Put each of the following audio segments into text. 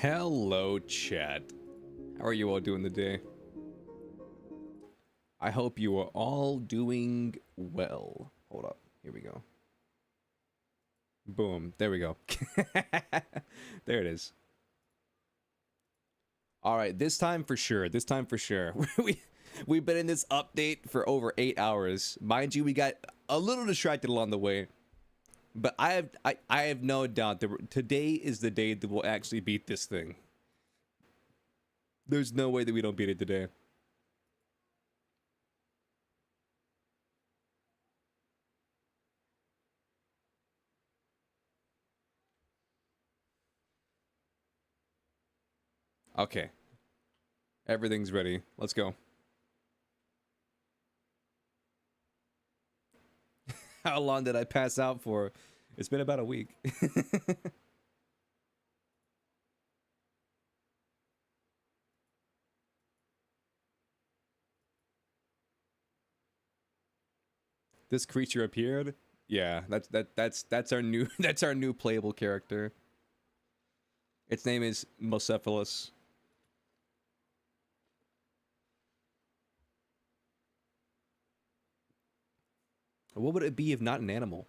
Hello, chat. How are you all doing today? I hope you are all doing well. Hold up. Here we go. Boom. There we go. There it is. All right. This time for sure. This time for sure. We've been in this update for over 8 hours. Mind you, we got a little distracted along the way. But I have no doubt that today is the day that we'll actually beat this thing. There's no way that we don't beat it today. Okay. Everything's ready. Let's go. How long did I pass out for? It's been about a week. This creature appeared? Yeah, that's our new that's our new playable character. Its name is Mocephalus. What would it be if not an animal?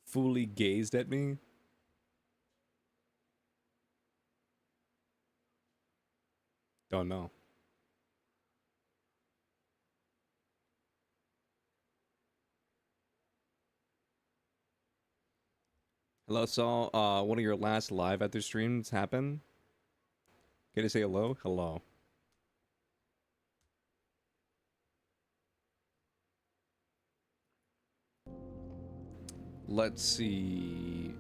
Fully gazed at me? Don't know. Hello, saw one of your last live after streams happen. Can I say hello? Hello. Let's see.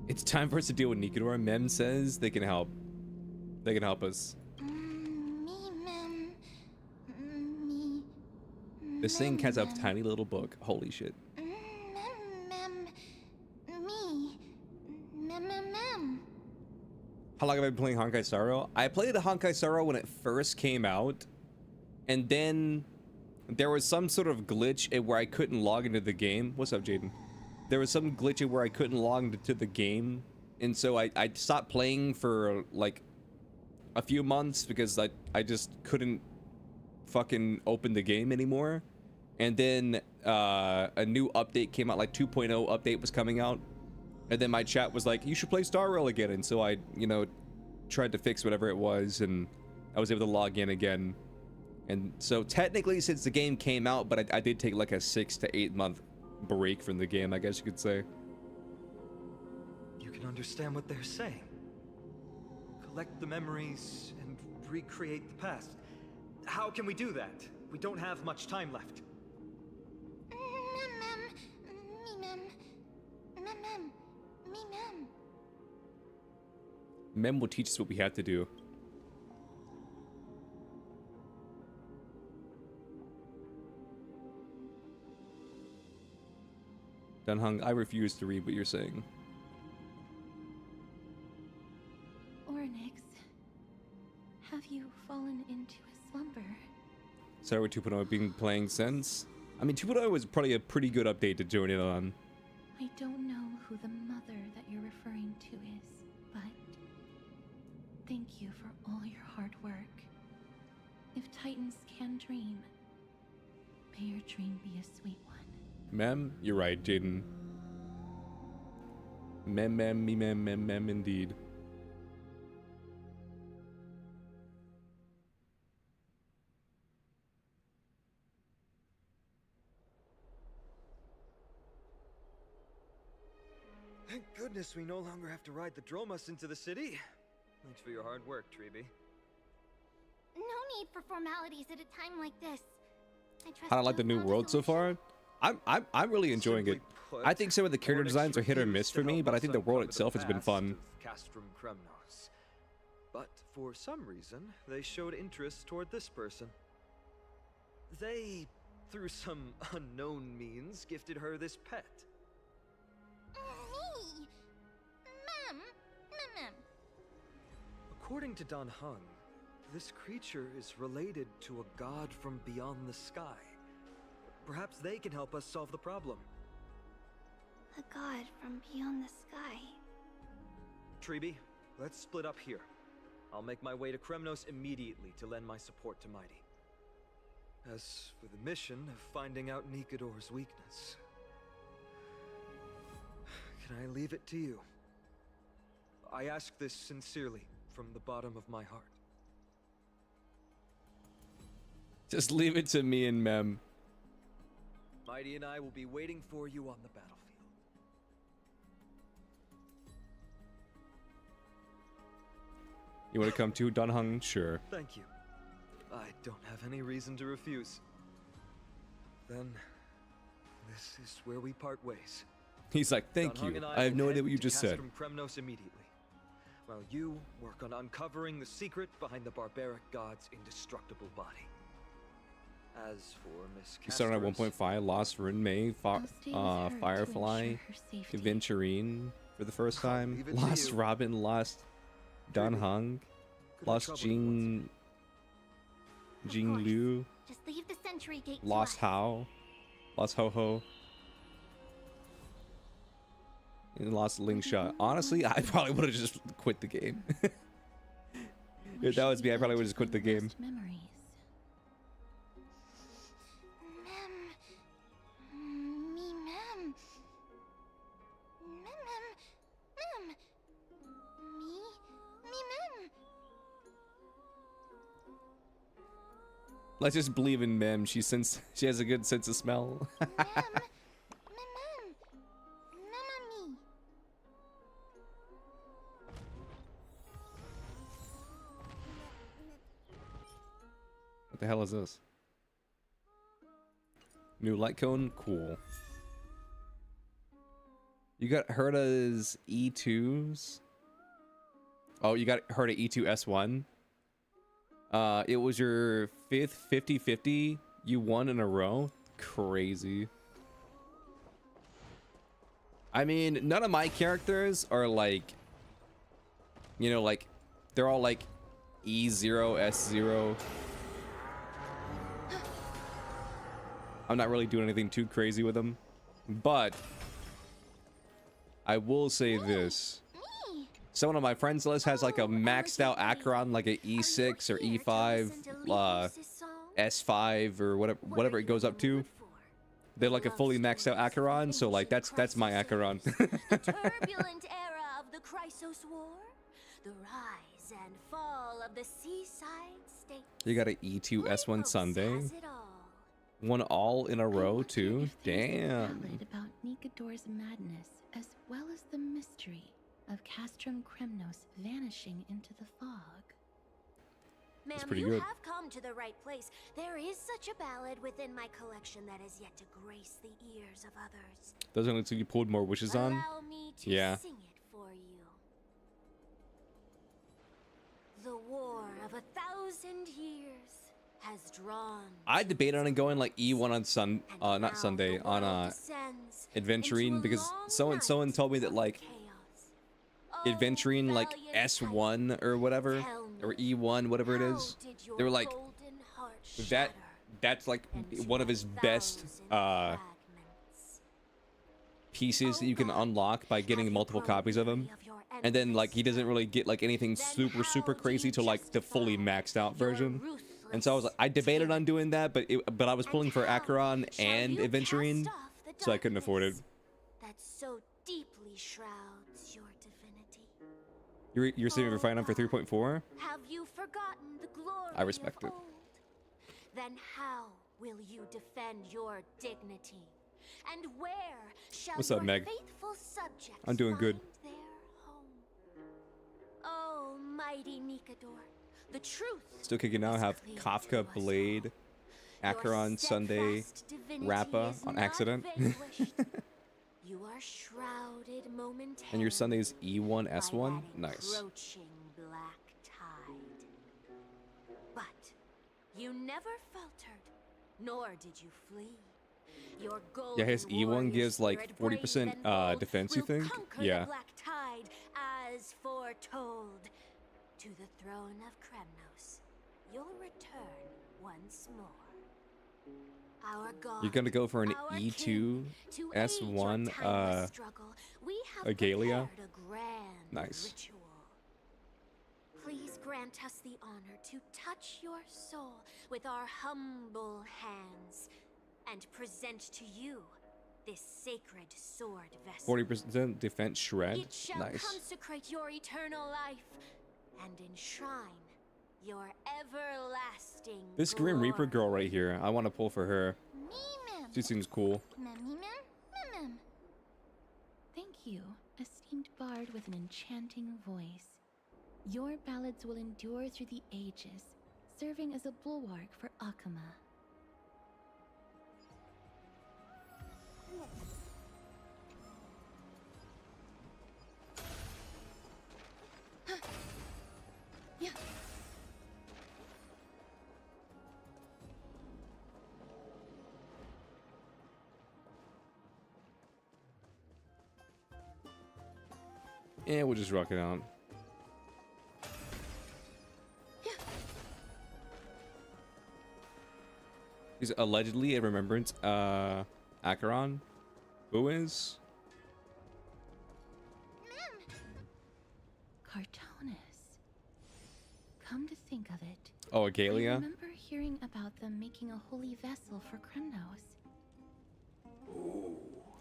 It's time for us to deal with Nikador. Mem says they can help. They can help us. This thing has a tiny little book. Holy shit. How long have I been playing Honkai Star Rail? I played Honkai Star Rail when it first came out, and then there was some sort of glitch where I couldn't log into the game. What's up, Jaden? There was some glitch where I couldn't log into the game, and so I stopped playing for like a few months because I just couldn't fucking open the game anymore. And then a new update came out, like 2.0 update was coming out. And then my chat was like, you should play Star Rail again. And so I, you know, tried to fix whatever it was, and I was able to log in again. And so technically, since the game came out, but I did take like a 6 to 8 month break from the game, I guess you could say. You can understand what they're saying. Collect the memories and recreate the past. How can we do that? We don't have much time left. Mem will teach us what we have to do. Dunhung, I refuse to read what you're saying. Ornix, have you fallen into a slumber? Sorry, with 2.0 being playing since. I mean, 2.0 was probably a pretty good update to join in on. I don't know who the mother that you're referring to is, but thank you for all your hard work. If Titans can dream, may your dream be a sweet one. Mem, you're right, Jaden. Mem, indeed. Thank goodness we no longer have to ride the Dromas into the city. Thanks for your hard work, Treeby. No need for formalities at a time like this. How do I like the new world so far? I'm really enjoying it. I think some of the character designs are hit or miss for me, but I think the world itself has been fun. Castrum Kremnos. But for some reason, they showed interest toward this person. They, through some unknown means, gifted her this pet. Me? Mem? According to Don Hung, This creature is related to a god from beyond the sky. Perhaps they can help us solve the problem. A god from beyond the sky. Treeby, let's split up here. I'll make my way to Kremnos immediately to lend my support to Mighty. As for the mission of finding out Nikador's weakness, can I leave it to you? I ask this sincerely from the bottom of my heart. Just leave it to me and Mem. Mighty and I will be waiting for you on the battlefield. You want to come to Dunhung? Sure. Thank you. I don't have any reason to refuse. Then, this is where we part ways. He's like, thank Dunhung you. and I have will no idea head what you to just said. Castrum Kremnos immediately, while you work on uncovering the secret behind the barbaric god's indestructible body. As for Miss We started at Castor's, 1.5, Lost Rinmei, I'll stay with her to Firefly, ensure her safety. Aventurine for the first I'll time, leave it to Lost you. Robin, Lost Dunhung, could have Lost troubled you once. Jing course. Liu, Just leave the sentry gate to Lost us. Hao, Lost Ho Ho, and Lost Lingshot. Honestly, I probably would have just quit the game. Where If that was should me, we I go probably to would just quit the find game. lost memories? Mem. Me, Mem. Mem. Me, Mem. Let's just believe in Mem. She has a good sense of smell. Mem. Mem. Me. What the hell is this? New light cone? Cool. You got Herta's E2s? Oh, you got Herta E2 S1? It was your 5th 50-50 you won in a row? Crazy. I mean, none of my characters are like, you know, like, they're all like E0, S0. I'm not really doing anything too crazy with them, but I will say this. Me. Someone on my friends list has like a maxed out Acheron, like a E6 or E5, S5 or whatever it goes up to. They're like a fully maxed out Acheron, so like that's my Acheron. The turbulent era of the Chrysos War, the rise and fall of the seaside state. You got an E2 S1 Sunday. Has it all. One all in a I row wonder too. if there's a Damn. ballad about Nikador's madness, as well as the mystery of Castrum Kremnos vanishing into the fog. Ma'am, pretty you good. have come to the right place. There is such a ballad within my collection that is yet to grace the ears of others. Doesn't look like you pulled more wishes on. Allow me to Yeah. sing it for you. The war of 1,000 years has drawn. I debated on going like E1 on and not now Sunday, the on world descends Adventurine, into a because long someone night told me that of like chaos. Oh, Adventurine like valiant S1 or whatever, Tell me, or E1, whatever it how is. did your They were like, golden heart that shatter that's like into one of his 1,000 best fragments? pieces that Oh you can God, unlock by have getting you multiple grown copies of him. weary of your And then like he endless doesn't really get like anything Then super how do crazy you to like the fully justify maxed out your version. And so I was like, I debated on doing that, but I was pulling for Acheron and Adventurine, so I couldn't afford it. That so deeply shrouds your divinity. You're saving for Final for 3.4? Have you forgotten the glory I respect of it. old? Then how will you defend your dignity? And where shall What's your up, Meg? faithful subjects I'm doing good. find their home? Oh, mighty Nikador, the truth Still kicking out. is Have clear Kafka, to us Blade, all. Acheron, Your Sunday, steadfast divinity Rappa is on not accident. vanquished. You are shrouded momentarily and your Sunday's E1 by S1. that Nice. encroaching black tide. But you never faltered, nor did you flee. Your Yeah, his golden E1 warrior gives like spirit, brave 40% and bold, defense, you will think? conquer Yeah. the black tide as foretold to the throne of Kremnos. you'll return once more. Our God, You're gonna go for an our E2 King, to aid your S1 timeless struggle, we have Agalia. prepared a grand Nice. ritual. Please grant us the honor to touch your soul with our humble hands and present to you this sacred sword vessel. 40% defense shred. It shall Nice. consecrate your eternal life and enshrine your everlasting This Grim Reaper girl glory. right here, I want to pull for her. Me, mem. She seems cool. Mem, me, mem, mem, mem. Thank you, esteemed bard with an enchanting voice. Your ballads will endure through the ages, serving as a bulwark for Akama. Yeah. Yeah, we'll just rock it out. He's allegedly a remembrance. Acheron? Who is? Cartonus. Come to think of it, Oh, I Agalia? remember hearing about them making a holy vessel for Kremnos.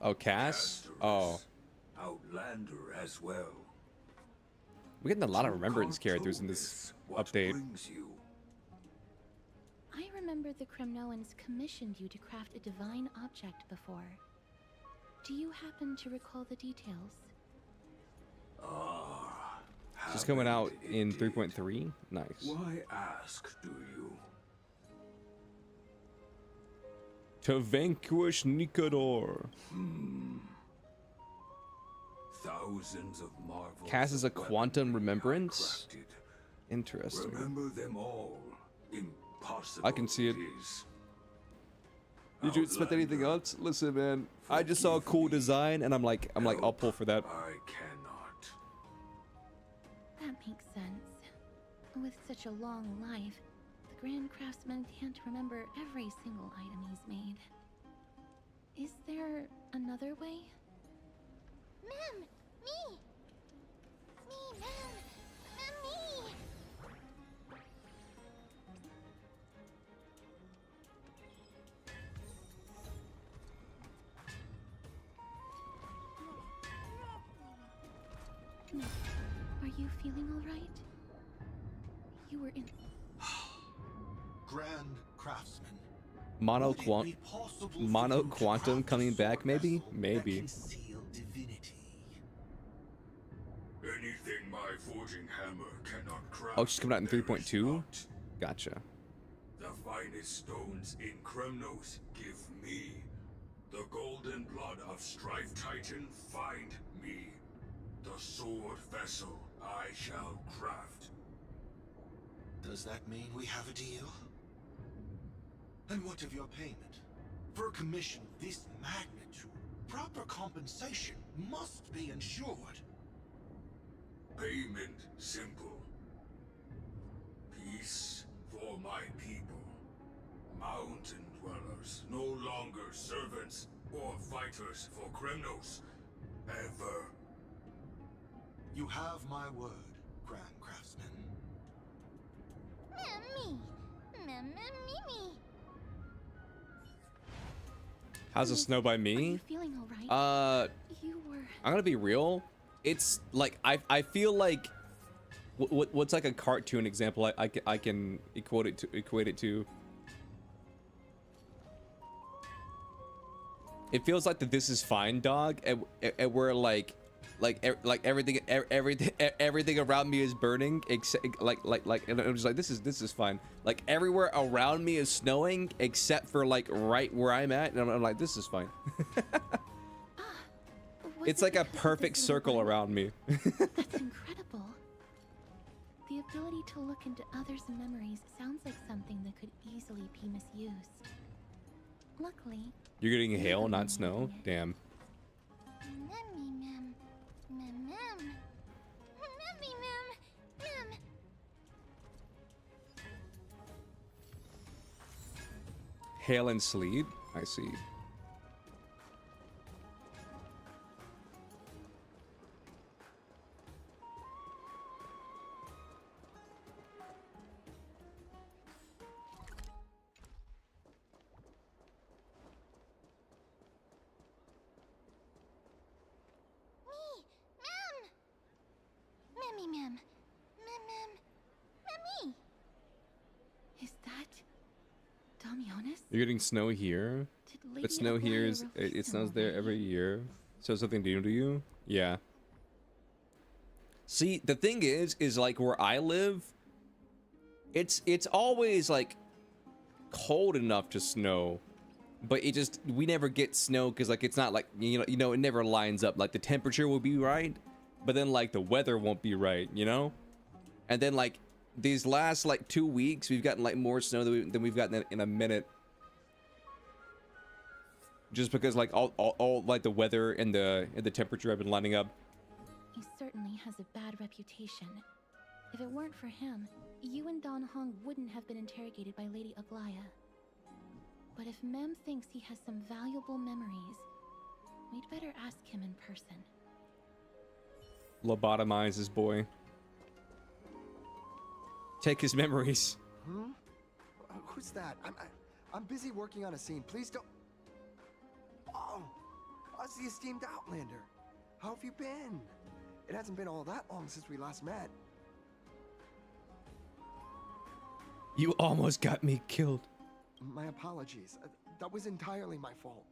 Oh, Cass? Oh. Outlander as well. We're getting a lot of remembrance characters in this update. I remember the Kremnoans commissioned you to craft a divine object before. Do you happen to recall the details? She's coming out in 3.3? Nice. Why ask, do you? To vanquish Nikador. Thousands of marvels. Cass is a of quantum weaponry remembrance? crafted. Interesting. Remember them all. Impossible. I can see it. is. Did you expect anything Outlander, else? Listen, man. I just saw a cool design and I'm like, I'll pull for that. I cannot. That makes sense. With such a long life, the Grand Craftsman can't remember every single item he's made. Is there another way? Mem, me. Me, mem. Mem, me. No. Are you feeling all right? You were in... Grand Craftsman. Mono Would it be possible for Mono you to Quantum craft a coming back, sword maybe? vessel that Maybe. concealed divinity? Anything my forging hammer cannot craft. Oh, she's coming out in there is 3.2? not. Gotcha. The finest stones in Kremnos give me. The golden blood of Strife Titan find me. The sword vessel I shall craft. Does that mean we have a deal? And what of your payment? For a commission of this magnitude, proper compensation must be ensured. Payment simple. Peace for my people. Mountain dwellers, no longer servants or fighters for Kremnos. Ever. You have my word, Grand Craftsman. Mem, me. Mem, mem, me, me. How's the snow by Are you me? feeling all right? You were... I'm gonna be real. It's like I feel like what's like a cartoon example I can equate it to. It feels like the This Is Fine dog, and we're like everything around me is burning except and I'm just like this is fine. Like everywhere around me is snowing except for like right where I'm at, and I'm like this is fine. Was It's it like a because of perfect this circle little- around me. That's incredible. The ability to look into others' memories sounds like something that could easily be misused. Luckily, You're getting hail, not snow. Damn. Mem, me, mem. Mem, mem. Mem, me, mem. Mem. Hail and sleet. I see. Mem. Me. Is that Damionis? You're getting snow here, Did Lady but snow here Aglaya is release it him snows there every already? year. So something new to you? Yeah. See, the thing is like where I live, it's always like cold enough to snow, but we never get snow because like it's not like you know it never lines up. Like the temperature will be right, but then like the weather won't be right, you know. And then like these last like 2 weeks, we've gotten like more snow than we've gotten in a minute. Just because like all like the weather and the temperature have been lining up. He certainly has a bad reputation. If it weren't for him, you and Don Hong wouldn't have been interrogated by Lady Aglaya. But if Mem thinks he has some valuable memories, we'd better ask him in person. Lobotomize this boy. Take his memories. Who's that? I'm busy working on a scene. Please don't. Oh, it's the esteemed Outlander. How have you been? It hasn't been all that long since we last met. You almost got me killed. My apologies. That was entirely my fault.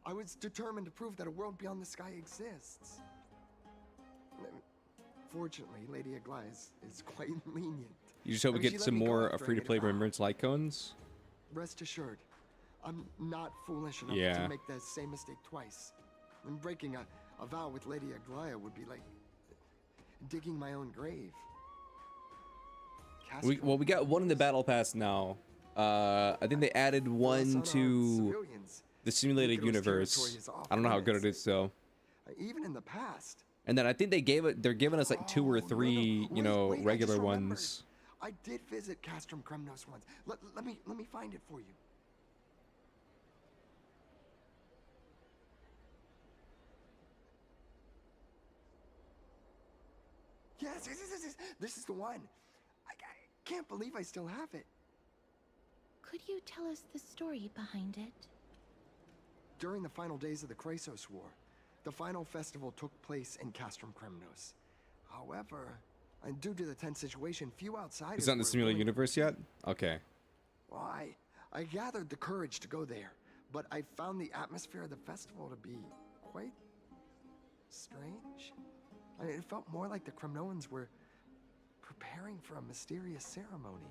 I was determined to prove that a world beyond the sky exists. Fortunately, Lady Aglaya is quite lenient. You just hope we She get let some me go more after I free-to-play made a vow. remembrance light cones. Rest assured, I'm not foolish enough Yeah. to make the same mistake twice. And breaking a vow with Lady Aglaya would be like digging my own grave. Well, we got one in the battle pass now. I think they added one to the simulated universe. I don't know how good it is though. Even in the past. And then I think they're giving us like 2 or 3, you know, Wait, I just regular remembered. ones. I did visit Castrum Kremnos once. Let me find it for you. Yes. This is the one. I can't believe I still have it. Could you tell us the story behind it? During the final days of the Chrysos War, the final festival took place in Castrum Kremnos. However, and due to the tense situation, few outsiders. It's not in the were simulated willing- universe yet? Okay. Well, I gathered the courage to go there, but I found the atmosphere of the festival to be quite strange. I mean, it felt more like the Kremnoans were preparing for a mysterious ceremony.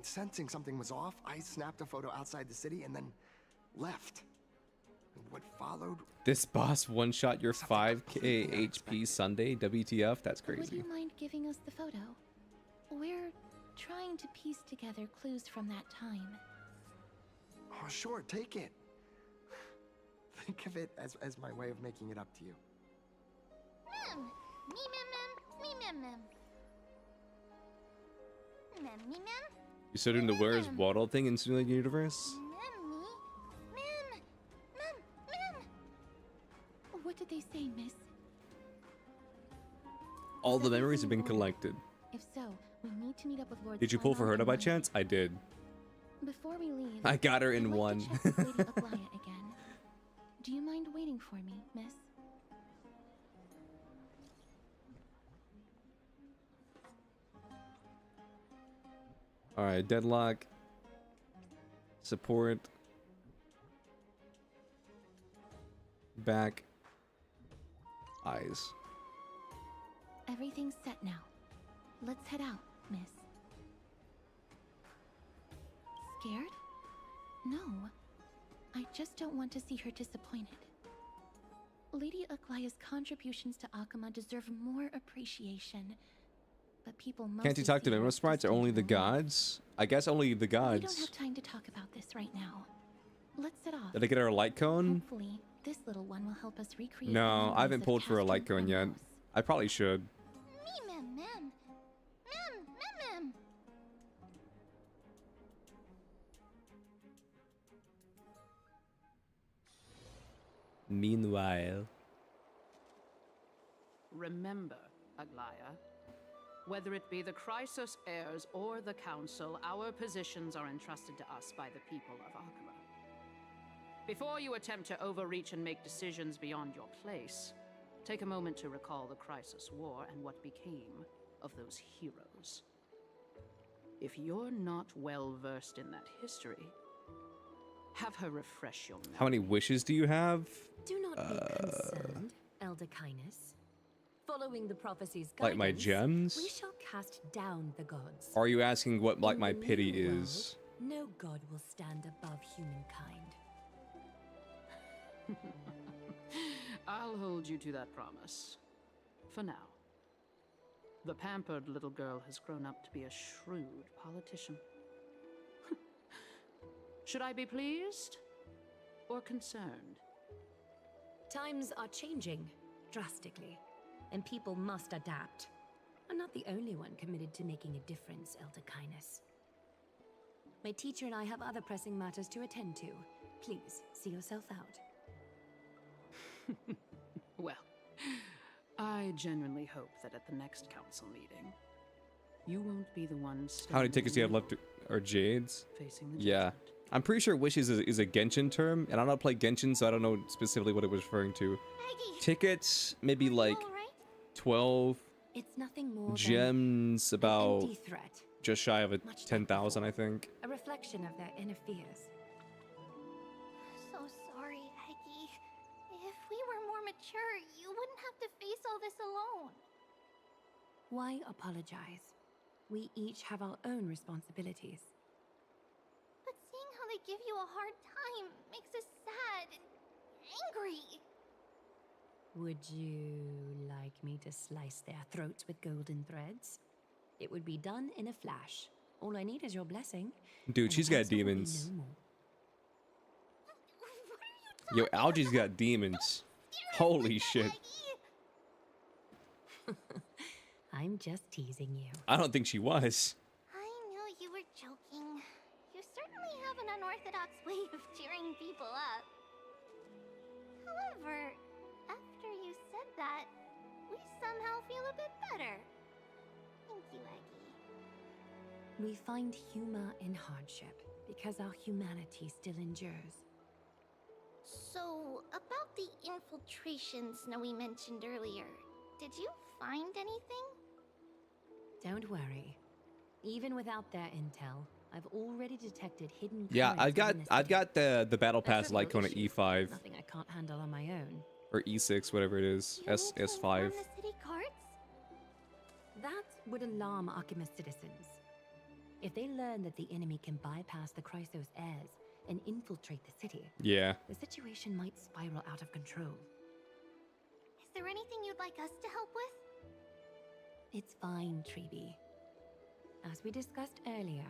Sensing something was off, I snapped a photo outside the city and then left. What followed? This boss one-shot your Something 5k completely HP unexpected. Sunday? WTF? That's Would crazy. you mind giving us the photo? We're trying to piece together clues from that time. Oh, sure, take it. Think of it as my way of making it up to you. Mem. Me. You still doing the Where's Waddle thing in simulated universe? Mem. What did they say, miss? All the memories have been collected. If so, we need to meet up with Lord Did you pull for Saigon Herta in by one chance? I did. Before we leave, I got her in I'd like one. to check with Lady Aglaya again. Do you mind waiting for me, miss? Alright, deadlock. Support. Back. Eyes. Everything's set now. Let's head out, miss. Scared? No. I just don't want to see her disappointed. Lady Aglaya's contributions to Akama deserve more appreciation. But people mostly Can't you talk to see the her Memo as sprites or distant only the and aloof. gods? I guess only the We don't gods. have time to talk about this right now. Let's set off. Did I get her a light cone? Hopefully, this little one will help us recreate. No, the I memories haven't of pulled for a light Castrum cone yet. Kremnos. I probably should. Mem. Meanwhile. Remember, Aglaya, whether it be the Chrysos heirs or the Council, our positions are entrusted to us by the people of Akaba. Before you attempt to overreach and make decisions beyond your place, take a moment to recall the Chrysos War and what became of those heroes. If you're not well versed in that history, have her refresh your memory. How many wishes do you have? Do not be concerned, Elder Kindness. Following the prophecy's Like my guidance, gems? we shall cast down the gods. Are you asking what like In my the pity new world, is? no god will stand above humankind. I'll hold you to that promise. For now. The pampered little girl has grown up to be a shrewd politician. Should I be pleased or concerned? Times are changing drastically, and people must adapt. I'm not the only one committed to making a difference, Elder Kindness. My teacher and I have other pressing matters to attend to. Please, see yourself out. Well, I genuinely hope that at the next council meeting, you won't be the one How many tickets do you have standing left? Or Jades? facing the Yeah. judgment. I'm pretty sure wishes is a Genshin term, and I don't play Genshin, so I don't know specifically what it was referring to. Aggie, Tickets, maybe are you like all right? 12 It's nothing more gems, than an about empty threat, just shy of a Much like 10,000, I before. think. a reflection of their inner fears. So sorry, Aggie. If we were more mature, you wouldn't have to face all this alone. Why apologize? We each have our own responsibilities. But seeing how they give you a hard time makes us sad and angry. Would you like me to slice their throats with golden threads? It would be done in a flash. All I need is your blessing. Dude, and she's the got council will be demons. no more. What are you Yo, Algae's got demons. Holy shit. I'm just teasing you. I don't think she was. I knew you were joking. You certainly have an unorthodox way of cheering people up. However, after you said that, we somehow feel a bit better. Thank you, Aggie. We find humor in hardship because our humanity still endures. So, about the infiltrations Snowy mentioned earlier, did you find anything? Don't worry. Even without their intel, I've already detected hidden Yeah, currents within the I've city. got the battle A pass trivial Lycona issue, E5 Nothing I can't handle on my own. or E6, whatever it is. You need to S5. inform the city guards? That would alarm Archimedes citizens. If they learn that the enemy can bypass the Chrysos heirs and infiltrate the city, Yeah. the situation might spiral out of control. Is there anything you'd like us to help with? It's fine, Treeby. As we discussed earlier,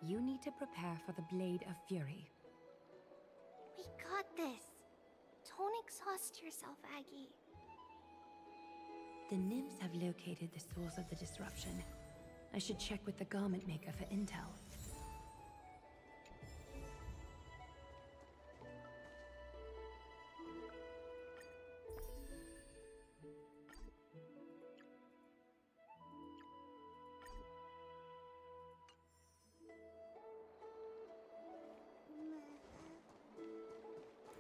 you need to prepare for the Blade of Fury. We got this. Don't exhaust yourself, Aggie. The nymphs have located the source of the disruption. I should check with the garment maker for intel.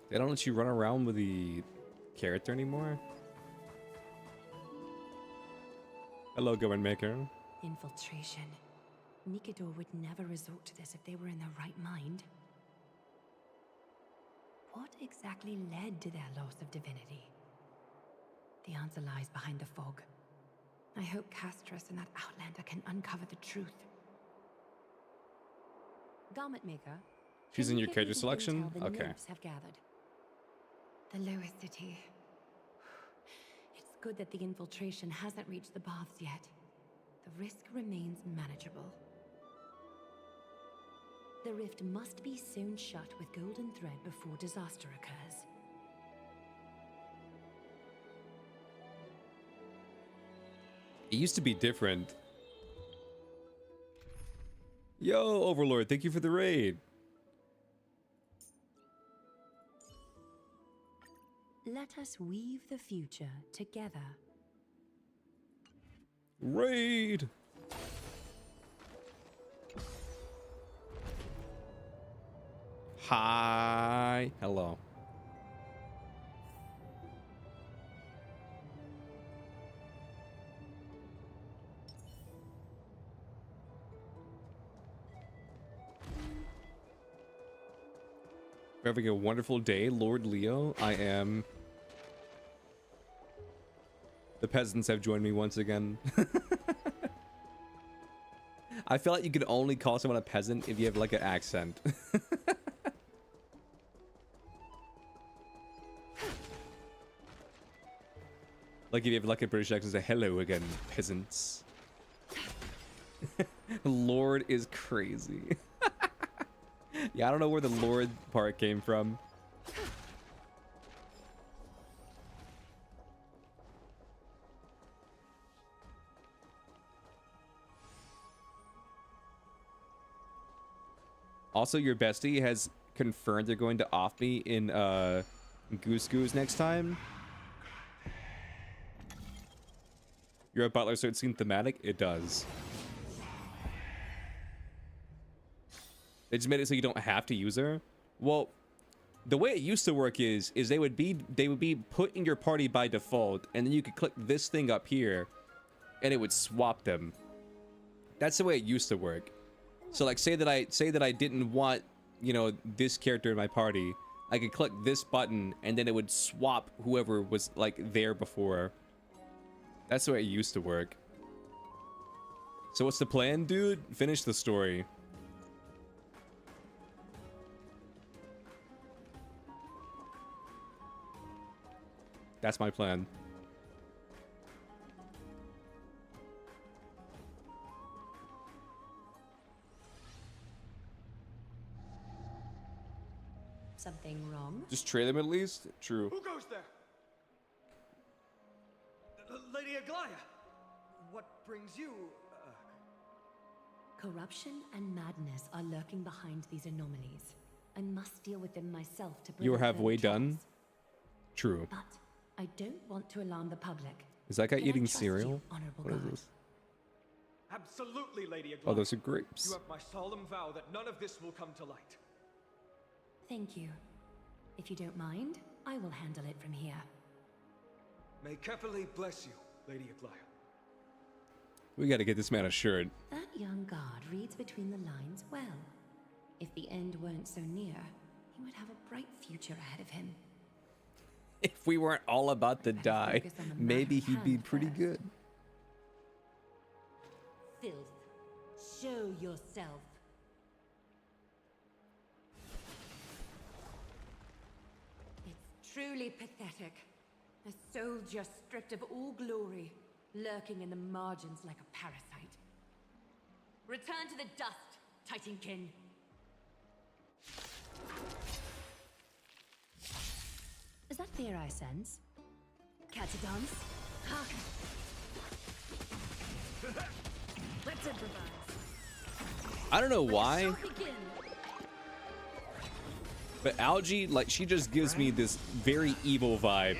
They don't let you run around with the character anymore? Hello, Government Maker. Infiltration. Nikador would never resort to this if they were in their right mind. What exactly led to their loss of divinity? The answer lies behind the fog. I hope Castras and that Outlander can uncover the truth. Garment maker. She's can in you your get me character the selection? intel the Okay. nymphs have gathered? The lowest city. It's good that the infiltration hasn't reached the baths yet. The risk remains manageable. The rift must be sewn shut with golden thread before disaster occurs. It used to be different. Yo, Overlord, thank you for the raid. Let us weave the future together. Raid. Hi. Hello. We're having a wonderful day, Lord Leo. I am. The peasants have joined me once again. I feel like you can only call someone a peasant if you have like an accent. Like if you have like a British accent, say hello again, peasants. Lord is crazy. Yeah, I don't know where the Lord part came from. Also, your bestie has confirmed they're going to off me in Goose Goose next time. You're a butler, so it seems thematic. It does. They just made it so you don't have to use her. Well, the way it used to work is they would be put in your party by default, and then you could click this thing up here, and it would swap them. That's the way it used to work. So like say that I didn't want, you know, this character in my party, I could click this button and then it would swap whoever was like there before. That's the way it used to work. So what's the plan, dude? Finish the story. That's my plan. Something wrong? Just trade them at least? True. Who goes there? Lady Aglaya. What brings you? Corruption and madness are lurking behind these anomalies. I must deal with them myself to You prevent have their way attacks. done? True. But I don't want to alarm the public. Is that guy Can I eating trust cereal? you, honorable What is guard? this? Absolutely, Lady Aglaya. Oh, those are grapes. You have my solemn vow that none of this will come to light. Thank you. If you don't mind, I will handle it from here. May Kepali bless you, Lady Aglaya. We gotta get this man a shirt. That young guard reads between the lines well. If the end weren't so near, he would have a bright future ahead of him. If we weren't all about to Better die, focus on the maybe matter at he'd be hand pretty first. good. Filth. Show yourself. It's truly pathetic. A soldier stripped of all glory, lurking in the margins like a parasite. Return to the dust, Titankin. Is that fear I sense? Catadance? Hearken. Let's improvise. I don't know Let why, the show begin. but Algae, like, she just gives me this very evil vibe.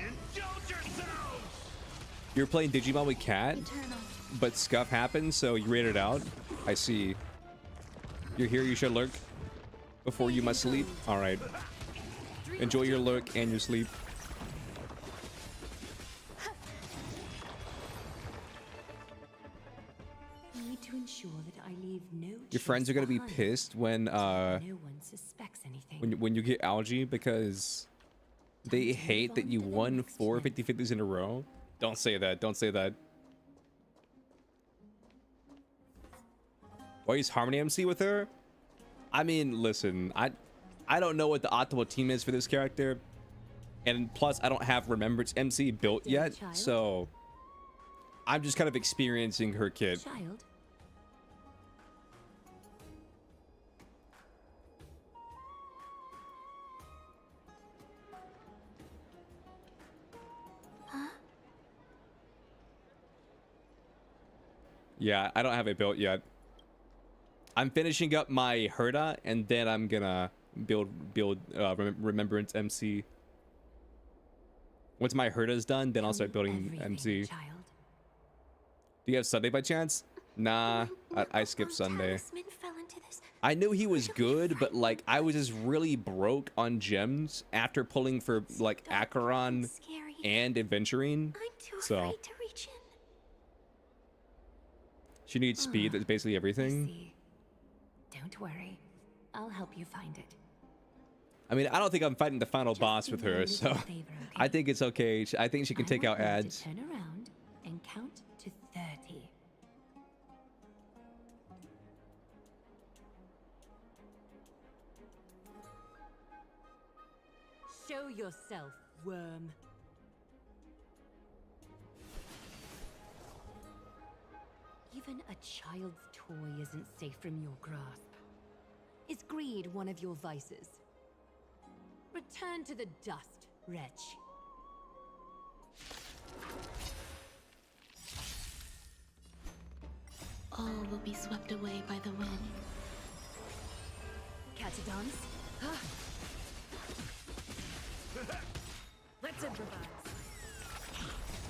You're playing Digimon with Cat, but scuff happens, so you rated out. I see. You're here, you should lurk before you must sleep. Alright. Enjoy your lurk and your sleep. Need to ensure that I leave no Your friends are gonna be trace behind, pissed when no one suspects anything. when you get Algae because they hate that you won 4 50/50s in a row. Don't say that. Don't say that. Why use Harmony MC with her? I mean, listen, I don't know what the optimal team is for this character, and plus I don't have Remembrance MC built Dear yet, child. so I'm just kind of experiencing her kit. Child. Yeah, I don't have it built yet. I'm finishing up my Herda, and then I'm gonna build Remembrance MC Once my herd is done, then I'll start building MC. Child. Do you have Sunday by chance? Nah, I skipped Sunday. Talisman fell into this. I knew he was good, but like I was just really broke on gems after pulling for like Acheron Scary. and Adventuring. I'm too So afraid to reach in. she needs speed. That's basically I everything. see. Don't worry. I'll help you find it. I mean, I don't think I'm fighting the final boss with her, so I think it's okay. I think she can take out ads. Turn around and count to 30. Show yourself, worm. Even a child's toy isn't safe from your grasp. Is greed one of your vices? Return to the dust, wretch. All will be swept away by the wind. Catadons? Let's improvise.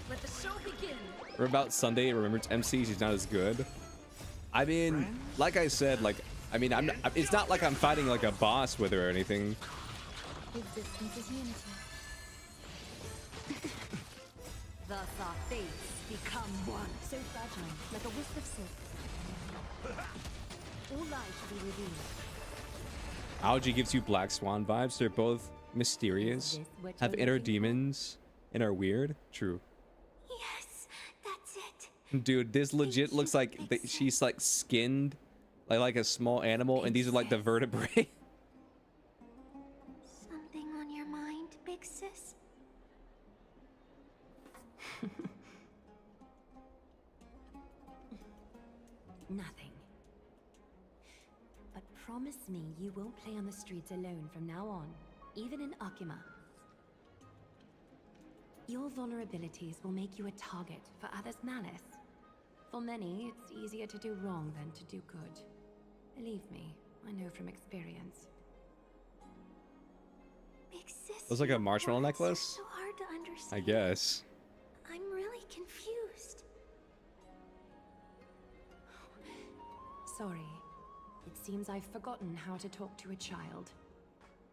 Let the show begin. Or about Sunday, remember it's MC, she's not as good. I mean, like I said, like, I mean, it's not like I'm fighting like a boss with her or anything. Existence is unity. Thus our fates become one. So fragile, like a wisp of silk. All lies shall be revealed. Algae gives you Black Swan vibes. They're both mysterious, have inner demons, and are weird. True. Yes, that's it. Dude, this legit looks like she's like skinned like a small animal, and these are like the vertebrae. Something on your mind, big sis? Nothing. But promise me you won't play on the streets alone from now on, even in Akima. Your vulnerabilities will make you a target for others' malice. For many, it's easier to do wrong than to do good. Believe me, I know from experience. Big sis. Looks like a your marshmallow words are necklace? So hard to I understand. guess. I'm really confused. Sorry. It seems I've forgotten how to talk to a child.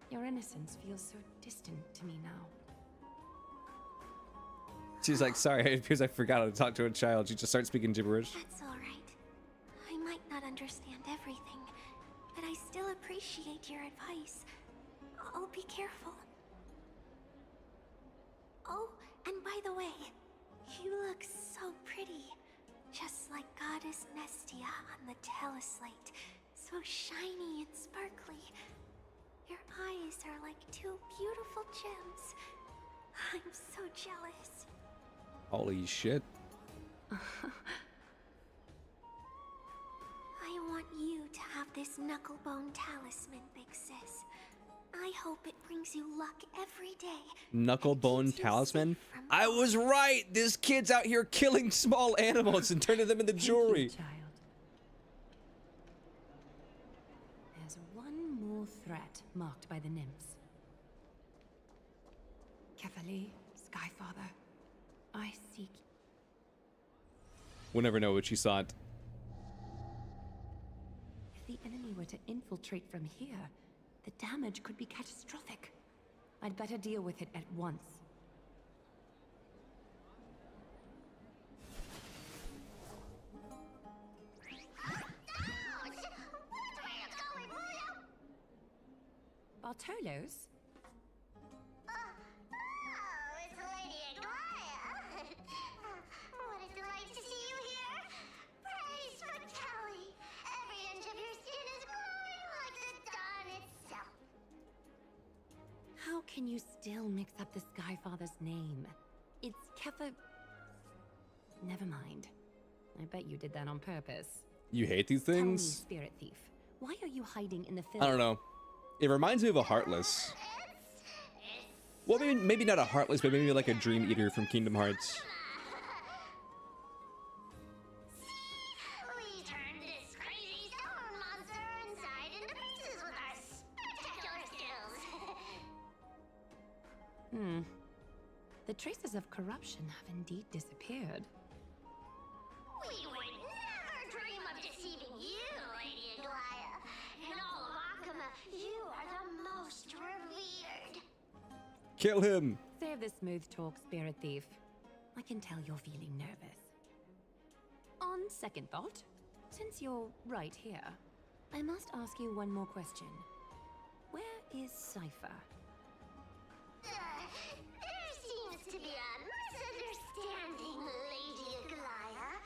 Your innocence feels so distant to me now. She's like, sorry, it appears I forgot how to talk to a child. She just starts speaking gibberish. That's all right. I might not understand everything, but I still appreciate your advice. I'll be careful. Oh, and by the way, you look so pretty. Just like Goddess Nestia on the teleslate. So shiny and sparkly. Your eyes are like two beautiful gems. I'm so jealous. Holy shit. I want you to have this knucklebone talisman, big sis. I hope it brings you luck every day. Knucklebone talisman? I was right! This kid's out here killing small animals and turning them into jewelry. Thank you, child. There's one more threat marked by the nymphs. Kefali, Skyfather, I seek. We'll never know what she sought. If the enemy were to infiltrate from here, the damage could be catastrophic. I'd better deal with it at once. Bartolos? It's Lady Aglaya. What a delight to see you here. Praise for Kelly. Every inch of your skin is glowing like the dawn itself. How can you still mix up the Skyfather's name? It's Kefa... Never mind. I bet you did that on purpose. You hate these Tell me, things? Spirit Thief, why are you hiding in the film? I don't know. It reminds me of a Heartless. Well, maybe not a Heartless, but maybe like a Dream Eater from Kingdom Hearts. We turned this crazy stone monster inside into pieces with our spectacular skills. The traces of corruption have indeed disappeared. We would never dream of deceiving you, Lady Aglaya. In all of Akama, you are the most revered. Kill him. Save the smooth talk, spirit thief. I can tell you're feeling nervous. On second thought, since you're right here, I must ask you one more question. Where is Cypher? There seems to be a misunderstanding, Lady Aglaya.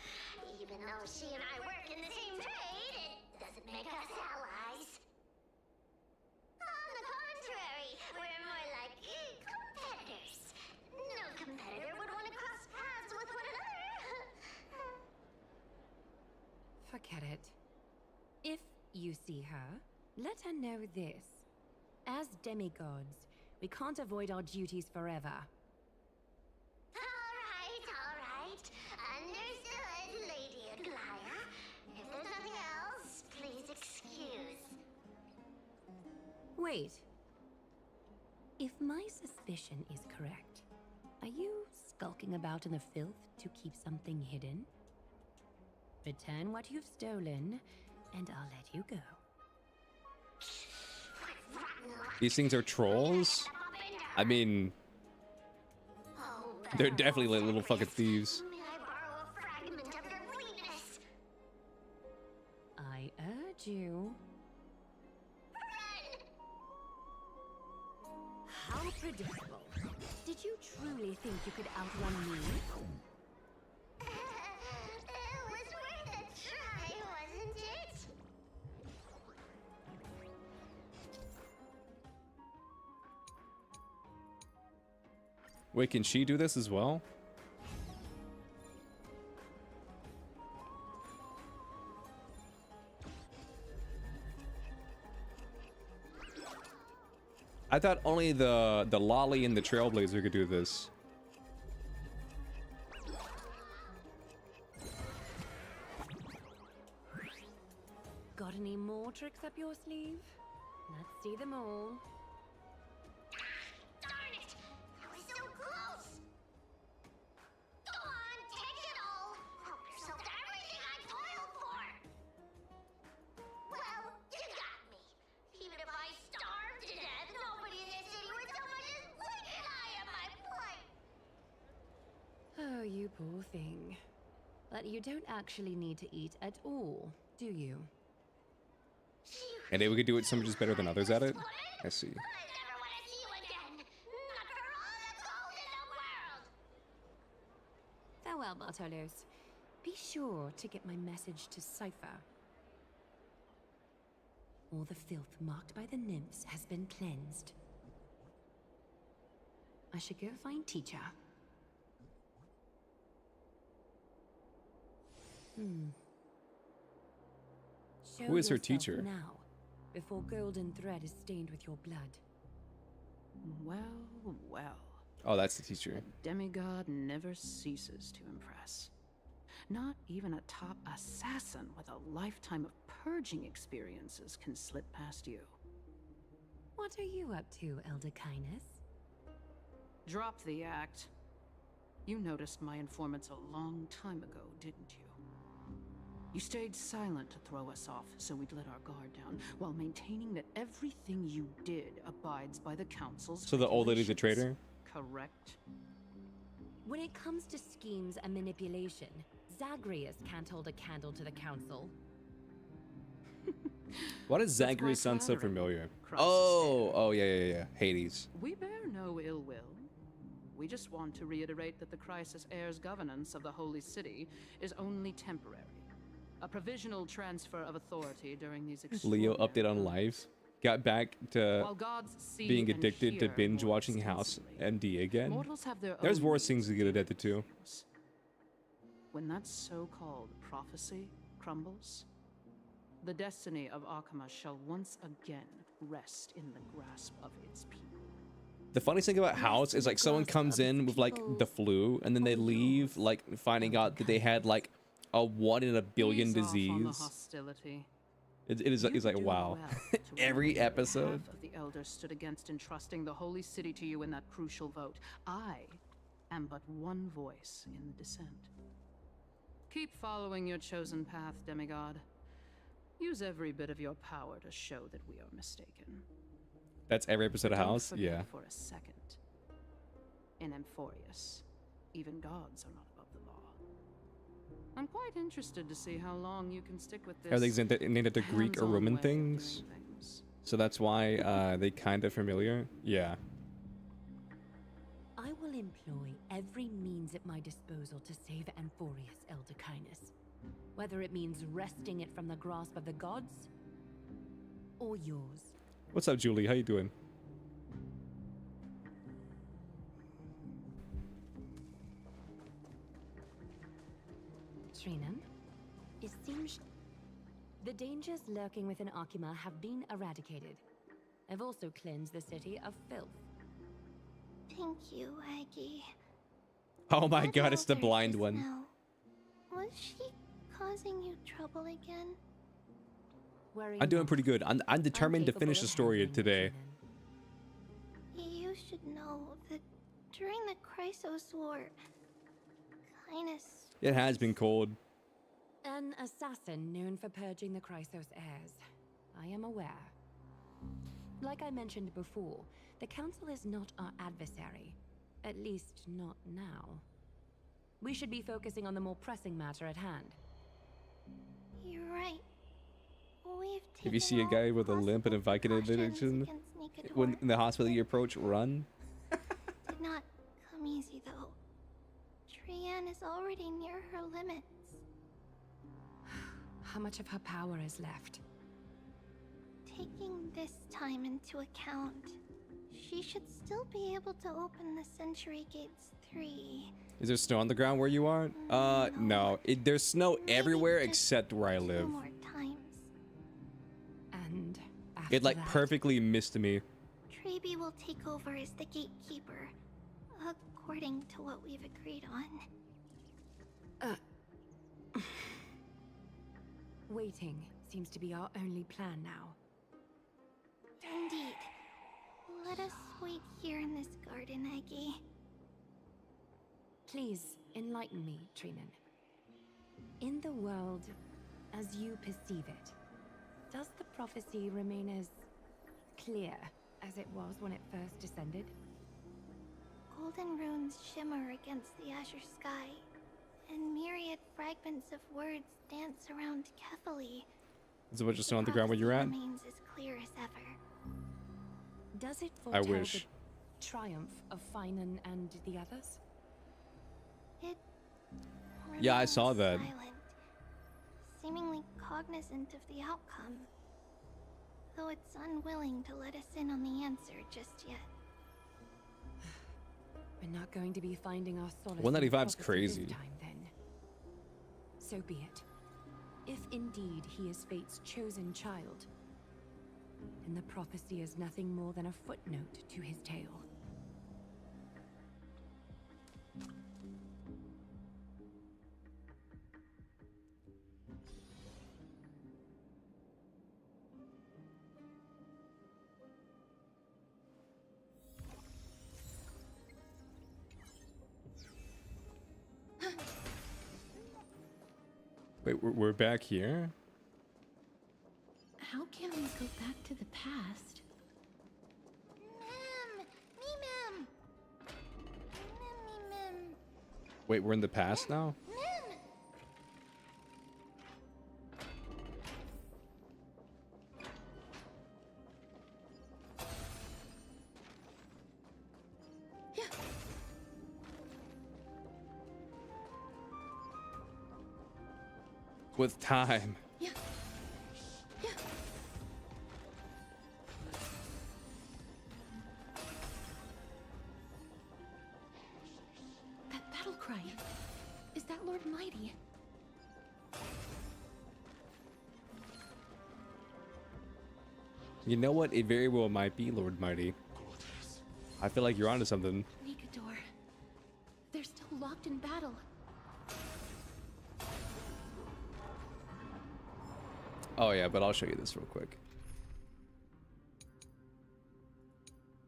Even though she and I work in the same trade, it doesn't make us allies. On the contrary, we're more like competitors. No competitor would want to cross paths with one another. Forget it. If you see her, let her know this. As demigods, we can't avoid our duties forever. All right. Understood, Lady Aglaya. If there's nothing else, please excuse. Wait. If my suspicion is correct, are you skulking about in the filth to keep something hidden? Return what you've stolen, and I'll let you go. These things are trolls? I mean, they're definitely like little fucking thieves. May I borrow a fragment of your weakness? I urge you. How predictable. Did you truly think you could outrun me? It was worth a try, wasn't it? Wait, can she do this as well? I thought only the lolly and the trailblazer could do this. Got any more tricks up your sleeve? Let's see them all. Darn it! I was so close! Go on, take it all! Help yourself to everything I toiled for! Well, you got me. Even if I starved to death, nobody in this city would so much as blink an eye at my plight! Oh, you poor thing. But you don't actually need to eat at all, do you? And we could do it some just better than others at it? I see. I never want to see you again! Not for all the gold in the world! Farewell, Bartolos. Be sure to get my message to Cypher. All the filth marked by the nymphs has been cleansed. I should go find teacher. Show Who is her yourself teacher? now, before golden thread is stained with your blood. Well, well. Oh, that's the teacher. Demigod never ceases to impress. Not even a top assassin with a lifetime of purging experiences can slip past you. What are you up to, Elder Kindness? Drop the act. You noticed my informants a long time ago, didn't you? You stayed silent to throw us off, so we'd let our guard down, while maintaining that everything you did abides by the Council's So the old lady's a regulations. traitor? Correct. When it comes to schemes and manipulation, Zagreus can't hold a candle to the Council. Why does That's Zagreus quite sound so flattering, familiar? Crisis Oh, yeah. Hades. We bear no ill will. We just want to reiterate that the Crisis Heir's governance of the Holy City is only temporary. A provisional transfer of authority during these Leo extraordinary update on live. Got back to While gods see being and addicted to hear binge more watching House extensively, MD again. mortals have their There's own worse things to ways get of addicted to. dealing with things. When that so-called prophecy crumbles, the destiny of Akama shall once again rest in the grasp of its people. The funniest thing about House is like someone comes in with like the flu and then they leave like finding out that they had like a 1 in a billion Ease off on the disease. hostility. It's You like do wow. well to Every remember that episode. half of the elders stood against entrusting the holy city to you in that crucial vote. I am but one voice in the descent. Keep following your chosen path, demigod. Use every bit of your power to show that we are mistaken. That's every episode of Don't House? forget Yeah. for a second. In Amphorius, even gods are not above the law. I'm quite interested to see how long you can stick with this. Everything's named to Greek or hands-on Roman way of things. doing things. So that's why they kind of familiar. Yeah. I will employ every means at my disposal to save Amphorius, Elder Kindness. Whether it means wresting it from the grasp of the gods, or yours. What's up, Julie? How you doing? Trinan, it seems the dangers lurking within Arkima have been eradicated. I've also cleansed the city of filth. Thank you, Aggie. Oh my That god, it's the elder blind just one. now, was she causing you trouble again? Worry I'm doing not. pretty good. I'm determined to capable finish the of story handling today. Trinan. You should know that during the Chrysos War, Kindness. It has been cold. An assassin known for purging the Chrysos heirs. I am aware. Like I mentioned before, the Council is not our adversary. At least, not now. We should be focusing on the more pressing matter at hand. You're right. We've If you see a taken guy all with a limp and a possible Vicodin precautions addiction, against Nikador. when in the hospital you approach, run. Did not come easy though. Trianne is already near her limits. How much of her power is left? Taking this time into account, she should still be able to open the Century Gates 3. Is there snow on the ground where you are? No. There's snow Maybe everywhere just except where I 2 live. more times. And after It like that, perfectly missed me. Treeby will take over as the gatekeeper, according to what we've agreed on. Waiting seems to be our only plan now. Indeed. Let us wait here in this garden, Aggie. Please enlighten me, Trinan. In the world as you perceive it, does the prophecy remain as clear as it was when it first descended? Golden runes shimmer against the azure sky, and myriad fragments of words dance around Kefali. Is there a bunch of snow on the ground where you're at? Remains as clear as ever. Does it I foretell wish. the triumph of Finan and the others? It Yeah, I saw remains that. silent, seemingly cognizant of the outcome, though it's unwilling to let us in on the answer just yet. We're not going to be finding our solace. in 195's prophecy crazy. This time, then. So be it. If indeed he is fate's chosen child, then the prophecy is nothing more than a footnote to his tale. Wait, we're back here? How can we go back to the past? Ma'am! Me, ma'am! Ma'am. Wait, we're in the past now? Ma'am! Yeah. With time. Yeah. Yeah. That battle cry. Is that Lord Mighty? You know what? It very well might be Lord Mighty. I feel like you're onto something. Nikador. They're still locked in battle. Oh yeah, but I'll show you this real quick.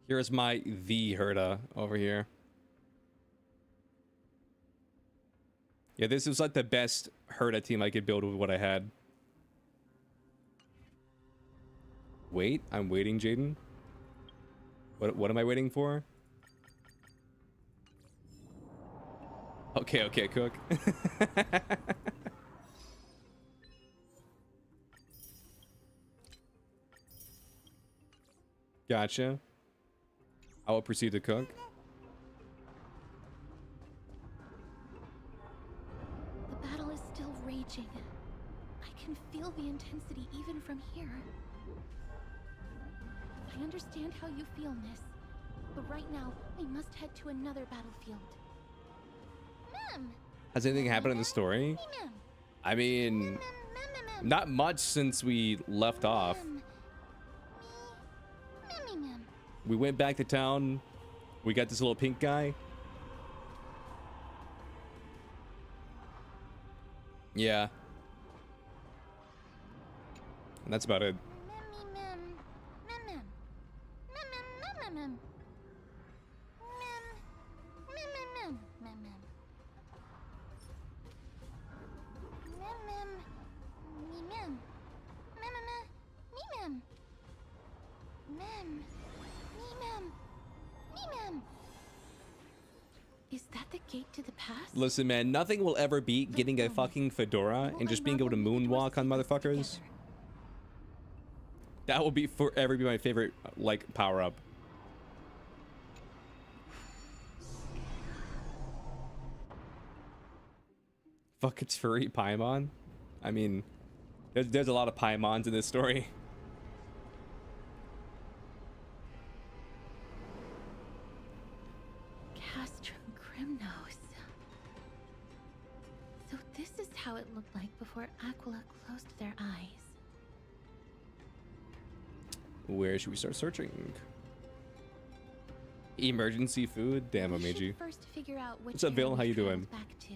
Here's my the Herda over here. Yeah, this was like the best Herda team I could build with what I had. Wait, I'm waiting, Jaden. What am I waiting for? Okay, okay, cook. Gotcha. I will proceed to cook. The battle is still raging. I can feel the intensity even from here. I understand how you feel, miss. But right now, we must head to another battlefield. Ma'am! Has anything happened in the story? Ma'am! I mean, not much since we left off. We went back to town. We got this little pink guy. Yeah. And that's about it. Is that the gate to the past? Listen, man, nothing will ever beat getting a fucking fedora and just being able to moonwalk on motherfuckers. That will be forever be my favorite, like, power-up. Fuck, it's furry Paimon? I mean, there's a lot of Paimons in this story. So this is how it looked like before Aquila closed their eyes. Where should we start searching? Emergency food? Damn, We Omeji. should first figure out which What's up, Vil? area How we you traveled doing? Back to.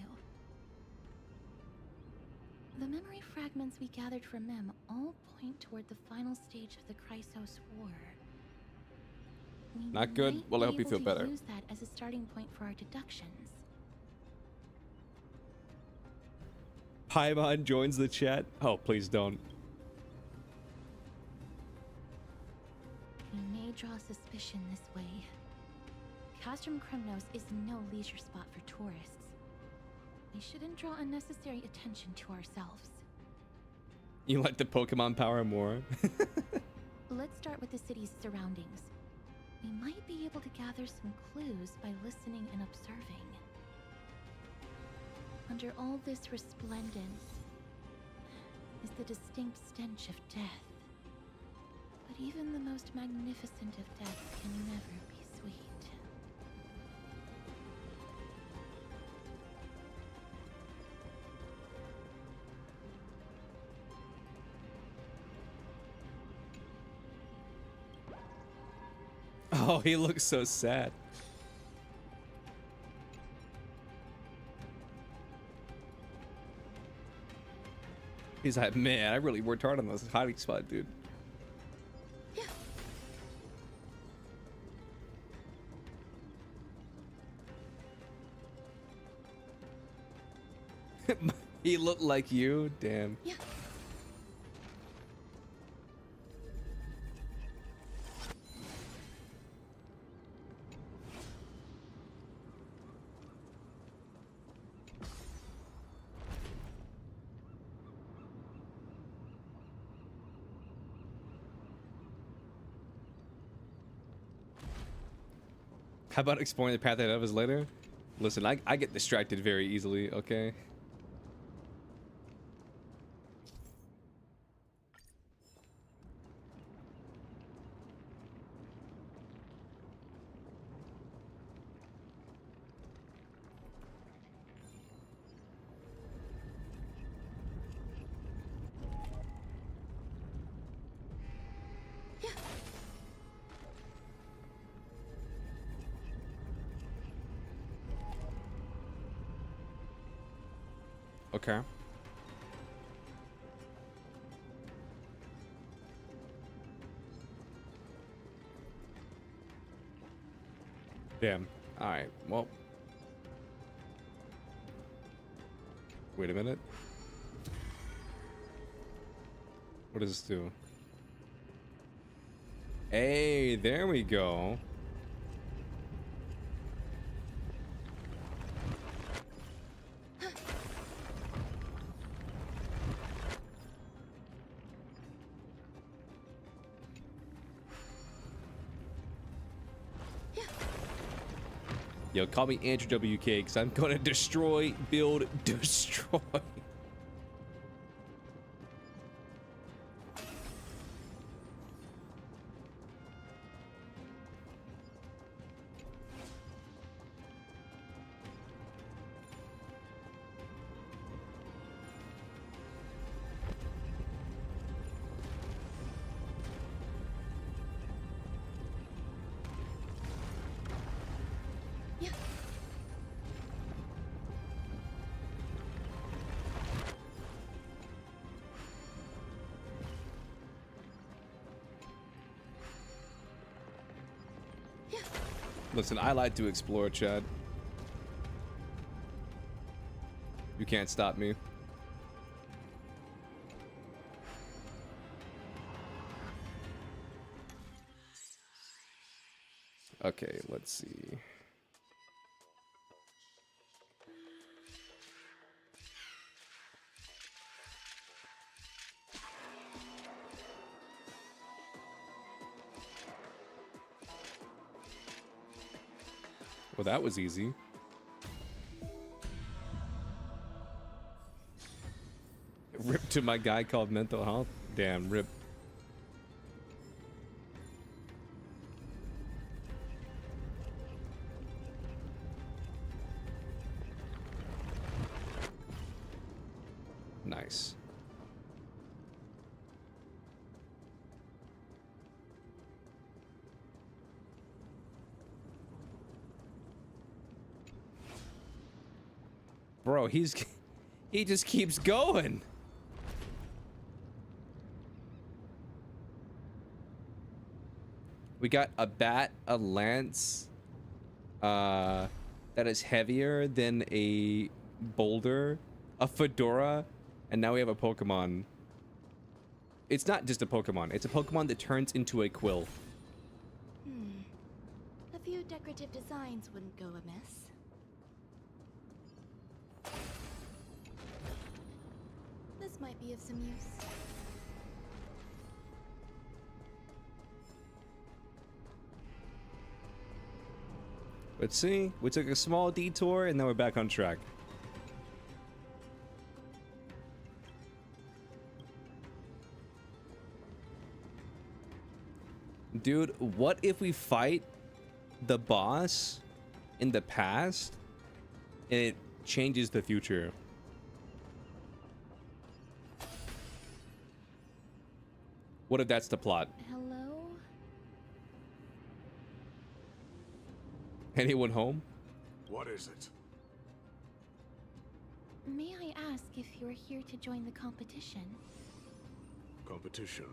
The memory fragments we gathered from Mem all point toward the final stage of the Chrysos War. We Not good? might Well, I be hope you able feel to better. Use that as a starting point for our deductions. Paimon joins the chat. Oh, please don't. We may draw suspicion this way. Castrum Kremnos is no leisure spot for tourists. We shouldn't draw unnecessary attention to ourselves. You like the Pokemon power more? Let's start with the city's surroundings. We might be able to gather some clues by listening and observing. Under all this resplendence is the distinct stench of death. But even the most magnificent of deaths can never be sweet. Oh, he looks so sad. He's like, man, I really worked hard on this hiding spot, dude. He looked like you? Damn. Yeah. How about exploring the path ahead of us later? Listen, I get distracted very easily, okay? Okay. Damn. Alright, well. Wait a minute. What does this do? Hey, there we go. Yo, call me Andrew WK because I'm gonna destroy, build, destroy. Listen, I like to explore, Chad. You can't stop me. Okay, let's see. Well, that was easy. Rip to my guy called mental health. Damn, rip. Nice. Bro, he just keeps going. We got a bat, a lance, that is heavier than a boulder, a fedora, and now we have a Pokemon. It's not just a Pokemon, it's a Pokemon that turns into a quill. A few decorative designs wouldn't go amiss. This might be of some use. Let's see, we took a small detour and now we're back on track. Dude, what if we fight the boss in the past and it changes the future? What if that's the plot? Hello? Anyone home? What is it? May I ask if you're here to join the competition? Competition?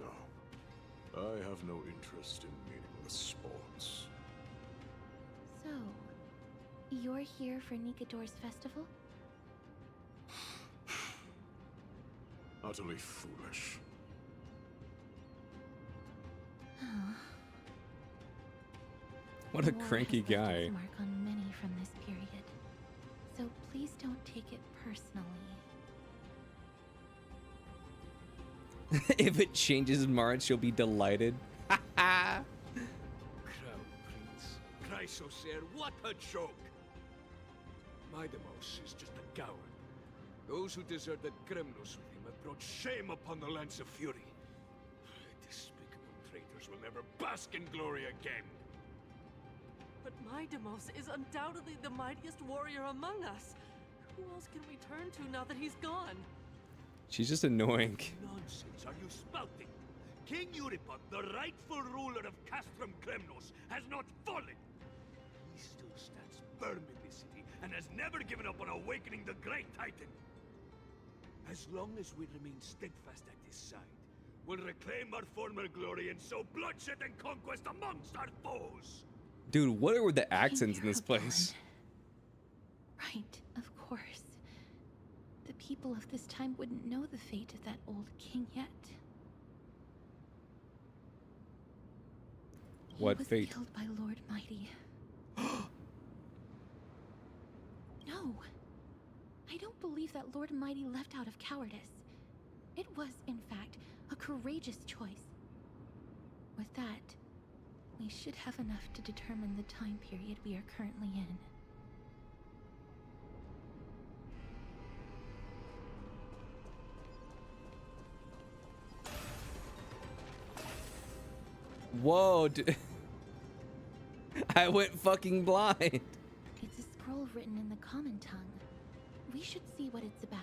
No. I have no interest in meaningless sports. So, you're here for Nikador's festival? Utterly foolish. What a War cranky has left guy. its mark on many from this period, so please don't take it personally. If it changes March, you'll be delighted. Crown Prince, Chrysosaur, what a joke! Maidemos is just a coward. Those who deserted Kremnos with him have brought shame upon the lands of Fury. Despicable traitors will never bask in glory again. But Maidemos is undoubtedly the mightiest warrior among us. Who else can we turn to now that he's gone? She's just annoying. Nonsense are you spouting? King Euripon, the rightful ruler of Castrum Kremnos, has not fallen. He still stands firm in this city and has never given up on awakening the great Titan. As long as we remain steadfast at his side, we'll reclaim our former glory and sow bloodshed and conquest amongst our foes. Dude, what are the accents in this place? Right, of course. The people of this time wouldn't know the fate of that old king yet. What he was fate? Killed by Lord Mighty. No. I don't believe that Lord Mighty left out of cowardice. It was, in fact, a courageous choice. With that, we should have enough to determine the time period we are currently in. Whoa, I went fucking blind. It's a scroll written in the common tongue. We should see what it's about.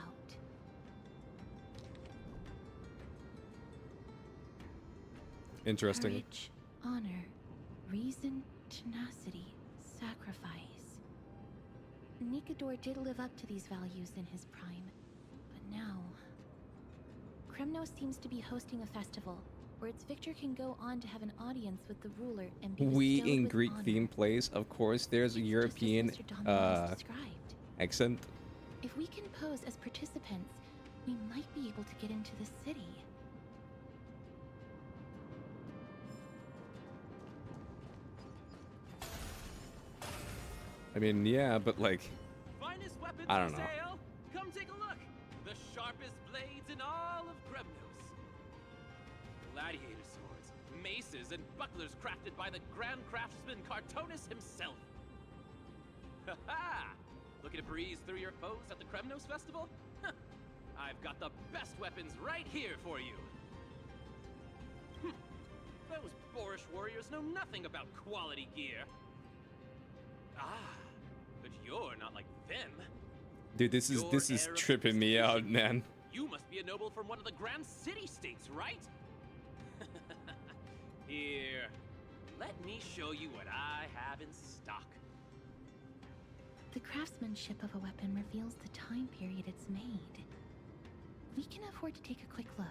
Interesting. Courage, honor, reason, tenacity, sacrifice. Nikador did live up to these values in his prime, but now... Kremnos seems to be hosting a festival, where its victor can go on to have an audience with the ruler and be We bestowed in with Greek honor. themed plays, of course, there's a It's European just as Mr. Domino has described. accent. If we can pose as participants, we might be able to get into the city. I mean, yeah, but like, Finest weapons I don't for know. sale. Come take a look. The sharpest blades in all of Kremnos. Gladiator swords, maces, and bucklers crafted by the grand craftsman Cartonis himself. Ha ha! Looking to breeze through your foes at the Kremnos Festival? Huh. I've got the best weapons right here for you. Those boorish warriors know nothing about quality gear. Ah, but you're not like them. Dude, this is Your heir tripping of me out, distinction. man. You must be a noble from one of the grand city-states, right? Here, let me show you what I have in stock. The craftsmanship of a weapon reveals the time period it's made. We can afford to take a quick look.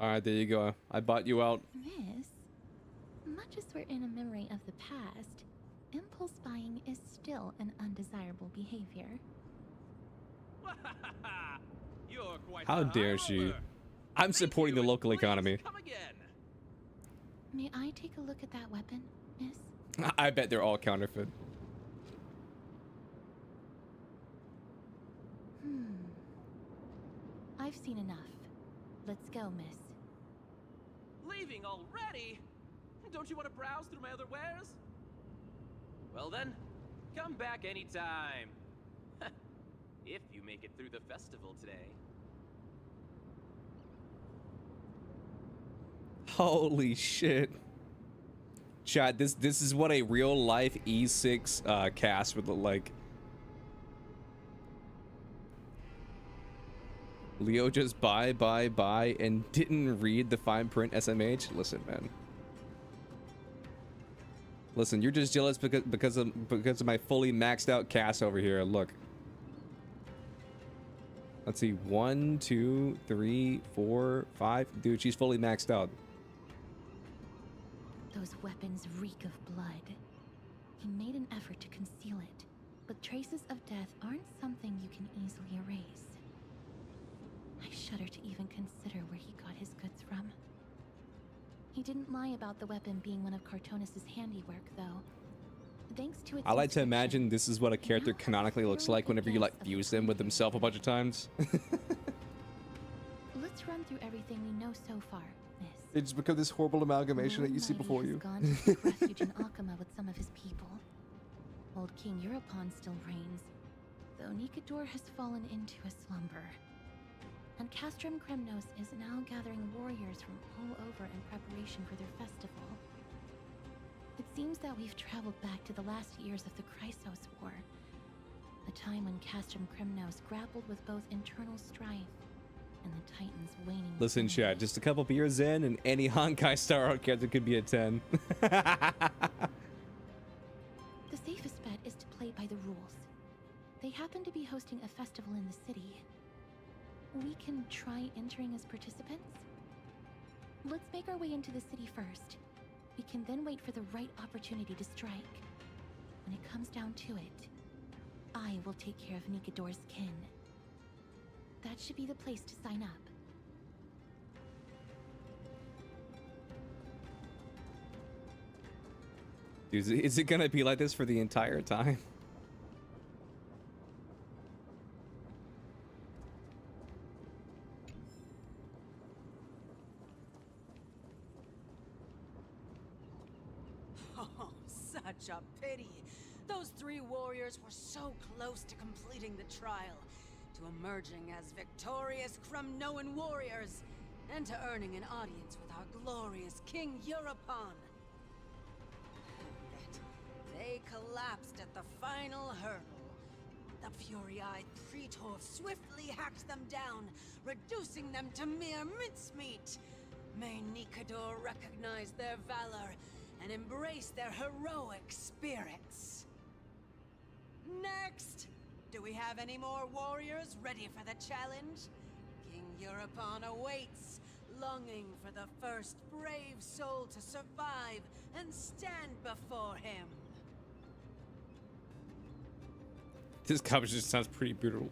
All right, there you go. I bought you out. Miss, much as we're in a memory of the past, impulse buying is still an undesirable behavior. You're quite How the dare high she? roller. I'm Thank supporting you, the and local please economy. Come again. May I take a look at that weapon, miss? I bet they're all counterfeit. I've seen enough. Let's go, miss. Leaving already? Don't you want to browse through my other wares? Well then, come back anytime. If you make it through the festival today. Holy shit. Chat, this is what a real life E6 cast would look like. Leo just buy, and didn't read the fine print SMH? Listen, man. Listen, you're just jealous because of my fully maxed out cast over here. Look. Let's see, 1, 2, 3, 4, 5. Dude, she's fully maxed out. Those weapons reek of blood. He made an effort to conceal it, but traces of death aren't something you can easily erase. I shudder to even consider where he got his goods from. He didn't lie about the weapon being one of Cartonis' handiwork, though. Thanks to its I like to inscription, imagine this is what a character now canonically looks everyone like can whenever you like guess of fuse the them with time himself a bunch of times. Let's run through everything we know so far, miss. It's because this horrible amalgamation that you see Mighty before has you. gone to seek refuge in Akama with some of his people. Old King Europon still reigns, though Nikador has fallen into a slumber. And Castrum Kremnos is now gathering warriors from all over in preparation for their festival. It seems that we've traveled back to the last years of the Chrysos War, a time when Castrum Kremnos grappled with both internal strife and the Titans' waning. Listen, strength. chat, just a couple beers in and any Honkai Star Rail character could be a 10. The safest bet is to play by the rules. They happen to be hosting a festival in the city. We can try entering as participants? Let's make our way into the city first. We can then wait for the right opportunity to strike. When it comes down to it, I will take care of Nikador's kin. That should be the place to sign up. Is it gonna be like this for the entire time? Oh, such a pity. Those three warriors were so close to completing the trial, to emerging as victorious Kremnoan warriors, and to earning an audience with our glorious King Europon. Yet, they collapsed at the final hurdle. The fury-eyed Praetor swiftly hacked them down, reducing them to mere mincemeat. May Nikador recognize their valor and embrace their heroic spirits. Next! Do we have any more warriors ready for the challenge? King Europon awaits, longing for the first brave soul to survive and stand before him. This coverage just sounds pretty brutal.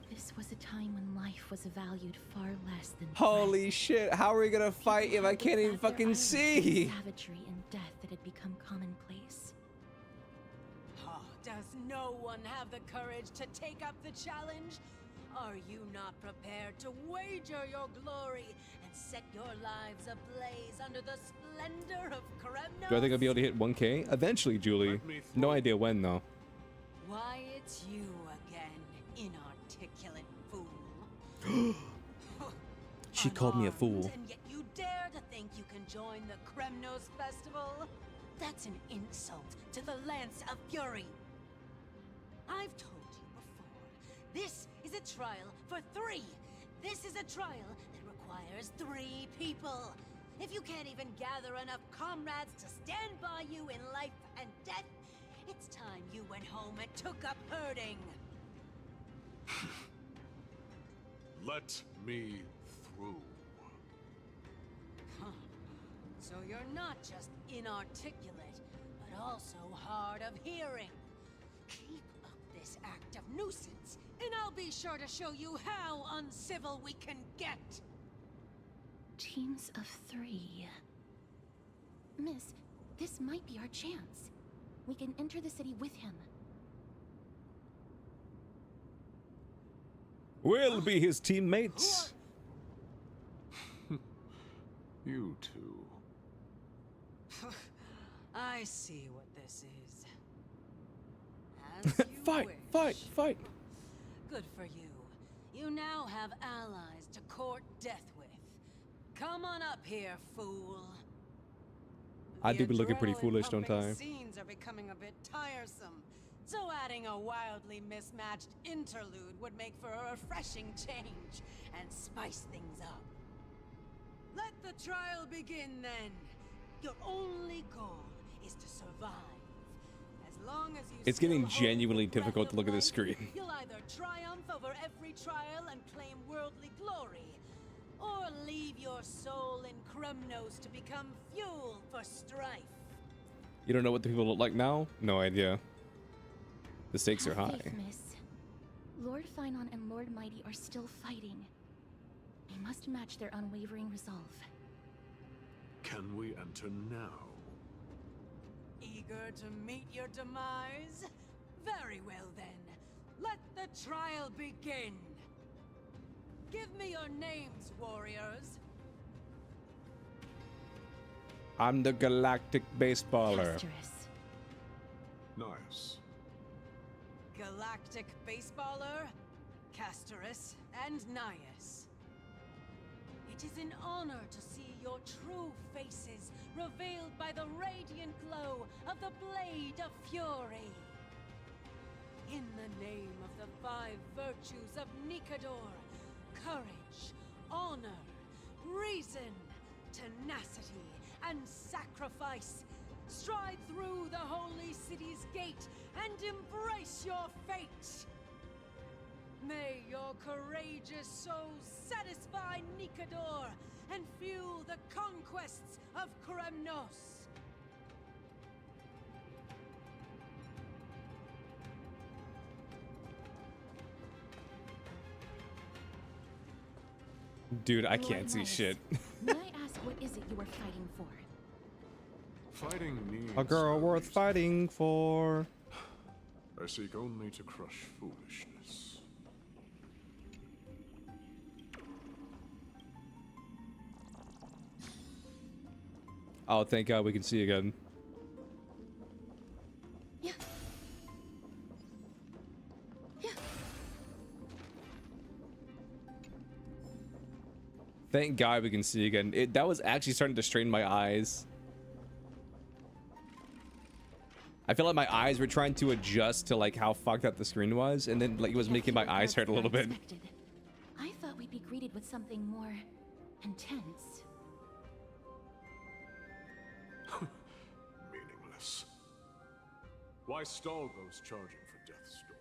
This was a time when life was valued far less than Holy breath. shit, how are we gonna fight if I can't even People fucking held their see? savagery and death that had become commonplace. Oh, does no one have the courage to take up the challenge? Are you not prepared to wager your glory and set your lives ablaze under the splendor of Kremnos? Do I think I'll be able to hit 1K? Eventually, Julie. No idea when, though. Why, it's you again, inarticulate fool. She called me a fool. Unarmed, and yet you dare to think you can join the Kremnos festival? That's an insult to the Lance of Fury. I've told you before, this is a trial for 3. This is a trial that requires 3 people. If you can't even gather enough comrades to stand by you in life and death, it's time you went home and took up herding. Let me through. Huh. So you're not just inarticulate, but also hard of hearing. Keep up this act of nuisance, and I'll be sure to show you how uncivil we can get. Teams of 3. Miss, this might be our chance. We can enter the city with him. We'll be his teammates. You two. I see what this is. As you Fight, wish. fight. Good for you. You now have allies to court death with. Come on up here, fool. I do be looking pretty The foolish, don't I? adrenaline-pumping scenes are becoming a bit tiresome, so adding a wildly mismatched interlude would make for a refreshing change and spice things up. Let the trial begin then. Your only goal is to survive. As long as you It's still getting hold genuinely the breath difficult to of look at this life, screen. You'll either triumph over every trial and claim worldly glory, or leave your soul in Kremnos to become fuel for strife. You don't know what the people look like now? No idea. The stakes are Have high. faith, miss. Lord Finon and Lord Mighty are still fighting. We must match their unwavering resolve. Can we enter now? Eager to meet your demise? Very well then. Let the trial begin. Give me your names, warriors. I'm the galactic baseballer. Asterisk. Nice. Galactic Baseballer, Castorus, and Nias. It is an honor to see your true faces revealed by the radiant glow of the Blade of Fury. In the name of the 5 virtues of Nikador, courage, honor, reason, tenacity, and sacrifice, stride through the holy city's gate and embrace your fate. May your courageous souls satisfy Nikador and fuel the conquests of Kremnos. Dude, I can't see shit. May I ask, what is it you are fighting for? Fighting needs A girl no worth reason. fighting for. I seek only to crush foolishness. Oh, thank God we can see again. Yeah. Yeah. Thank God we can see again. That was actually starting to strain my eyes. I feel like my eyes were trying to adjust to like how fucked up the screen was, and then like it was making my eyes hurt a little bit. I thought we'd be greeted with something more intense. Meaningless. Why stall those charging for death's door?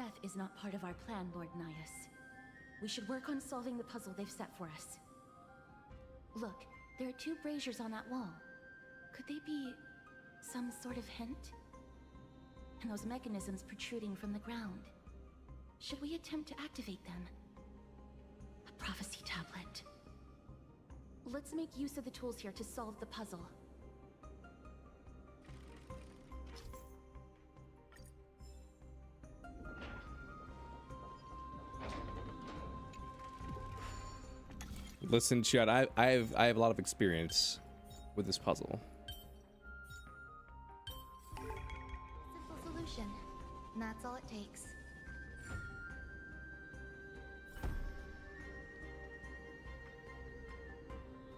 Death is not part of our plan, Lord Nias. We should work on solving the puzzle they've set for us. Look, there are 2 braziers on that wall. Could they be some sort of hint? And those mechanisms protruding from the ground. Should we attempt to activate them? A prophecy tablet. Let's make use of the tools here to solve the puzzle. Listen, chat, I have a lot of experience with this puzzle. Simple solution. And that's all it takes.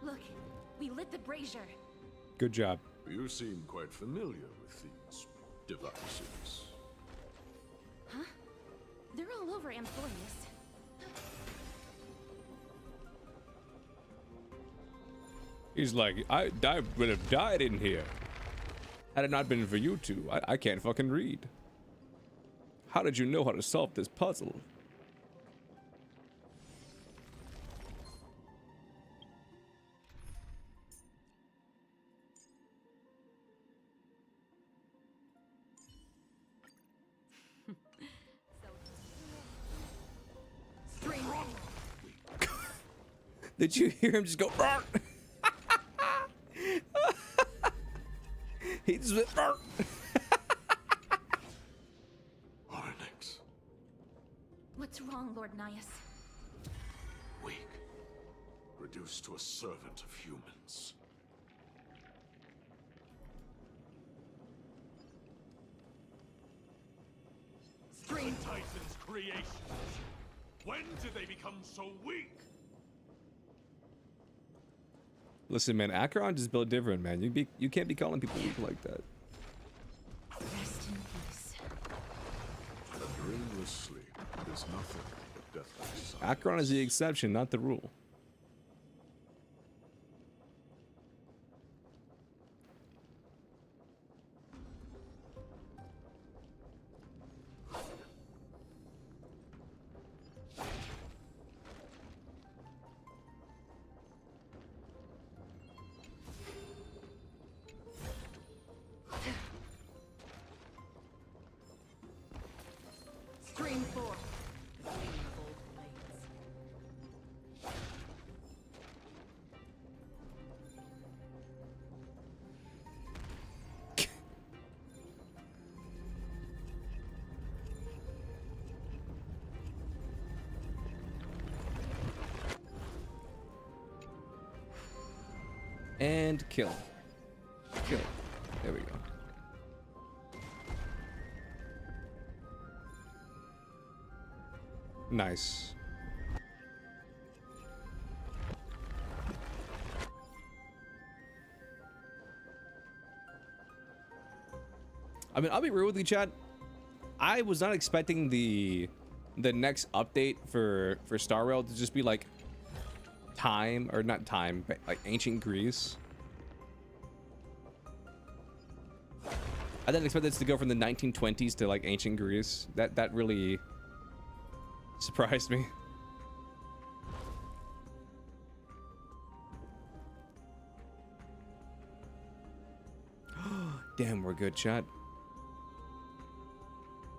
Look, we lit the brazier. Good job. You seem quite familiar with these devices. Huh? They're all over Amphibious. He's like, I would have died in here. Had it not been for you two, I can't fucking read. How did you know how to solve this puzzle? Did you hear him just go? Rrr! He just went. Rrr! What's wrong, Lord Nias? Weak. Reduced to a servant of humans. The Titan's creations. When did they become so weak? Listen, man, Acheron is built different, man. You can't be calling people weak like that. Rest in peace. A dreamless sleep is nothing but deathly silence. Acheron is the exception, not the rule. Stream 4. And kill. Kill. There we go. Nice. I mean, I'll be real with you, chat. I was not expecting the next update for Star Rail to just be like time, or not time, but like ancient Greece. I didn't expect this to go from the 1920s to like ancient Greece. That really Surprised me. Damn, we're good, chat.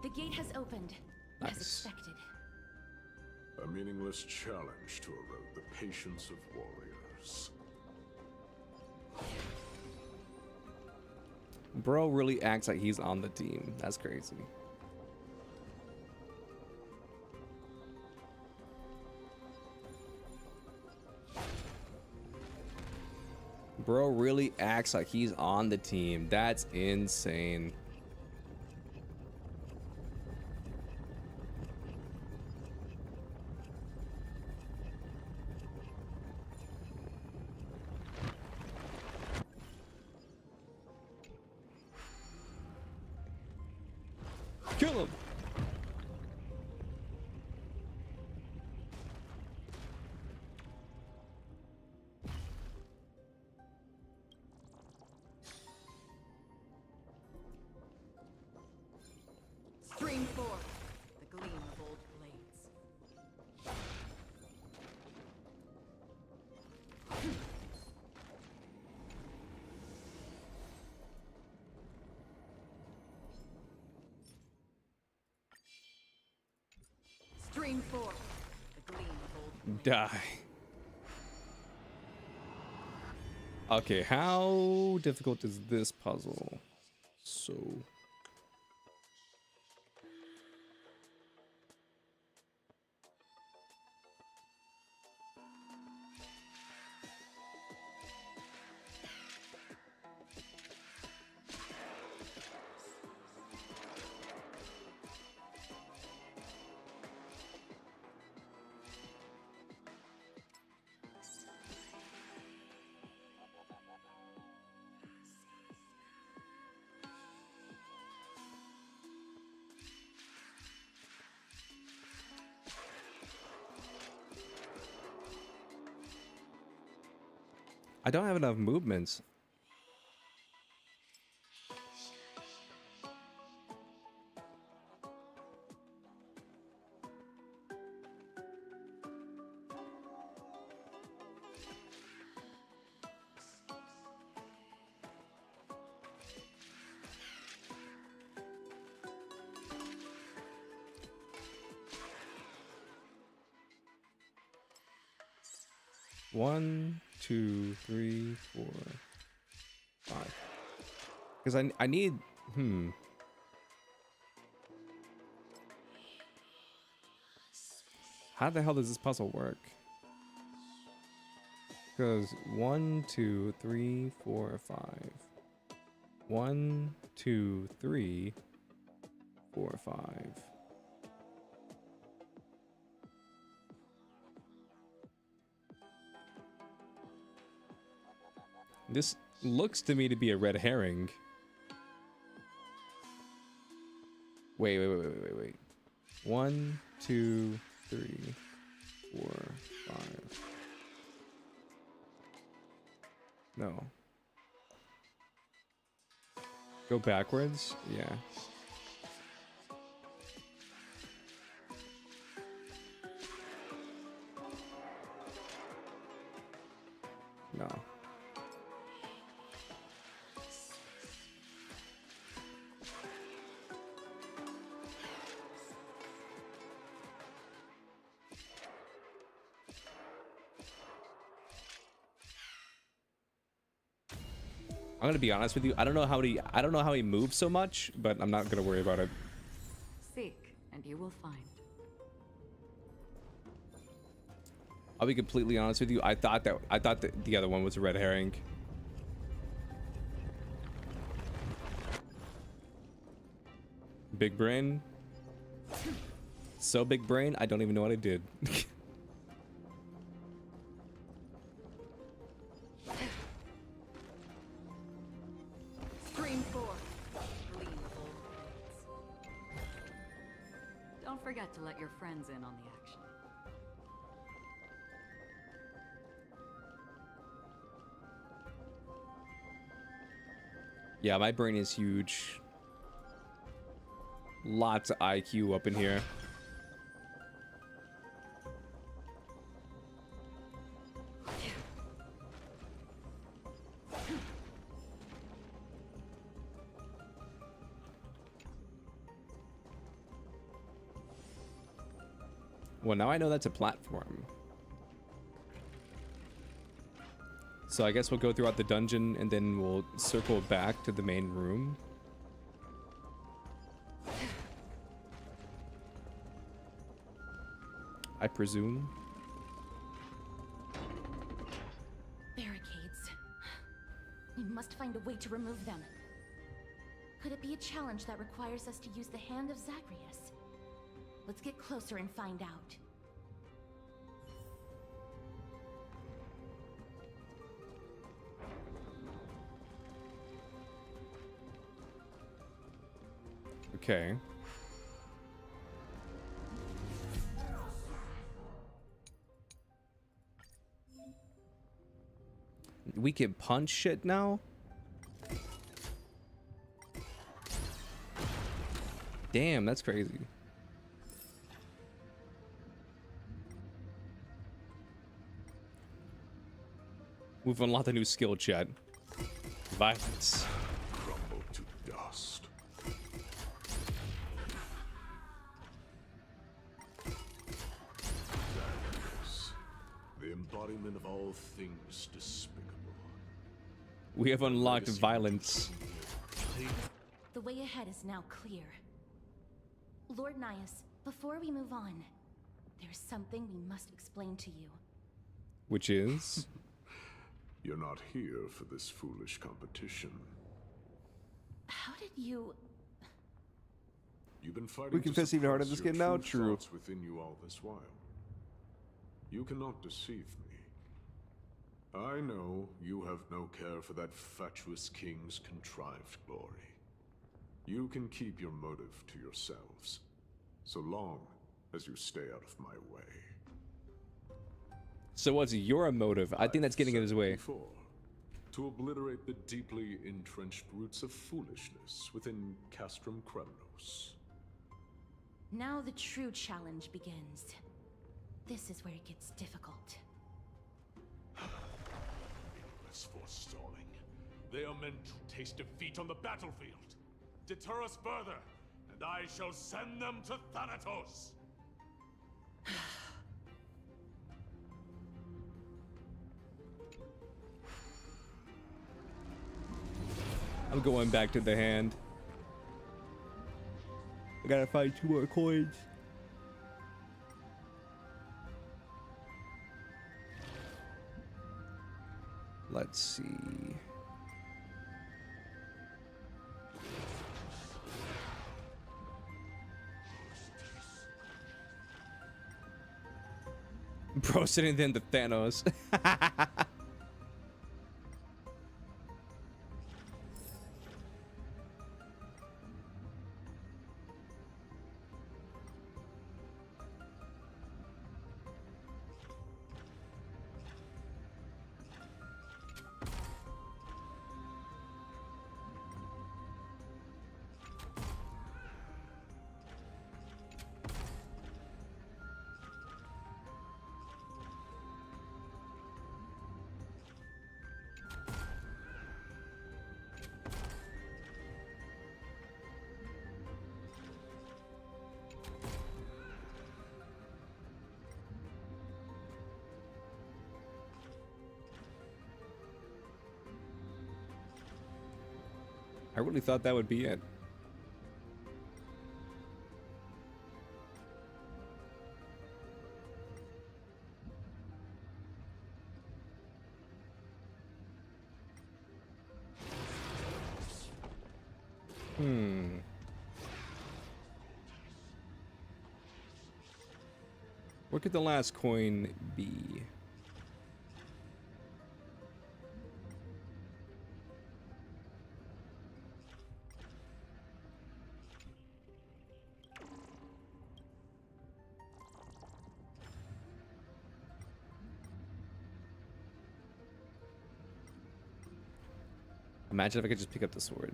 The gate has opened, Nice. as expected. A meaningless challenge to erode the patience of warriors. Bro really acts like he's on the team. That's crazy. Bro really acts like he's on the team. That's insane. Kill him. Stream forth the gleam of old blades. Stream forth the gleam of old blades. Die. Okay, how difficult is this puzzle? So I don't have enough movements. One, 2, 3, 4, 5. Because I need How the hell does this puzzle work? Because 1, 2, 3, 4, 5. 1, 2, 3, 4, 5. This looks to me to be a red herring. Wait. 1, 2, 3, 4, 5. No. Go backwards? Yeah. No. I'm gonna be honest with you. I don't know how he moves so much, but I'm not gonna worry about it. Seek, and you will find. I'll be completely honest with you. I thought that the other one was a red herring. Big brain. So big brain, I don't even know what I did. Stream forth the gleam of old blades. Don't forget to let your friends in on the action. Yeah, my brain is huge. Lots of IQ up in here. Well, now I know that's a platform. So I guess we'll go throughout the dungeon and then we'll circle back to the main room. I presume. Barricades. We must find a way to remove them. Could it be a challenge that requires us to use the hand of Zagreus? Let's get closer and find out. Okay. We can punch shit now? Damn, that's crazy. We've unlocked a new skill, chat. Violence. Crumble to dust. Darkness, the embodiment of all things despicable. We have unlocked violence. The way ahead is now clear. Lord Nias, before we move on, there's something we must explain to you. Which is? You're not here for this foolish competition. How did you... You've been fighting. We confess even harder this game now? True. Within you all this while. You cannot deceive me. I know you have no care for that fatuous king's contrived glory. You can keep your motive to yourselves, so long as you stay out of my way. So what's your motive? I think that's getting in his way. Before, to obliterate the deeply entrenched roots of foolishness within Castrum Kremnos. Now the true challenge begins. This is where it gets difficult. Endless forestalling. They are meant to taste defeat on the battlefield. Deter us further, and I shall send them to Thanatos. I'm going back to the hand. I gotta find 2 more coins. Let's see. Bro, sitting then the Thanos. I really thought that would be it. Where could the last coin be? Imagine if I could just pick up the sword.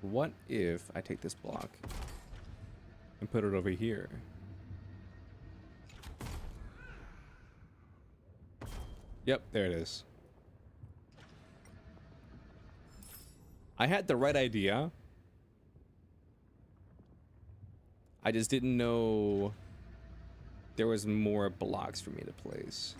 What if I take this block and put it over here? Yep, there it is. I had the right idea. I just didn't know there was more blocks for me to place.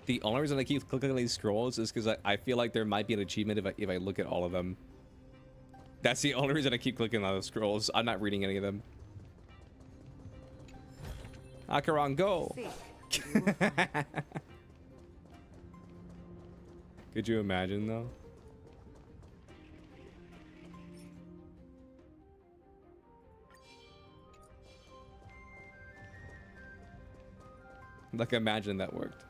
The only reason I keep clicking on these scrolls is because I feel like there might be an achievement if I look at all of them. That's the only reason I keep clicking on those scrolls. I'm not reading any of them. Acheron, go! Could you imagine, though? Like, imagine that worked.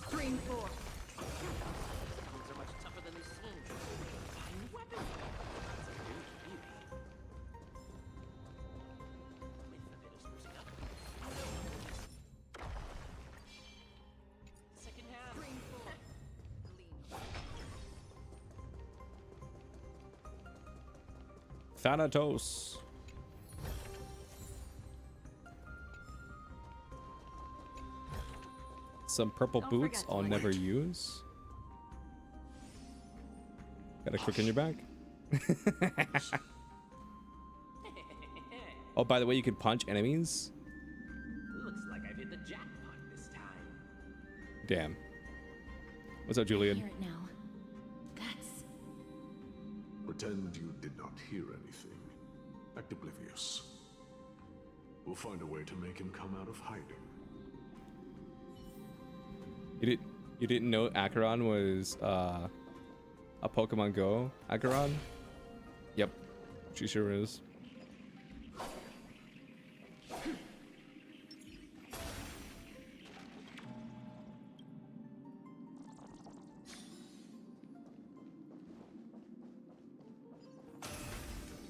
Stream 4. These are much tougher than they seem. Fine weapon. That's a huge beauty. Wait for a bit of sprucing up. Second half. Stream 4. Thanatos. Some purple boots I'll never use. Got a crook in your back. Oh, by the way, you can punch enemies. Looks like I've hit the jackpot this time. Damn. What's up, Julian? I hear it now. That's... Pretend you did not hear anything. Act oblivious. We'll find a way to make him come out of hiding. You didn't know Acheron was a Pokemon Go Acheron? Yep, she sure is.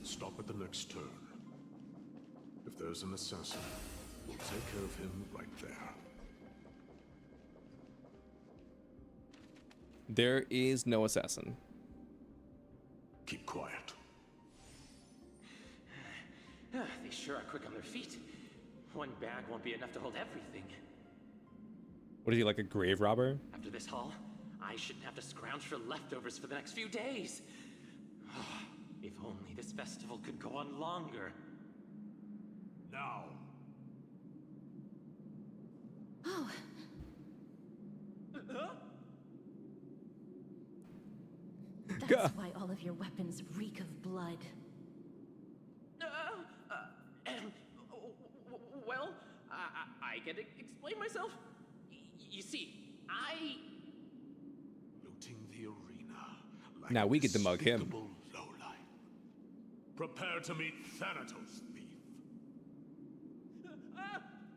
Stop at the next turn. If there's an assassin, we'll take care of him right there. There is no assassin. Keep quiet. They sure are quick on their feet. One bag won't be enough to hold everything. What is he, like a grave robber? After this haul, I shouldn't have to scrounge for leftovers for the next few days. If only this festival could go on longer. Now. Oh. That's why all of your weapons reek of blood. Well, I can explain myself. You see, looting the arena. Like now we get to mug him. Lowlife. Prepare to meet Thanatos, thief.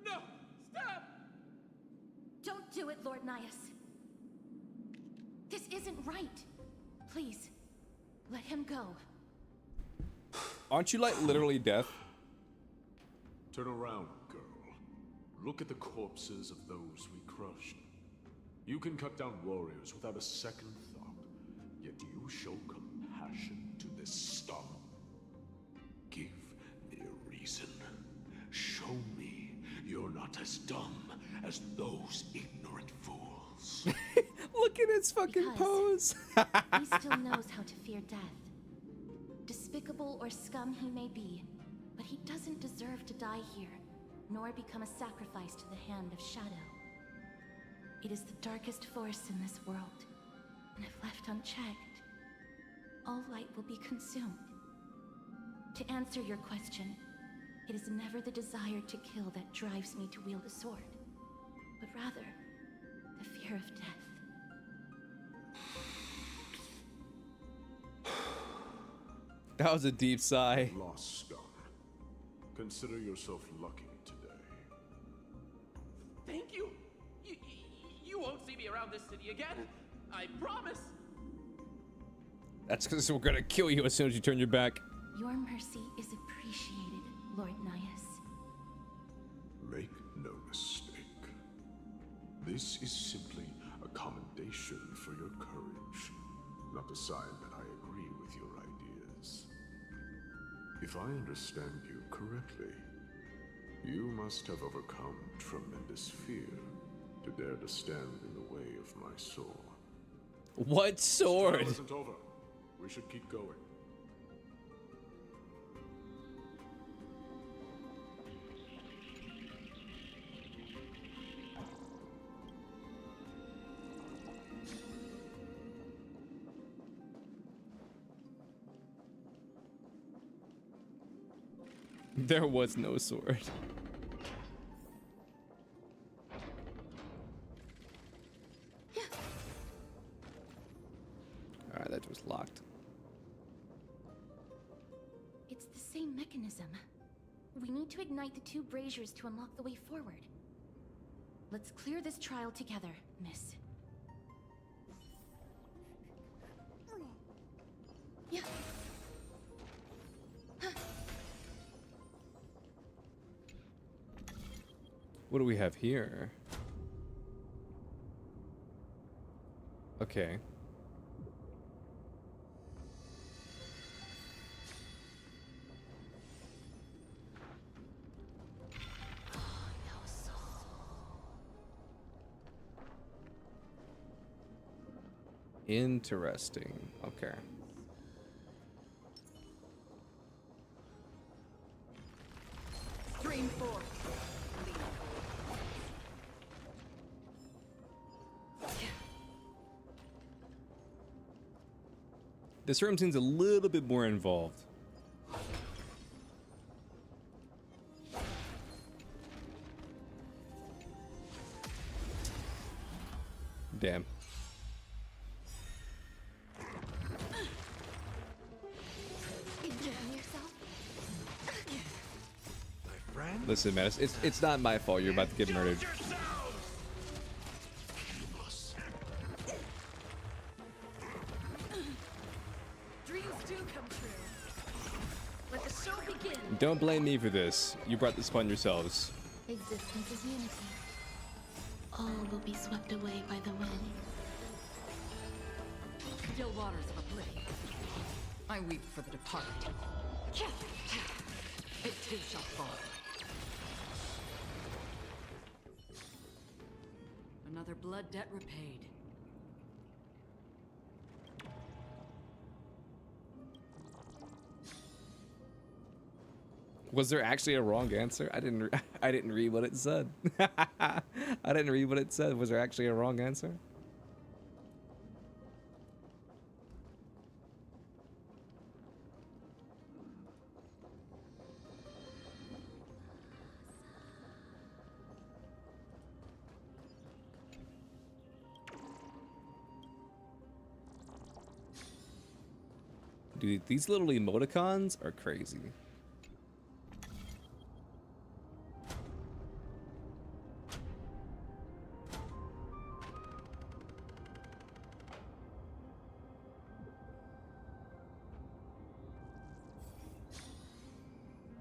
No! Stop! Don't do it, Lord Nias. This isn't right. Please, let him go. Aren't you like literally deaf? Turn around, girl. Look at the corpses of those we crushed. You can cut down warriors without a second thought, yet you show compassion to this scum. Give me a reason. Show me you're not as dumb as those ignorant fools. Look at his fucking pose. He still knows how to fear death. Despicable or scum he may be, but he doesn't deserve to die here, nor become a sacrifice to the hand of Shadow. It is the darkest force in this world, and if left unchecked, all light will be consumed. To answer your question, it is never the desire to kill that drives me to wield a sword, but rather the fear of death. That was a deep sigh. Lost scum. Consider yourself lucky today. Thank you. You won't see me around this city again. I promise. That's because we're gonna kill you as soon as you turn your back. Your mercy is appreciated, Lord Nias. Make no mistake. This is simply a commendation for your courage. sign that I agree with your ideas. If I understand you correctly, you must have overcome tremendous fear to dare to stand in the way of my sword. What sword? This trial isn't over. We should keep going. There was no sword. Alright, that was locked. It's the same mechanism. We need to ignite the two braziers to unlock the way forward. Let's clear this trial together, miss. Yeah. What do we have here? Okay. Interesting. Okay. Stream 4. This room seems a little bit more involved. Damn. Listen, man, it's not my fault you're about to get murdered. Dreams do come true. Let the show begin. Don't blame me for this. You brought this upon yourselves. Existence is unity. All will be swept away by the wind. Still waters of oblivion. I weep for the departed. It too shall fall. Another blood debt repaid. Was there actually a wrong answer? I didn't read what it said. I didn't read what it said. Was there actually a wrong answer? Dude, these little emoticons are crazy.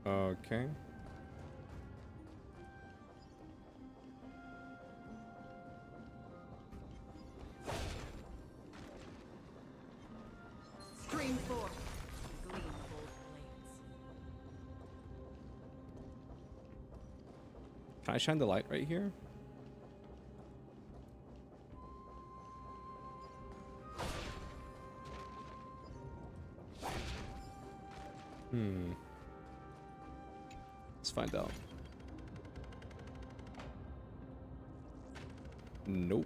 Okay. Stream 4. Gleam of old blades. Can I shine the light right here? Let's find out. Nope.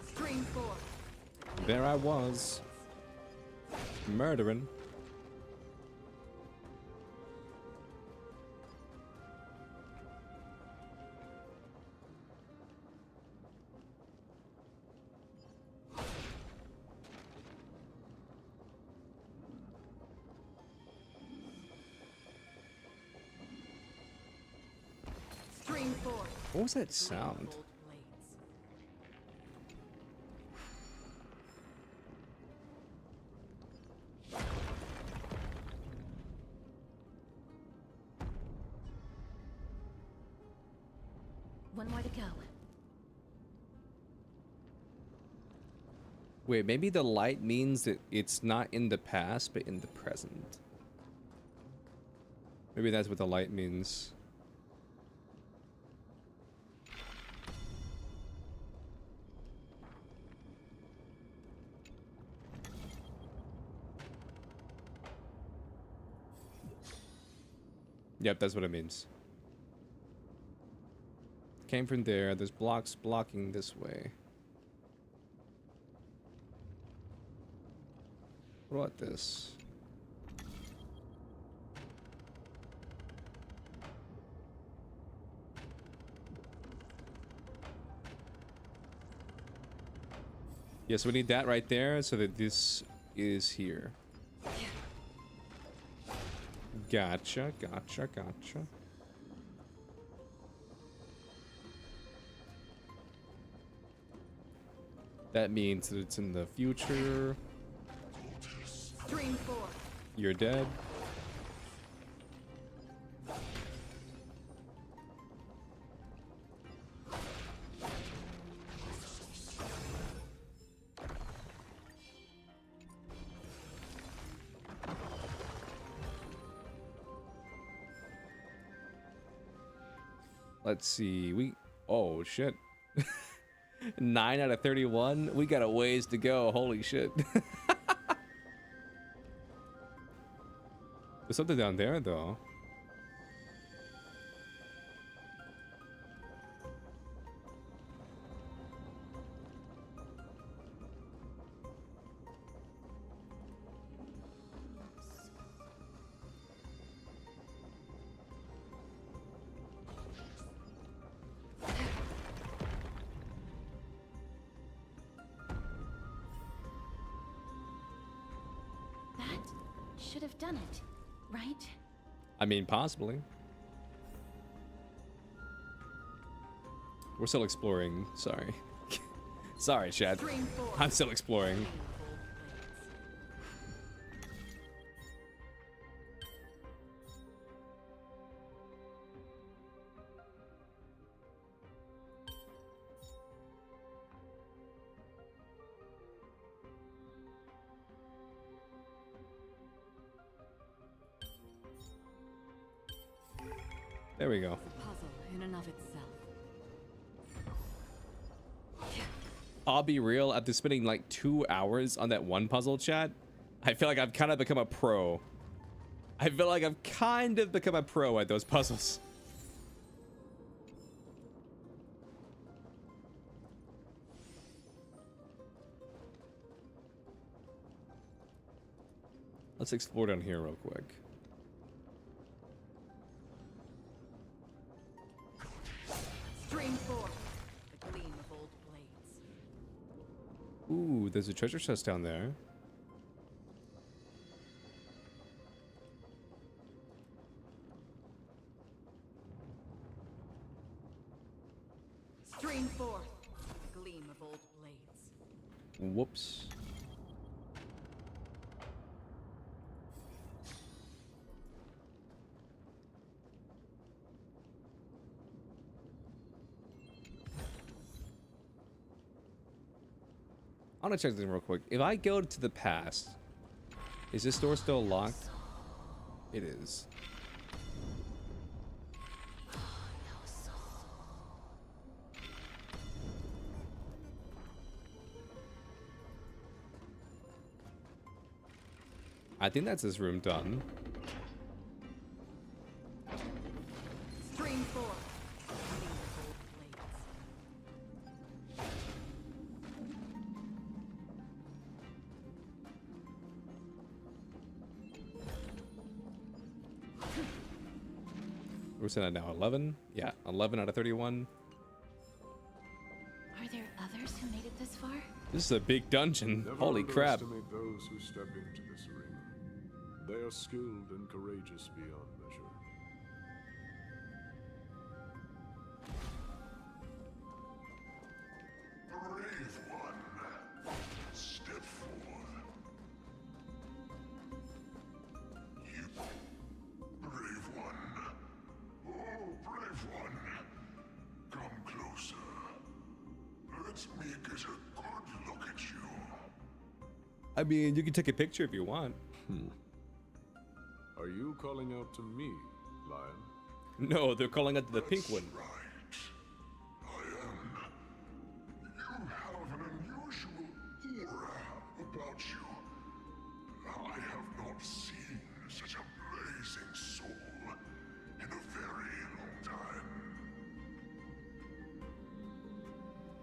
Stream 4. There I was. Murdering. Stream forth. What was that sound? One more to go. Wait, maybe the light means that it's not in the past, but in the present. Maybe that's what the light means. Yep, that's what it means. Came from there. There's blocks blocking this way. What about this? Yes, we need that right there so that this is here. Gotcha, gotcha, gotcha. That means that it's in the future. Stream forth. You're dead. Let's see. Oh shit. 9 out of 31. We got a ways to go. Holy shit. There's something down there though. Should have done it, right? I mean, possibly. We're still exploring. Sorry. Sorry, Chad. I'm still exploring. There we go. Puzzle in and of itself. I'll be real, after spending like 2 hours on that one puzzle, chat, I feel like I've kind of become a pro. I feel like I've kind of become a pro at those puzzles. Let's explore down here real quick. Stream forth. The gleam of old blades. Ooh, there's a treasure chest down there. Stream forth. The gleam of old blades. Whoops. I want to check this real quick. If I go to the past, is this door still locked? It is. I think that's this room done. Stream forth. We're sitting at now 11. Yeah, 11 out of 31. Are there others who made it this far? This is a big dungeon. Never Holy crap. underestimate those who step into this arena. They are skilled and courageous beyond measure. I mean, you can take a picture if you want. Are you calling out to me, Lion? No, they're calling out to the pink one. Right. I am. You have an unusual aura about you. I have not seen such a blazing soul in a very long time.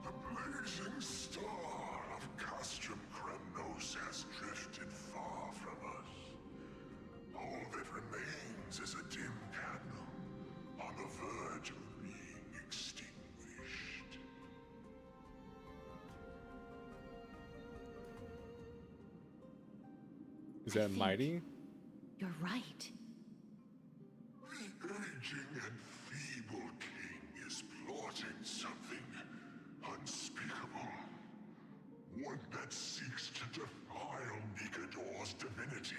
The blazing star of Castrum Kremnos has drifted far from us. All that remains is a dim candle on the verge of being extinguished. Is that mighty? You're right. The aging and feeble king is plotting something unspeakable. One that seeks to defile Nikador's divinity,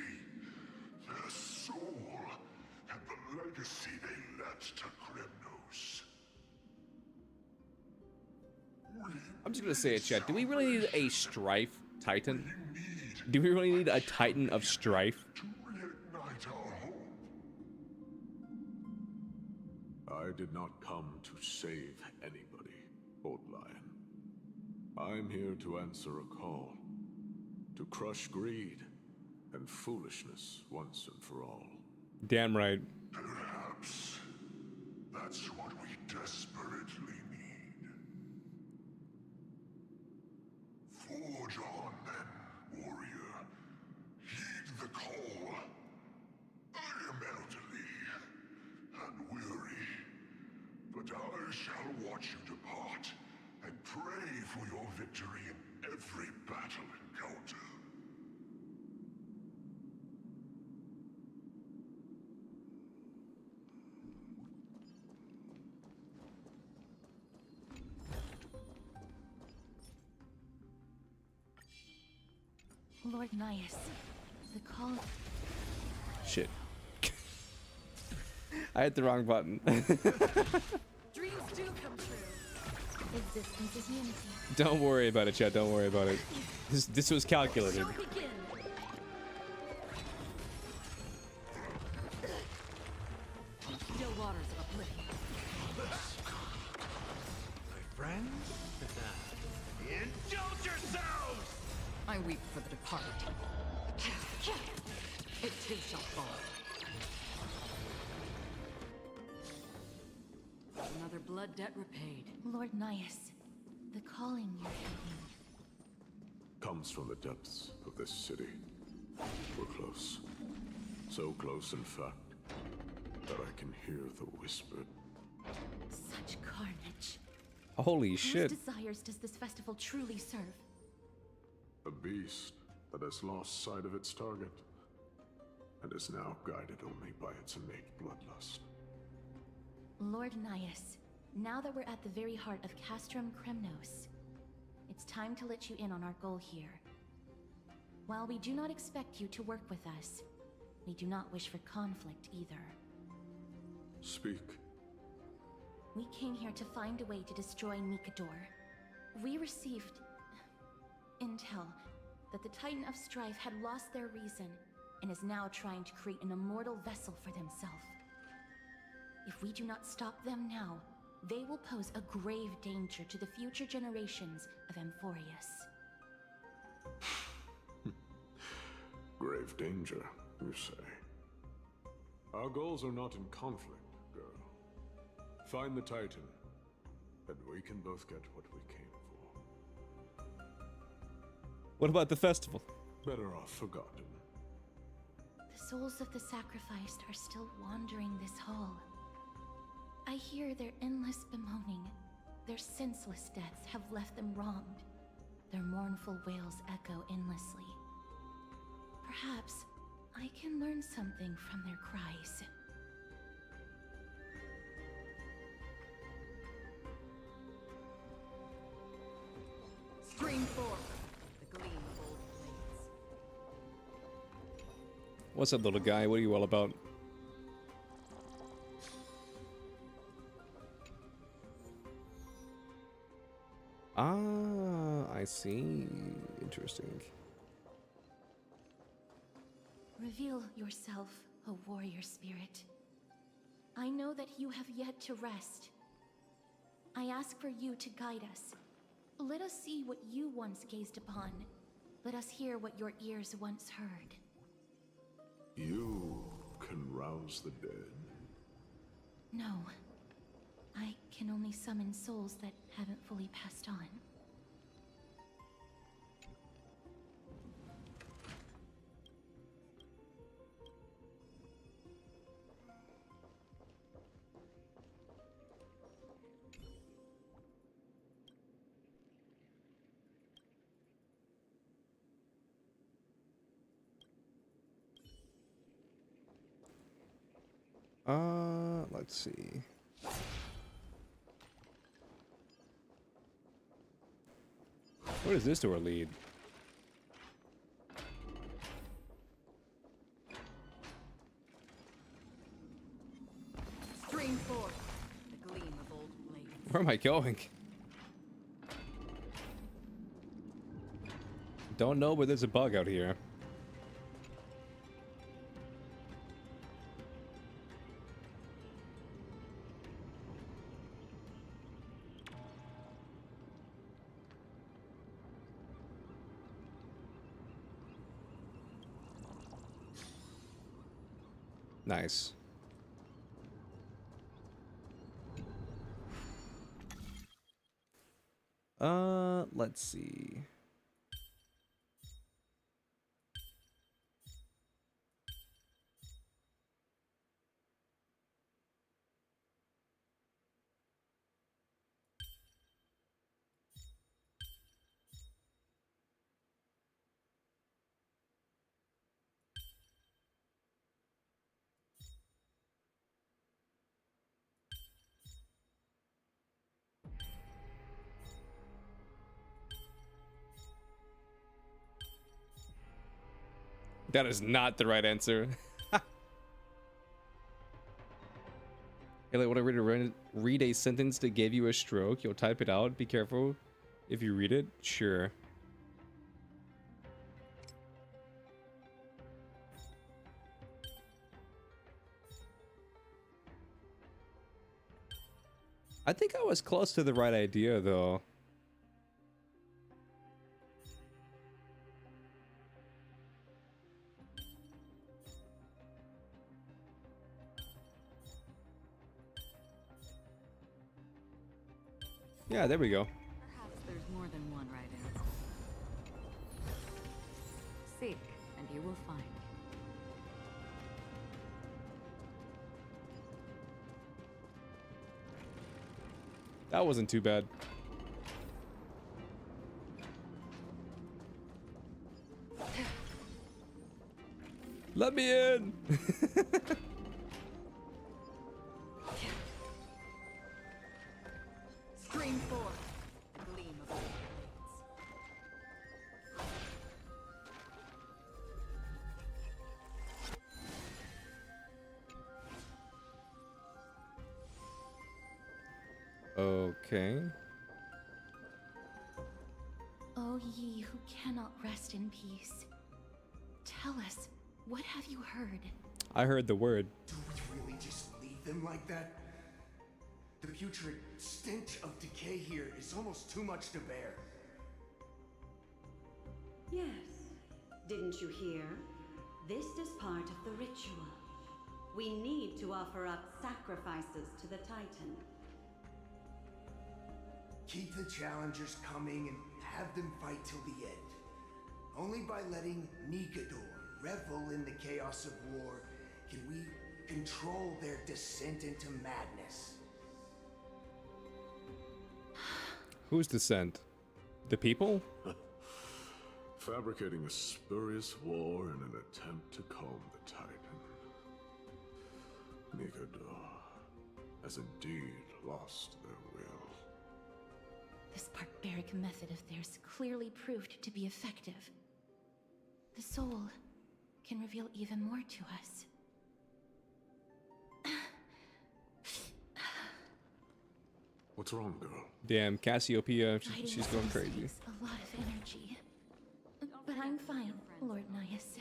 their soul, and the legacy they left to Kremnos. I'm just gonna say it, chat. Do we really need a Strife Titan? Do we really need a Titan of Strife? Reignite our hope. I did not come to save anybody, Old Lion. I'm here to answer a call. To crush greed and foolishness once and for all. Damn right. Perhaps that's what we desperately need. Forge on then, warrior. Heed the call. I am elderly and weary, but I shall watch you depart and pray for your victory in every battle encounter. Lord Nias, the call. Shit. I hit the wrong button. Dreams do come true. Existence is unity. Don't worry about it, chat. Don't worry about it. This was calculated. Shall begin. Still waters of oblivion. My friends? Indulge yourselves! I weep for the departed. It too shall fall. Another blood debt repaid. Lord Nias, the calling you're heeding. Comes from the depths of this city. We're close. So close, in fact, that I can hear the whispered. Such carnage. Holy shit. Whose desires does this festival truly serve? A beast that has lost sight of its target and is now guided only by its innate bloodlust. Lord Nias, now that we're at the very heart of Castrum Kremnos, it's time to let you in on our goal here. While we do not expect you to work with us, we do not wish for conflict either. Speak. We came here to find a way to destroy Nikador. We received intel that the Titan of Strife had lost their reason and is now trying to create an immortal vessel for themselves. If we do not stop them now, they will pose a grave danger to the future generations of Amphorius. Grave danger, you say. Our goals are not in conflict, girl. Find the Titan, and we can both get what we came for. What about the festival? Better off forgotten. The souls of the sacrificed are still wandering this hall. I hear their endless bemoaning. Their senseless deaths have left them wronged. Their mournful wails echo endlessly. Perhaps I can learn something from their cries. Scream forward. The gleam of old blades. What's up, little guy? What are you all about? Ah, I see. Interesting. Reveal yourself, O warrior spirit. I know that you have yet to rest. I ask for you to guide us. Let us see what you once gazed upon. Let us hear what your ears once heard. You can rouse the dead. No. I can only summon souls that haven't fully passed on. Let's see. Where does this door lead? Stream forth the gleam of old blades. Where am I going? Don't know, but there's a bug out here. Nice. Let's see. That is not the right answer. Hey, like, when I read a sentence that gave you a stroke, you'll type it out. Be careful if you read it. Sure. I think I was close to the right idea, though. Yeah, there we go. Perhaps there's more than one right answer. Seek, and you will find. That wasn't too bad. Let me in! Scream forth, gleam of blades. Okay. O ye who cannot rest in peace, tell us, what have you heard? I heard the word. Do we really just leave them like that? The putrid stench of decay here is almost too much to bear. Yes. Didn't you hear? This is part of the ritual. We need to offer up sacrifices to the Titan. Keep the challengers coming and have them fight till the end. Only by letting Nikador revel in the chaos of war can we control their descent into madness. Who's descent? The people? Fabricating a spurious war in an attempt to calm the Titan. Nikador has indeed lost their will. This barbaric method of theirs clearly proved to be effective. The soul can reveal even more to us. What's wrong, girl? Damn, Cassiopeia, she's going crazy. Takes a lot of energy. But I'm fine, Lord Nias.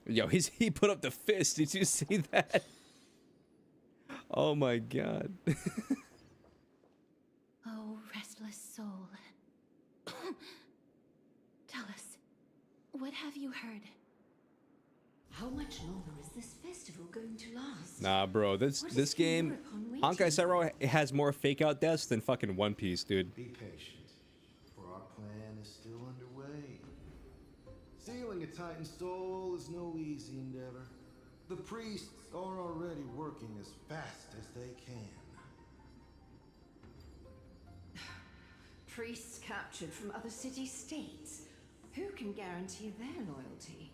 Yo, he put up the fist. Did you see that? Oh my god. Oh, restless soul. Tell us, what have you heard? How much longer is this festival going to last? Nah, bro, this game, Honkai Star Rail has more fake out deaths than fucking One Piece, dude. Be patient, for our plan is still underway. Sealing a Titan soul is no easy endeavor. The priests are already working as fast as they can. Priests captured from other city-states. Who can guarantee their loyalty?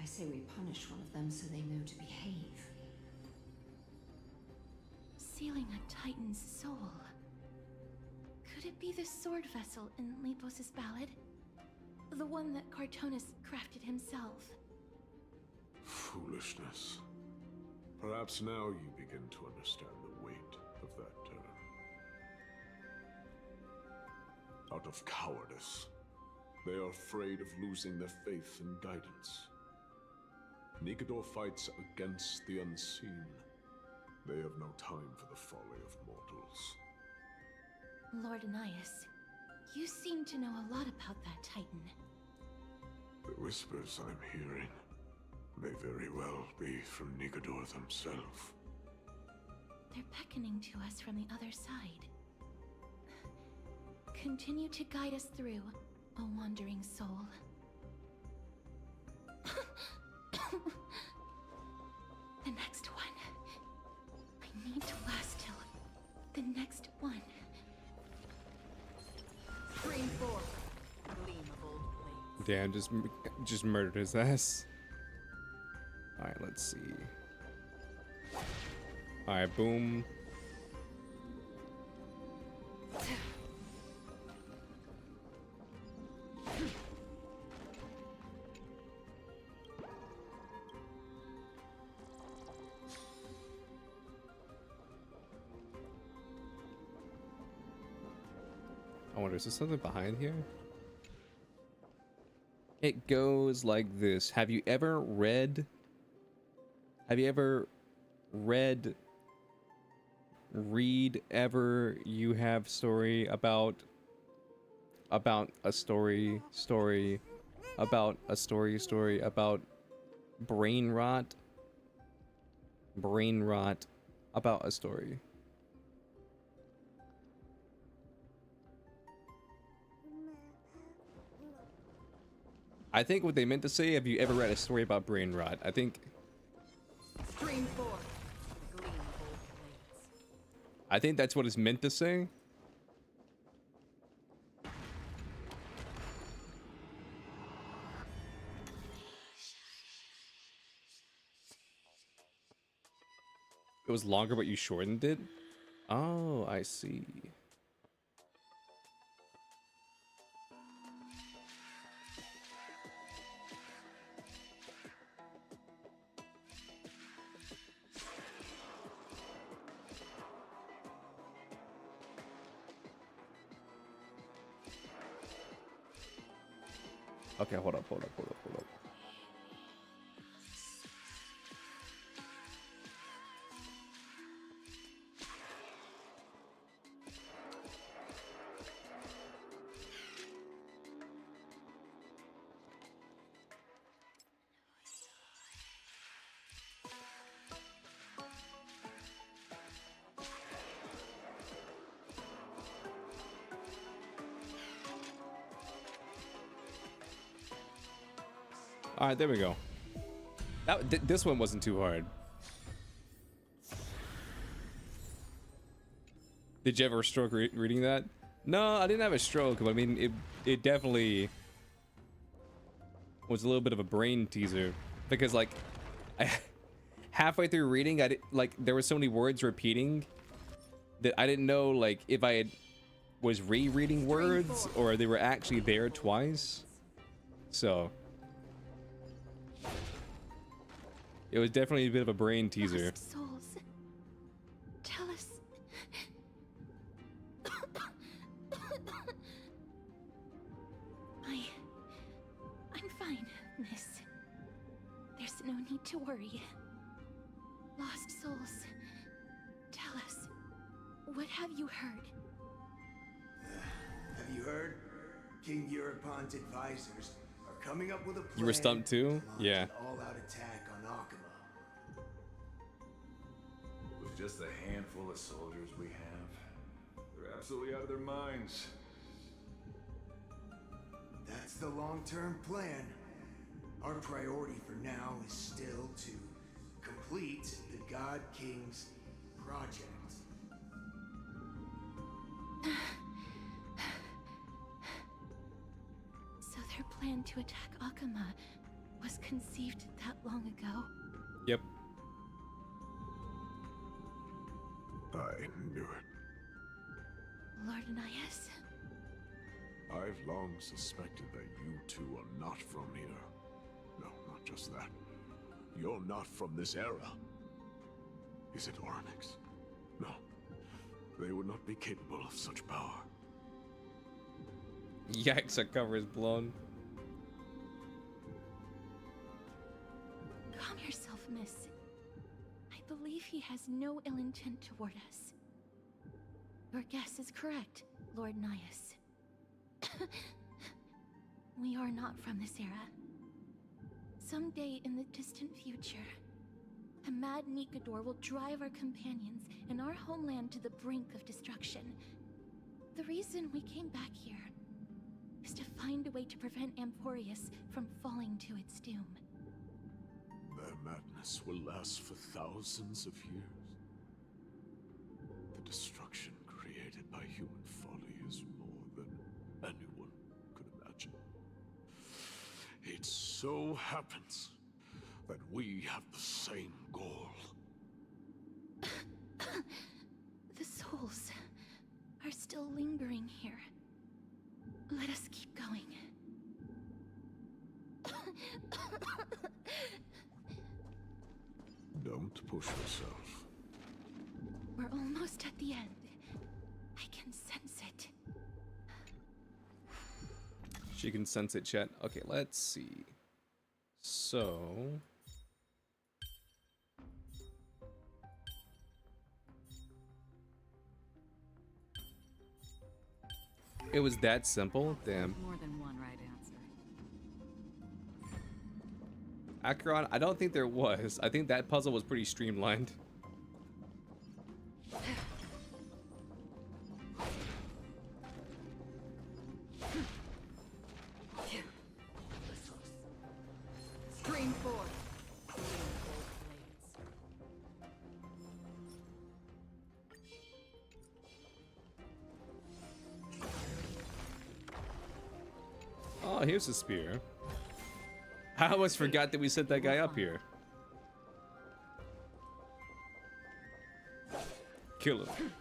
I say we punish one of them so they know to behave. Sealing a Titan's soul. Could it be the sword vessel in Lepos's ballad? The one that Cartonus crafted himself? Foolishness. Perhaps now you begin to understand the weight of that term. Out of cowardice, they are afraid of losing their faith and guidance. Nigador fights against the unseen. They have no time for the folly of mortals. Lord Anais, you seem to know a lot about that Titan. The whispers I'm hearing may very well be from Nigador themselves. They're beckoning to us from the other side. Continue to guide us through, O wandering soul. The next one. I need to last till the next one. Scream forth, gleam of old blades. Damn, just murdered his ass. All right, let's see. All right, boom. I wonder, is there something behind here? It goes like this. Have you ever read read ever you have story about a story about a story about brain rot about a story? I think what they meant to say, have you ever read a story about brain rot? I think Scream forth, gleam of old blades. I think that's what it's meant to say. It was longer, but you shortened it? Oh, I see. Okay, hold up. All right, there we go. This one wasn't too hard. Did you ever stroke reading that? No, I didn't have a stroke, but I mean, it definitely was a little bit of a brain teaser because like halfway through reading, there were so many words repeating that I didn't know like if I was rereading words or they were actually there twice. So it was definitely a bit of a brain teaser. Lost souls. Tell us. I'm fine. Miss, there's no need to worry. Lost souls, tell us, what have you heard? Have you heard? King Eurypon's advisors are coming up with a plan. You were stumped too? To launch Yeah. an all-out attack on Akama. With just a handful of soldiers we have, they're absolutely out of their minds. That's the long-term plan. Our priority for now is still to complete the God King's project. So their plan to attack Akama was conceived that long ago? Yep. I knew it. Lord Anais? I've long suspected that you two are not from here. No, not just that. You're not from this era. Is it Onyx? No. They would not be capable of such power. Yikes, our cover is blown. Calm yourself, miss. I believe he has no ill intent toward us. Your guess is correct, Lord Nias. We are not from this era. Someday in the distant future, a mad Nikador will drive our companions and our homeland to the brink of destruction. The reason we came back here is to find a way to prevent Amporius from falling to its doom. Their madness will last for thousands of years. The destruction created by human folly is more than anyone could imagine. It so happens that we have the same goal. The souls are still lingering here. Let us keep going. Don't push yourself. We're almost at the end. I can sense it. She can sense it, chat. Okay, let's see. So... it was that simple? Damn. More than one right answer. Acheron, I don't think there was. I think that puzzle was pretty streamlined. Scream forth. Oh, here's a spear. I almost forgot that we set that guy up here. Kill him.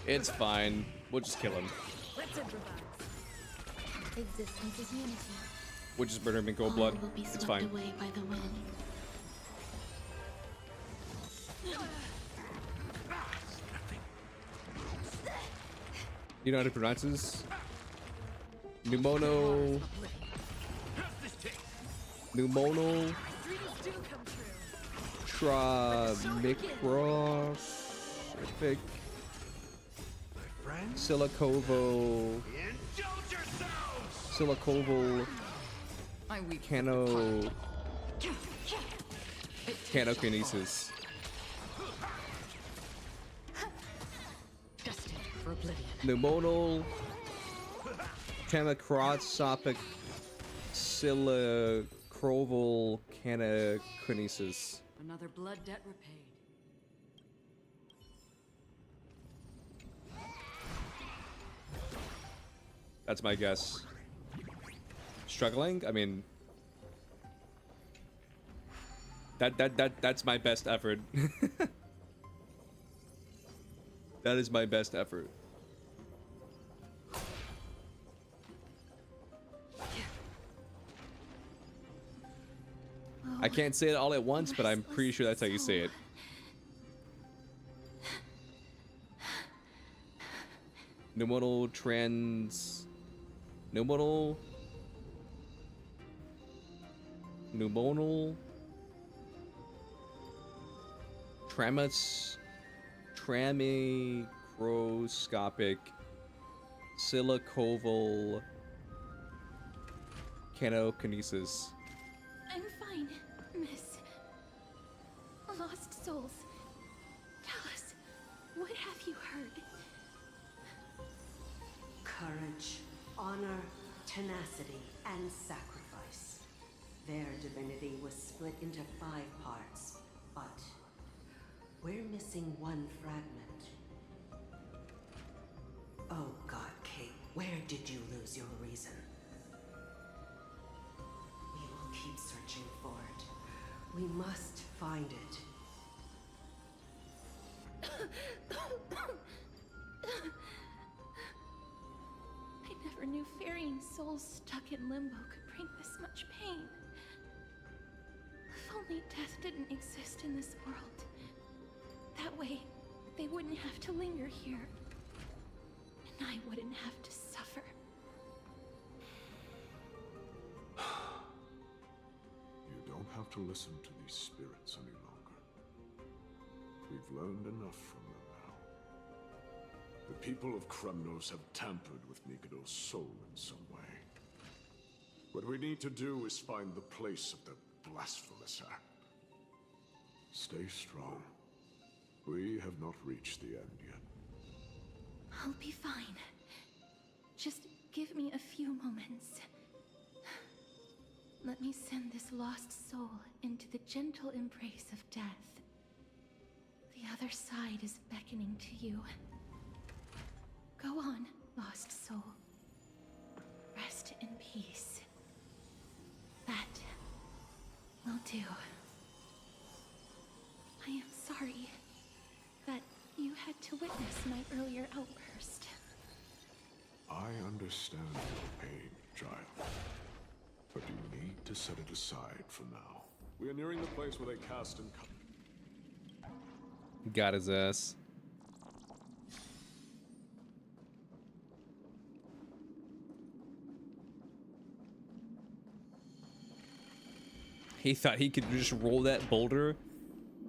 It's fine. We'll just kill him. Let's improvise. Existence is unity. We'll just burn him in cold blood. All will be It's swept fine. away by the wind. You know how to pronounce this? Pneumono... Pneumono... Tramicrospic... Silicovo... Silicoval... Canokinesis. Pneumonal, Tamacrotsopic, Silacroval, Canaconesis. Another blood debt repaid. That's my guess. Struggling? I mean, that's my best effort. That is my best effort. I can't say it all at once, but I'm pretty sure that's how you say it. Pneumonal Tramicroscopic Silicoval Canokinesis. I'm fine, miss. Lost souls. Tell us, what have you heard? Courage, honor, tenacity, and sacrifice. Their divinity was split into 5 parts, but we're missing one fragment. Oh God, Kate, where did you lose your reason? We will keep searching for it. We must find it. I never knew ferrying souls stuck in limbo could bring this much pain. If only death didn't exist in this world. That way, they wouldn't have to linger here. And I wouldn't have to suffer. You don't have to listen to these spirits any longer. We've learned enough from them now. The people of Kremnos have tampered with Mikado's soul in some way. What we need to do is find the place of their blasphemous act. Stay strong. We have not reached the end yet. I'll be fine. Just give me a few moments. Let me send this lost soul into the gentle embrace of death. The other side is beckoning to you. Go on, lost soul. Rest in peace. That will do. I am sorry that you had to witness my earlier outburst. I understand your pain, child. But you need to set it aside for now. We are nearing the place where they cast and cut. Got his ass. He thought he could just roll that boulder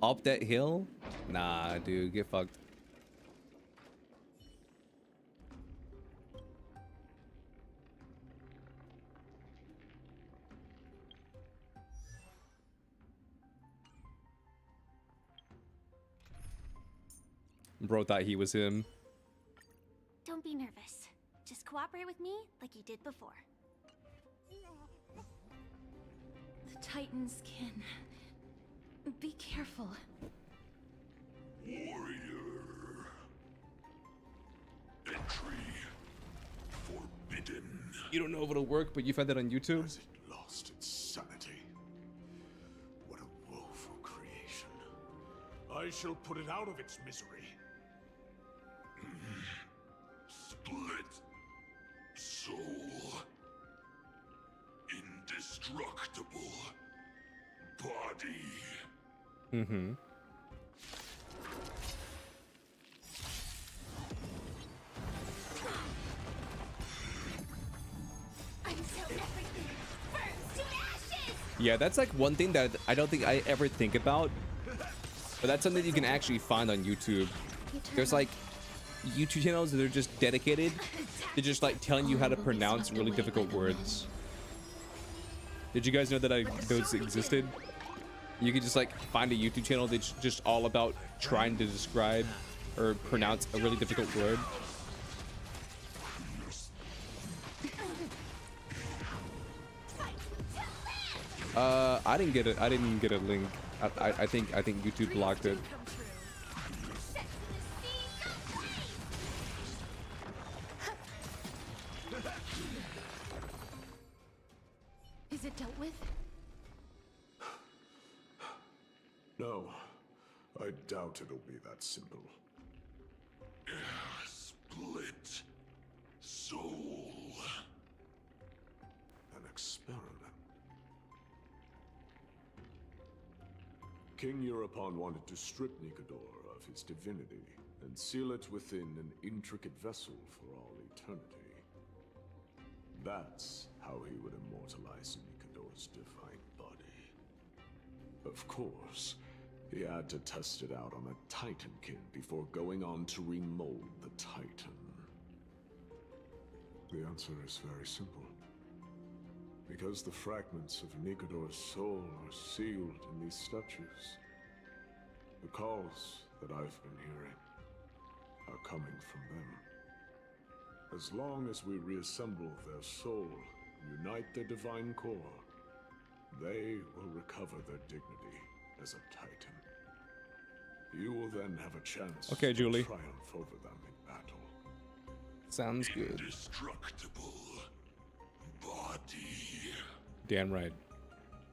up that hill? Nah, dude, get fucked. Bro thought he was him. Don't be nervous. Just cooperate with me like you did before. The Titans can... Be careful. Warrior. Entry forbidden. You don't know if it'll work, but you found that on YouTube? Has it lost its sanity? What a woeful creation. I shall put it out of its misery. Split soul. Indestructible body. Mm-hmm. Until everything burns to ashes! Yeah, that's like one thing that I don't think I ever think about. But that's something you can actually find on YouTube. There's like YouTube channels that are just dedicated to just like telling you how to pronounce really difficult words. Did you guys know that those existed? You could just like find a YouTube channel that's just all about trying to describe or pronounce a really difficult word. I didn't get it. I didn't get a link. I think YouTube blocked it. Is it dealt with? No, I doubt it'll be that simple. Split soul. An experiment. King Euripon wanted to strip Nicanor of his divinity and seal it within an intricate vessel for all eternity. That's how he would immortalize Nicanor's divine body. Of course, he had to test it out on a Titankin before going on to remold the Titan. The answer is very simple. Because the fragments of Nicanor's soul are sealed in these statues, the calls that I've been hearing are coming from them. As long as we reassemble their soul and unite their divine core, they will recover their dignity as a Titan. You will then have a chance Okay, Julie. to triumph over them in battle. Sounds good. Indestructible body. Damn right.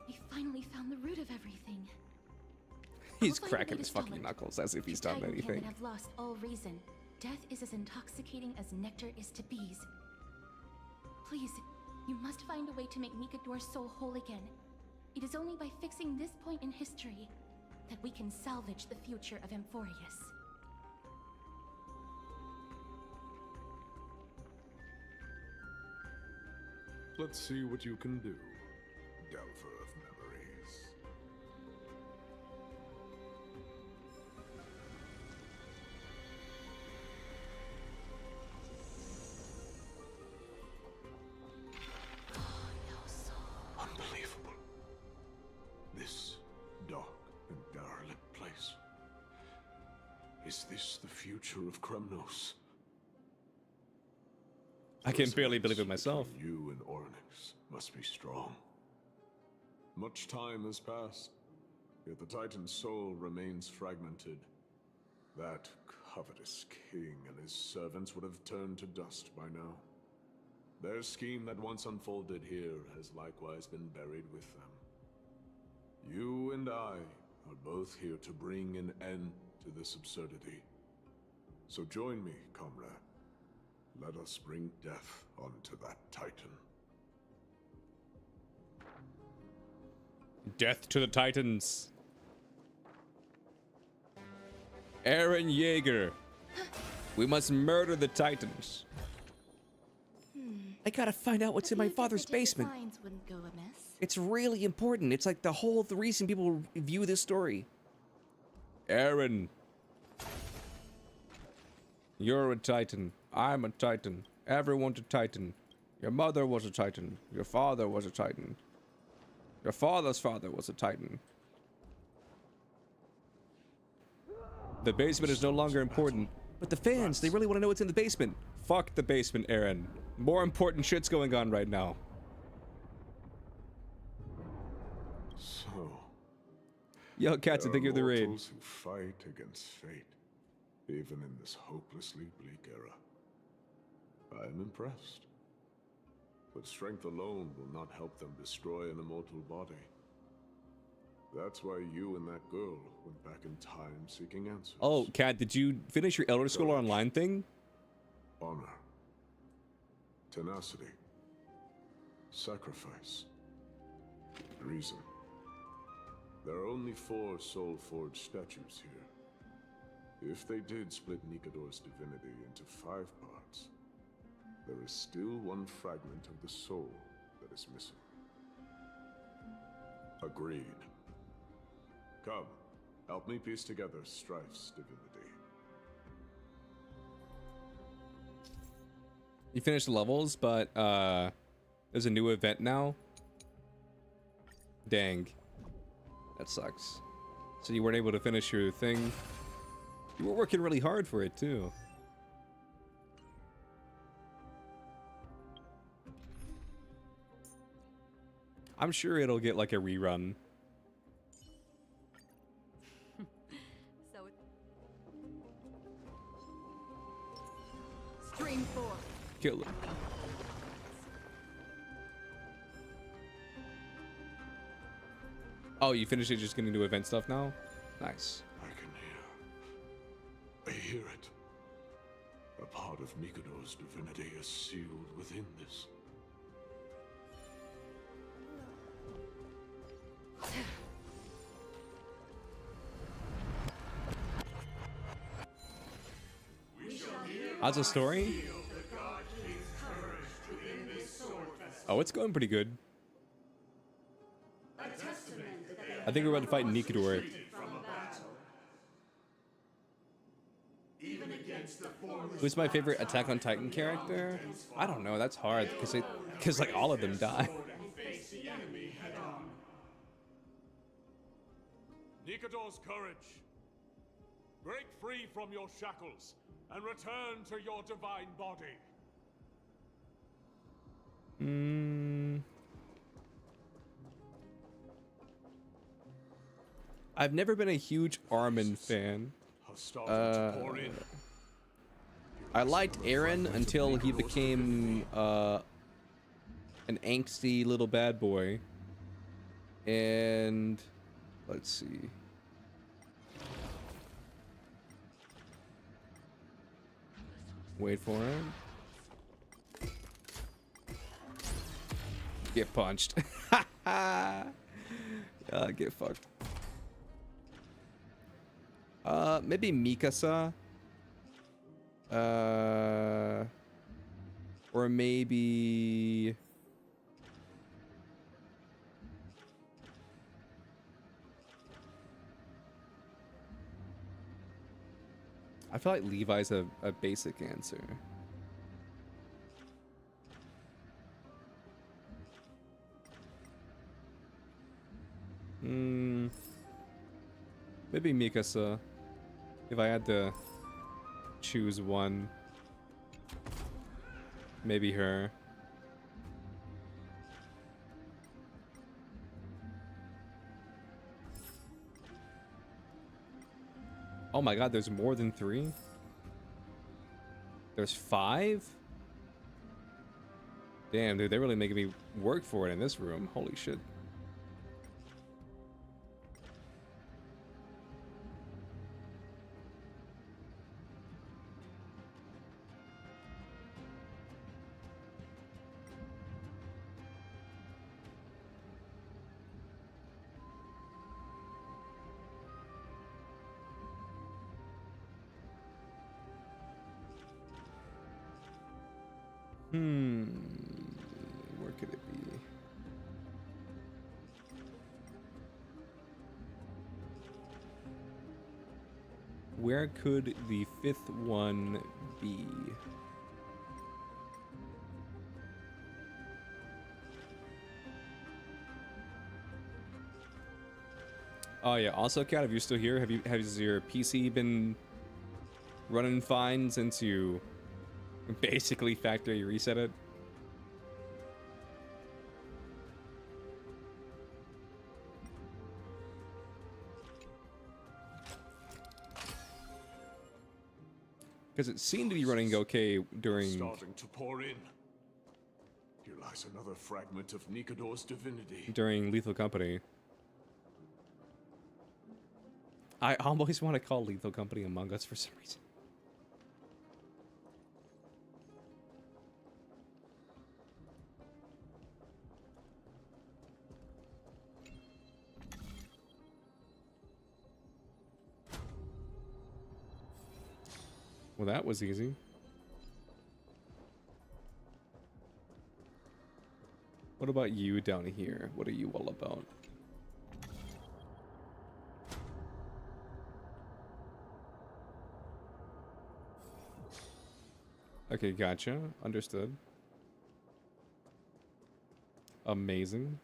We finally found the root of everything. He's I'll find a cracking way his to stop fucking it. knuckles as if he's done Titan anything. can't have lost all reason. Death is as intoxicating as nectar is to bees. Please, you must find a way to make Nicanor's soul whole again. It is only by fixing this point in history that we can salvage the future of Amphorius. Let's see what you can do, Delver of Memories. Unbelievable. This dark and derelict place. Is this the future of Kremnos? I can barely believe it myself. You and Ornyx must be strong. Much time has passed, yet the Titan's soul remains fragmented. That covetous king and his servants would have turned to dust by now. Their scheme that once unfolded here has likewise been buried with them. You and I are both here to bring an end to this absurdity. So join me, comrade. Let us bring death onto that Titan. Death to the Titans. Aaron Yeager. We must murder the Titans. I gotta find out what's in my father's basement. Wouldn't go amiss. It's really important. It's like the reason people view this story. Aaron. You're a Titan. I'm a Titan. Everyone's a Titan. Your mother was a Titan. Your father was a Titan. Your father's father was a Titan. The basement is no longer important. But the fans, they really want to know what's in the basement. Fuck the basement, Aaron. More important shit's going on right now. So, Yo, Cats, thank you for the raid. mortals who fight against fate, even in this hopelessly bleak era. I am impressed. But strength alone will not help them destroy an immortal body. That's why you and that girl went back in time seeking answers. Oh, Kat, did you finish your Elder Scroll Online thing? Honor. Tenacity. Sacrifice. Reason. There are only 4 soul-forged statues here. If they did split Nicanor's divinity into 5 parts, there is still one fragment of the soul that is missing. Agreed. Come, help me piece together Strife's divinity. You finished the levels, but there's a new event now. Dang. That sucks. So you weren't able to finish your thing. You were working really hard for it, too. I'm sure it'll get like a rerun. So it... Stream 4. Kill him. Oh, you finished it, just gonna do event stuff now? Nice. I hear it. A part of Nikodo's divinity is sealed within this. How's the story? Oh, it's going pretty good. I think we're about to fight Nikador. Who's my favorite Attack on Titan character? I don't know. That's hard because like all of them die. Nikador's courage. Break free from your shackles and return to your divine body. I've never been a huge Armin fan. I liked Eren until he became an angsty little bad boy. And let's see. Wait for him. Get punched. Get fucked. Maybe Mikasa. Or maybe... I feel like Levi's a basic answer. Maybe Mikasa. If I had to choose one. Maybe her. Oh my god, there's more than 3? There's 5? Damn, dude, they're really making me work for it in this room. Holy shit. Where could it be? Where could the 5th one be? Oh yeah, also Kat, if you're still here, has your PC been running fine since you basically factory reset it? Because it seemed to be running okay during... Starting to pour in. Here lies another fragment of Nikador's divinity. During Lethal Company. I always want to call Lethal Company Among Us for some reason. Well, that was easy. What about you down here? What are you all about? Okay, gotcha. Understood. Amazing.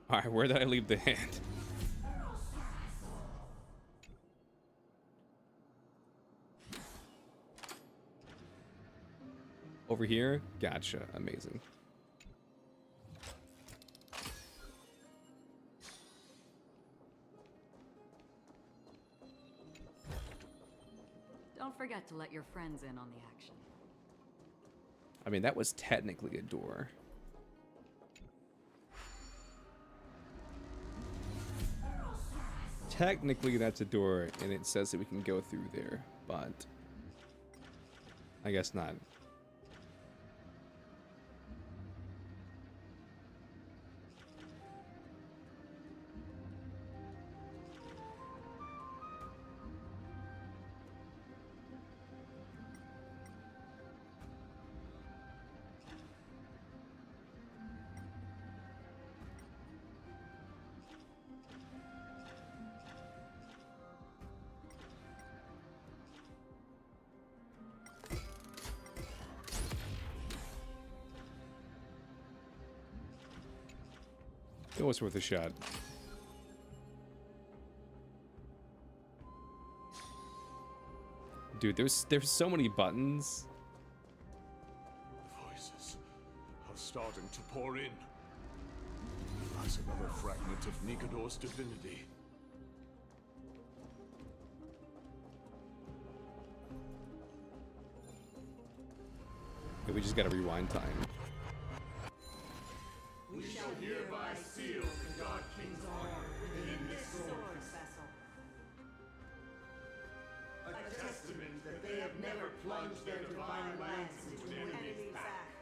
Alright, where did I leave the hand? Over here? Gotcha. Amazing. Don't forget to let your friends in on the action. I mean, that was technically a door. Technically, that's a door, and it says that we can go through there, but I guess not. It was worth a shot. Dude, there's so many buttons. Voices are starting to pour in. That's another fragment of Nikador's divinity. Okay, we just gotta rewind time. We shall hereby seal the God King's honor within this sword vessel. A testament that they have never plunged their divine lance into an enemy's back.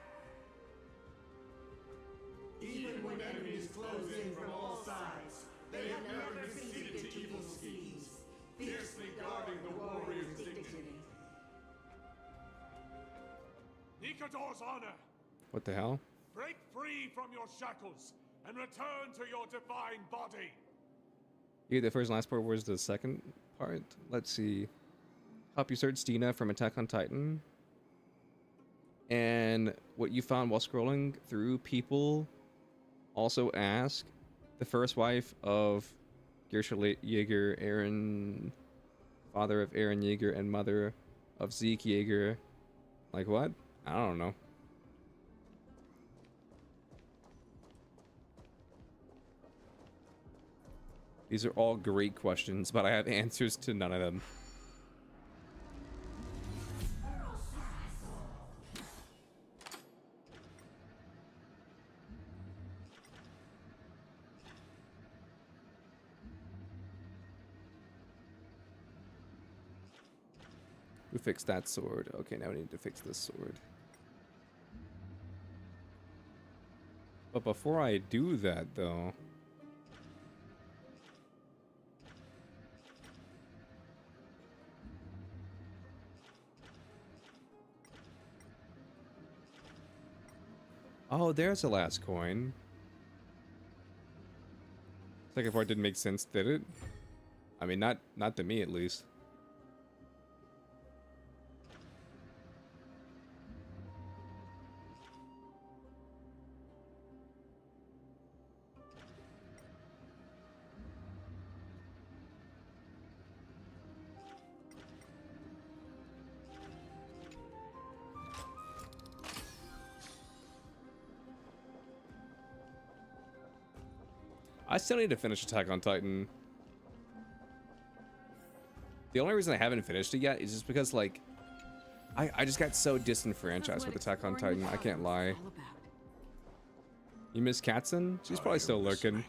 Even when enemies close in from all sides, they have never conceded to evil schemes, fiercely guarding the warrior's dignity. Nikador's honor! What the hell? Break free from your shackles and return to your divine body. Yeah, the first and last part was the second part. Let's see. Help you search Dina from Attack on Titan. And what you found while scrolling through people also ask the first wife of Gershel Jaeger, Aaron, father of Aaron Jaeger and mother of Zeke Jaeger. Like what? I don't know. These are all great questions, but I have answers to none of them. We fixed that sword. Okay, now we need to fix this sword. But before I do that, though... Oh, there's the last coin. Second part didn't make sense, did it? I mean, not to me, at least. I still need to finish Attack on Titan. The only reason I haven't finished it yet is just because, like, I just got so disenfranchised with Attack on Titan. I can't lie. You miss Katzen? She's probably still lurking.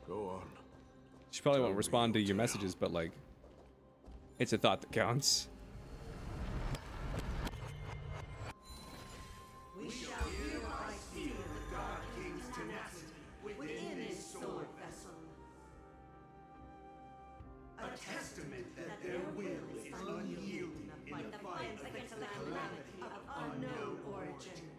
Go on. She probably won't respond to your messages, but, like, it's a thought that counts. We shall hereby seal the God King's tenacity within his sword vessel. A testament that their will is unyielding in the fight against the calamity of unknown origin.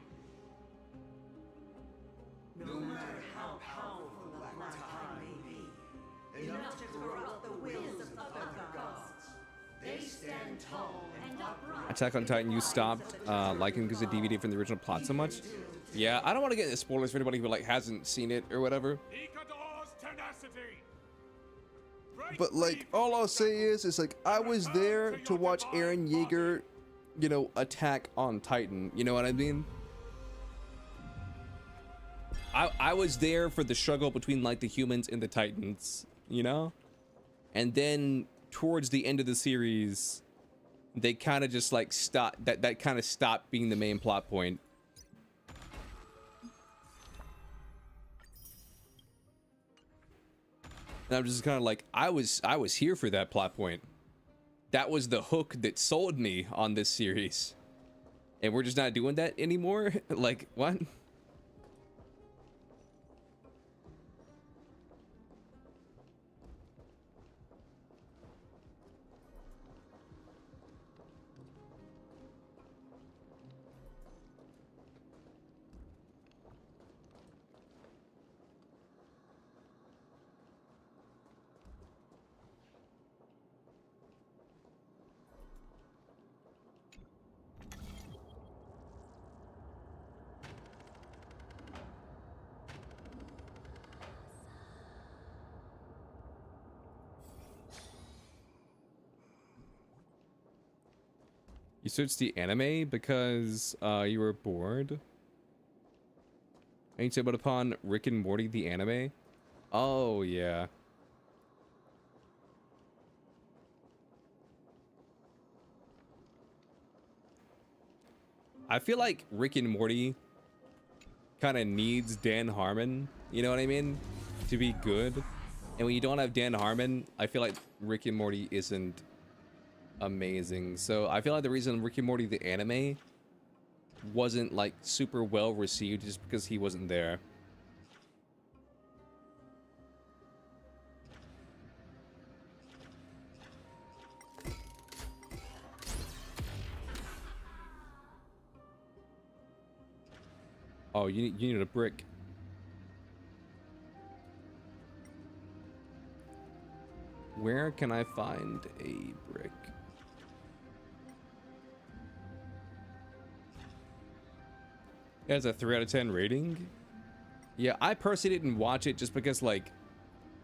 No matter how powerful the black tide may be, enough to corrupt the wills of other gods, they stand tall and upright. Attack on Titan, you stopped liking because the DVD from the original plot so much? Yeah, I don't want to get into spoilers for anybody who, like, hasn't seen it or whatever. Nikador's tenacity. But, like, all I'll say is like, I was there to watch Aaron Yeager you know, Attack on Titan. You know what I mean? I was there for the struggle between like the humans and the Titans, you know? And then towards the end of the series, they kind of just like stopped, that kind of stopped being the main plot point. And I'm just kind of like, I was here for that plot point. That was the hook that sold me on this series. And we're just not doing that anymore? Like, what? You searched the anime because you were bored? And you stumbled upon Rick and Morty the anime? Oh, yeah. I feel like Rick and Morty kind of needs Dan Harmon, you know what I mean? To be good. And when you don't have Dan Harmon, I feel like Rick and Morty isn't amazing. So I feel like the reason Rick and Morty the anime wasn't like super well received just because he wasn't there. Oh, you need a brick. Where can I find a brick? It has a 3 out of 10 rating. Yeah, I personally didn't watch it just because, like,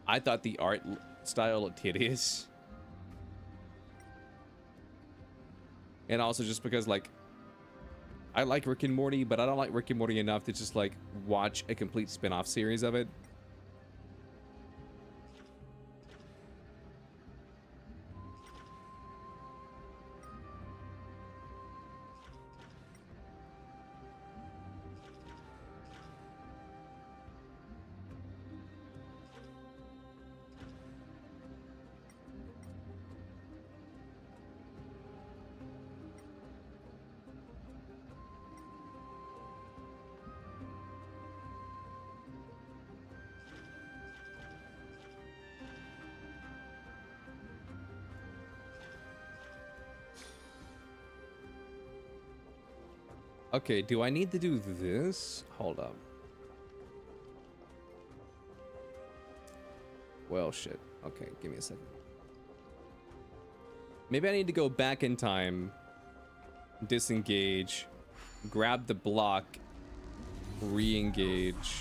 I thought the art style looked hideous. And also just because, like, I like Rick and Morty, but I don't like Rick and Morty enough to just, like, watch a complete spin-off series of it. Okay, do I need to do this? Hold up. Well, shit. Okay, give me a second. Maybe I need to go back in time, disengage, grab the block, re-engage.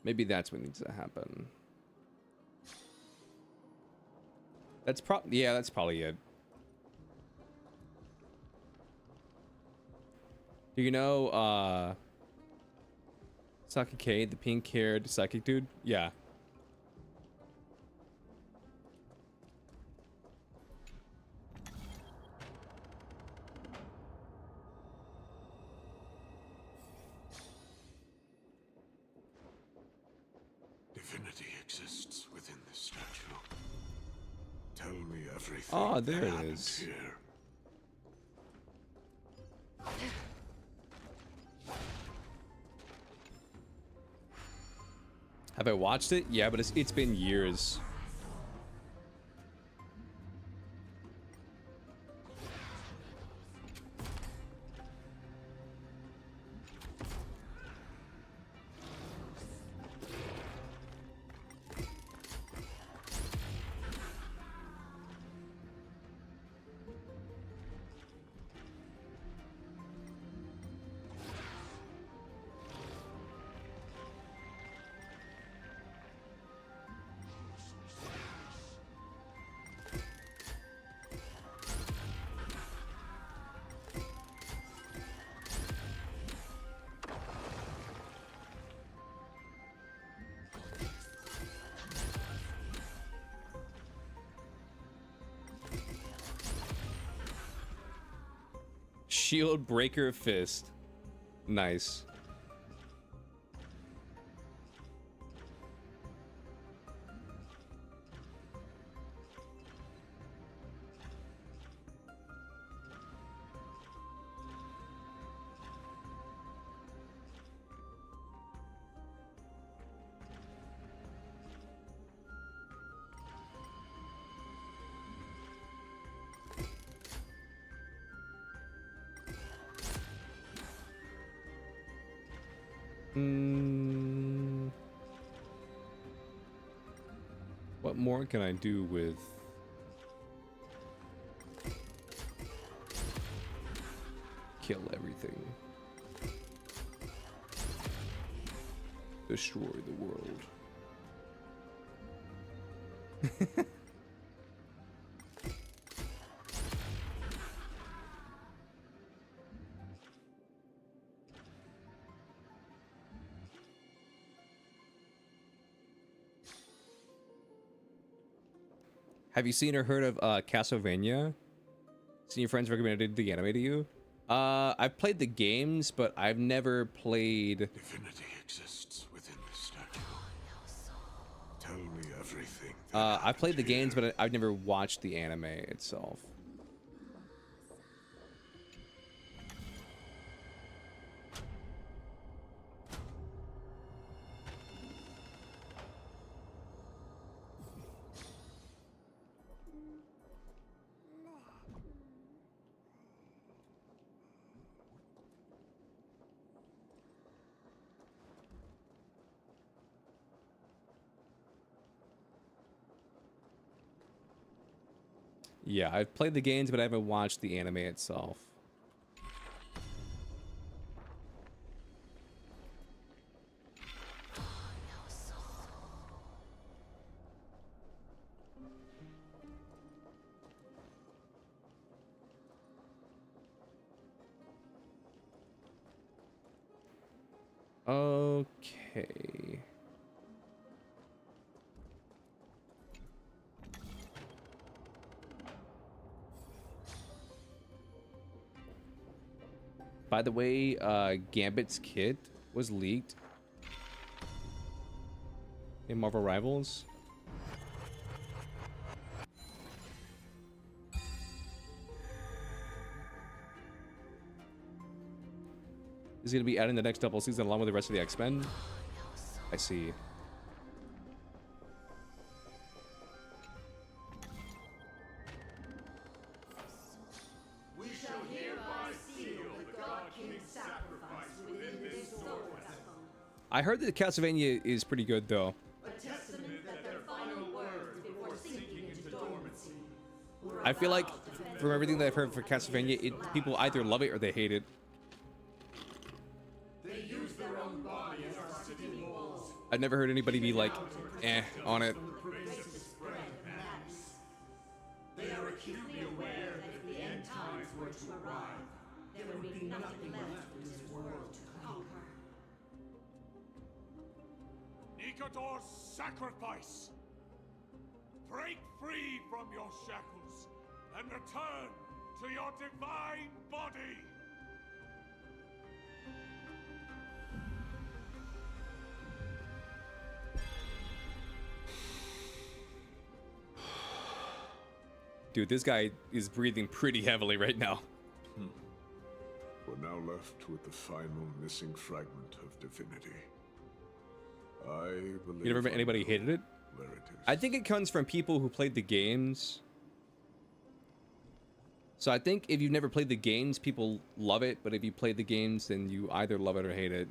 Maybe that's what needs to happen. That's yeah, that's probably it. Do you know, Saki-K, the pink-haired psychic dude? Yeah. Divinity exists within this statue. Tell me everything. Oh, there that it happened is. Here. Have I watched it? Yeah, but it's been years. Shield Breaker Fist. Nice. What more can I do with... Kill everything. Destroy the world. Have you seen or heard of Castlevania? Seen your friends recommended the anime to you? I've played the games, but I've never played... Divinity exists within this statue. Tell me everything. I've played the games, but I've never watched the anime itself. Yeah, I've played the games, but I haven't watched the anime itself. Okay. By the way, Gambit's kit was leaked in Marvel Rivals. Is he gonna be adding the next double season along with the rest of the X-Men? I see. We shall hereby seal the God King's sacrifice within this sword vessel. I heard that Castlevania is pretty good though. A testament that their final words before sinking into dormancy. I feel like from everything that I've heard for Castlevania, people either love it or they hate it. They use their own body as our city walls. I've never heard anybody be like, eh, on it. They are acutely aware that if the end times were to arrive, there would be nothing left in this world to conquer. Nikador's sacrifice! Break free from your shackles and return to your divine body! Dude, this guy is breathing pretty heavily right now. We're now left with the final missing fragment of divinity. I believe. You never met anybody who hated it? Where it is. I think it comes from people who played the games. So I think if you've never played the games, people love it, but if you played the games, then you either love it or hate it.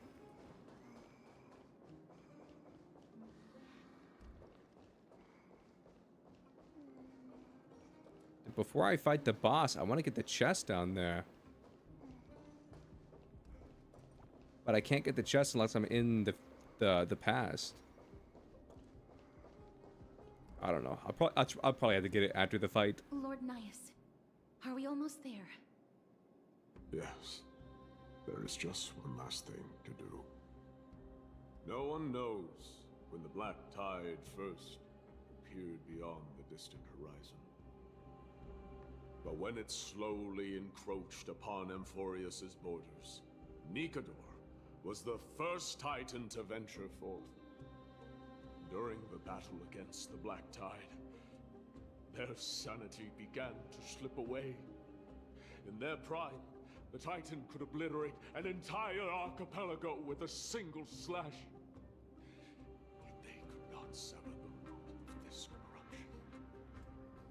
Before I fight the boss, I want to get the chest down there. But I can't get the chest unless I'm in the past. I don't know. I'll probably have to get it after the fight. Lord Nias, are we almost there? Yes. There is just one last thing to do. No one knows when the black tide first appeared beyond the distant horizon. But when it slowly encroached upon Amphorius's borders, Nikador was the first Titan to venture forth. During the battle against the Black Tide, their sanity began to slip away. In their prime, the Titan could obliterate an entire archipelago with a single slash. But they could not sever the root of this corruption.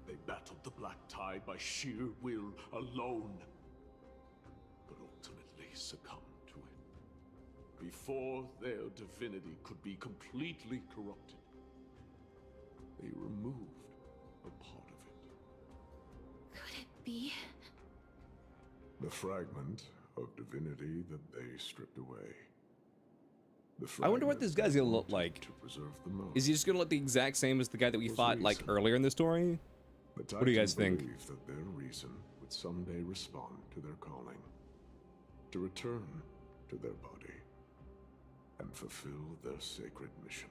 They battled the Black Tide by sheer will alone, but ultimately succumbed to it. Before their divinity could be completely corrupted, they removed a part of it. Could it be? The fragment of divinity that they stripped away. I wonder what this guy's gonna look like. To preserve the most. Is he just gonna look the exact same as the guy that we fought like earlier in the story? The What do you guys Titans think? believed that their reason would someday respond to their calling, to return to their body, and fulfill their sacred mission.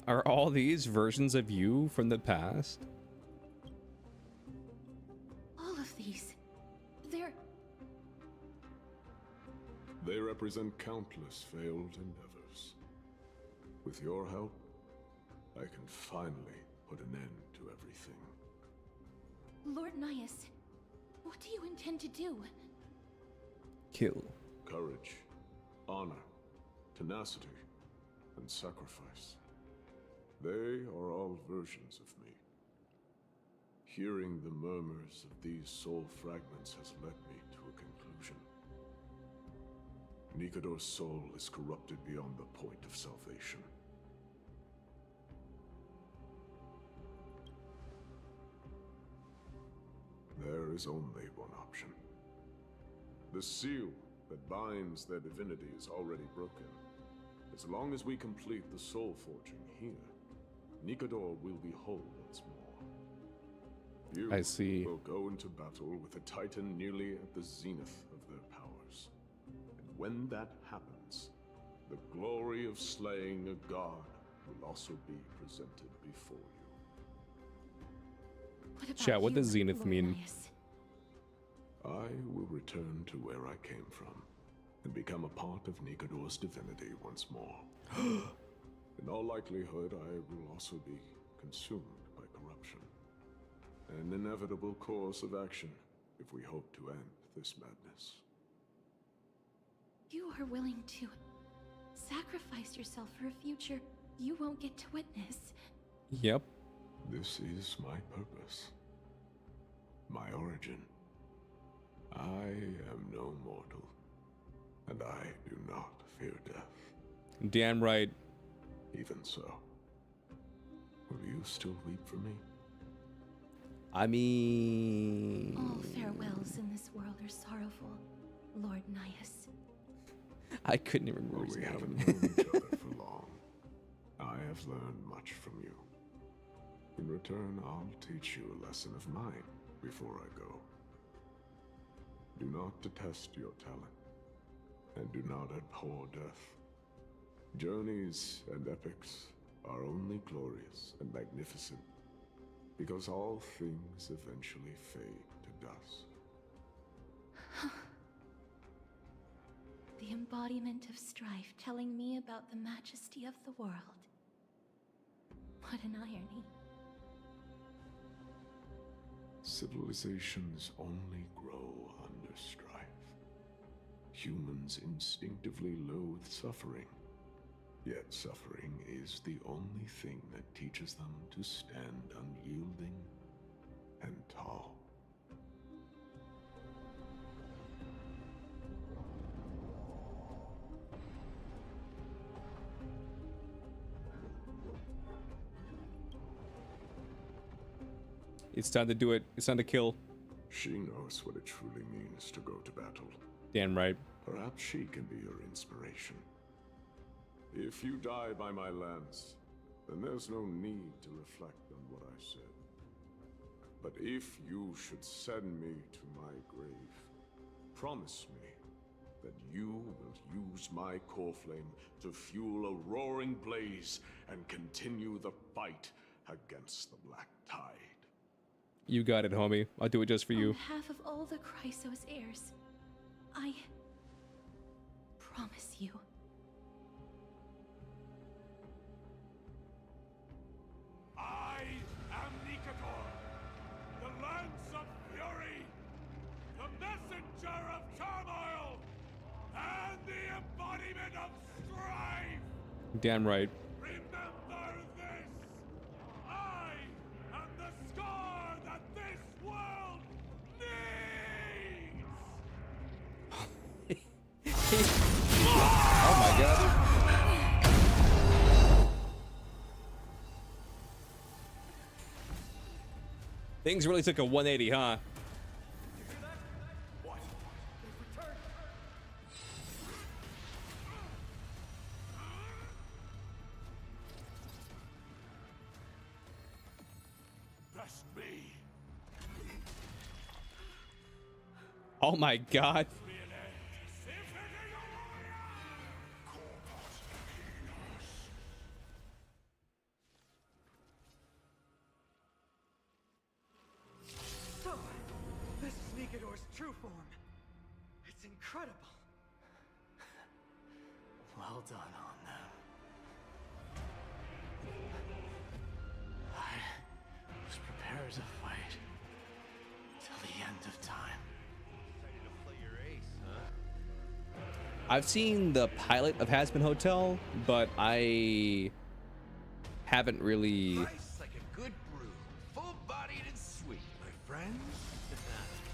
Are all these versions of you from the past? All of these. They're... They represent countless failed endeavors. With your help, I can finally put an end to everything. Lord Nias, what do you intend to do? Kill. Courage, honor, tenacity, and sacrifice. They are all versions of me. Hearing the murmurs of these soul fragments has led me to a conclusion. Nikador's soul is corrupted beyond the point of salvation. There is only one option. The seal that binds their divinity is already broken. As long as we complete the soul forging here, Nikador will be whole once more. You I see. will go into battle with a Titan nearly at the zenith of their powers. And when that happens, the glory of slaying a god will also be presented before you. Chat, what does Zenith mean? I will return to where I came from and become a part of Nikador's divinity once more. In all likelihood, I will also be consumed by corruption. An inevitable course of action if we hope to end this madness. You are willing to sacrifice yourself for a future you won't get to witness. Yep. This is my purpose. My origin. I am no mortal, and I do not fear death. Damn right. Even so, will you still weep for me? I mean... All farewells in this world are sorrowful, Lord Nias. I couldn't even remember his We name. haven't known each other for long. I have learned much from you. In return, I'll teach you a lesson of mine before I go. Do not detest your talent, and do not abhor death. Journeys and epics are only glorious and magnificent, because all things eventually fade to dust. The embodiment of strife telling me about the majesty of the world. What an irony. Civilizations only grow under strife. Humans instinctively loathe suffering. Yet suffering is the only thing that teaches them to stand unyielding and tall. It's time to do it. It's time to kill. She knows what it truly means to go to battle. Damn right. Perhaps she can be your inspiration. If you die by my lance, then there's no need to reflect on what I said. But if you should send me to my grave, Promise me that you will use my core flame to fuel a roaring blaze and continue the fight against the Black Tide. You got it, homie. I'll do it just for you. On behalf of all the Chrysos heirs, I promise you. I am Nikador, the Lance of Fury, the messenger of turmoil, and the embodiment of strife. Damn right. Remember this! I am the scar that this world needs! Oh my god. Things really took a 180, huh? That's me. Oh my god. So, this is Nikador's true form. It's incredible. Well done on them. I was prepared to fight till the end of time. Excited to play your ace, huh? I've seen the pilot of Hazbin Hotel, but I haven't really. Nice like a good brew, full-bodied and sweet, my friends.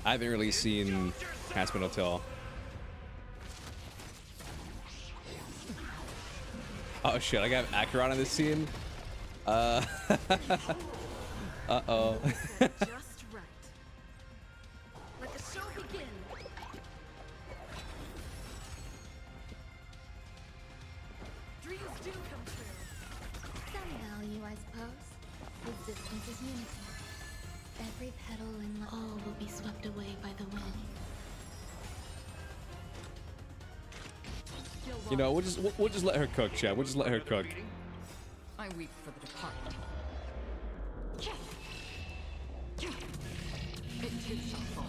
I haven't really seen Hazbin Hotel. Oh shit! I got Acheron in this scene. Uh oh. Just right. Let the show begin. Dreams do come true. Some value, I suppose. Existence is unity. Every petal in all will be swept away by the wind. You know, we'll just let her cook, Chad. We'll just let her cook. I weep for the departed. It too shall fall.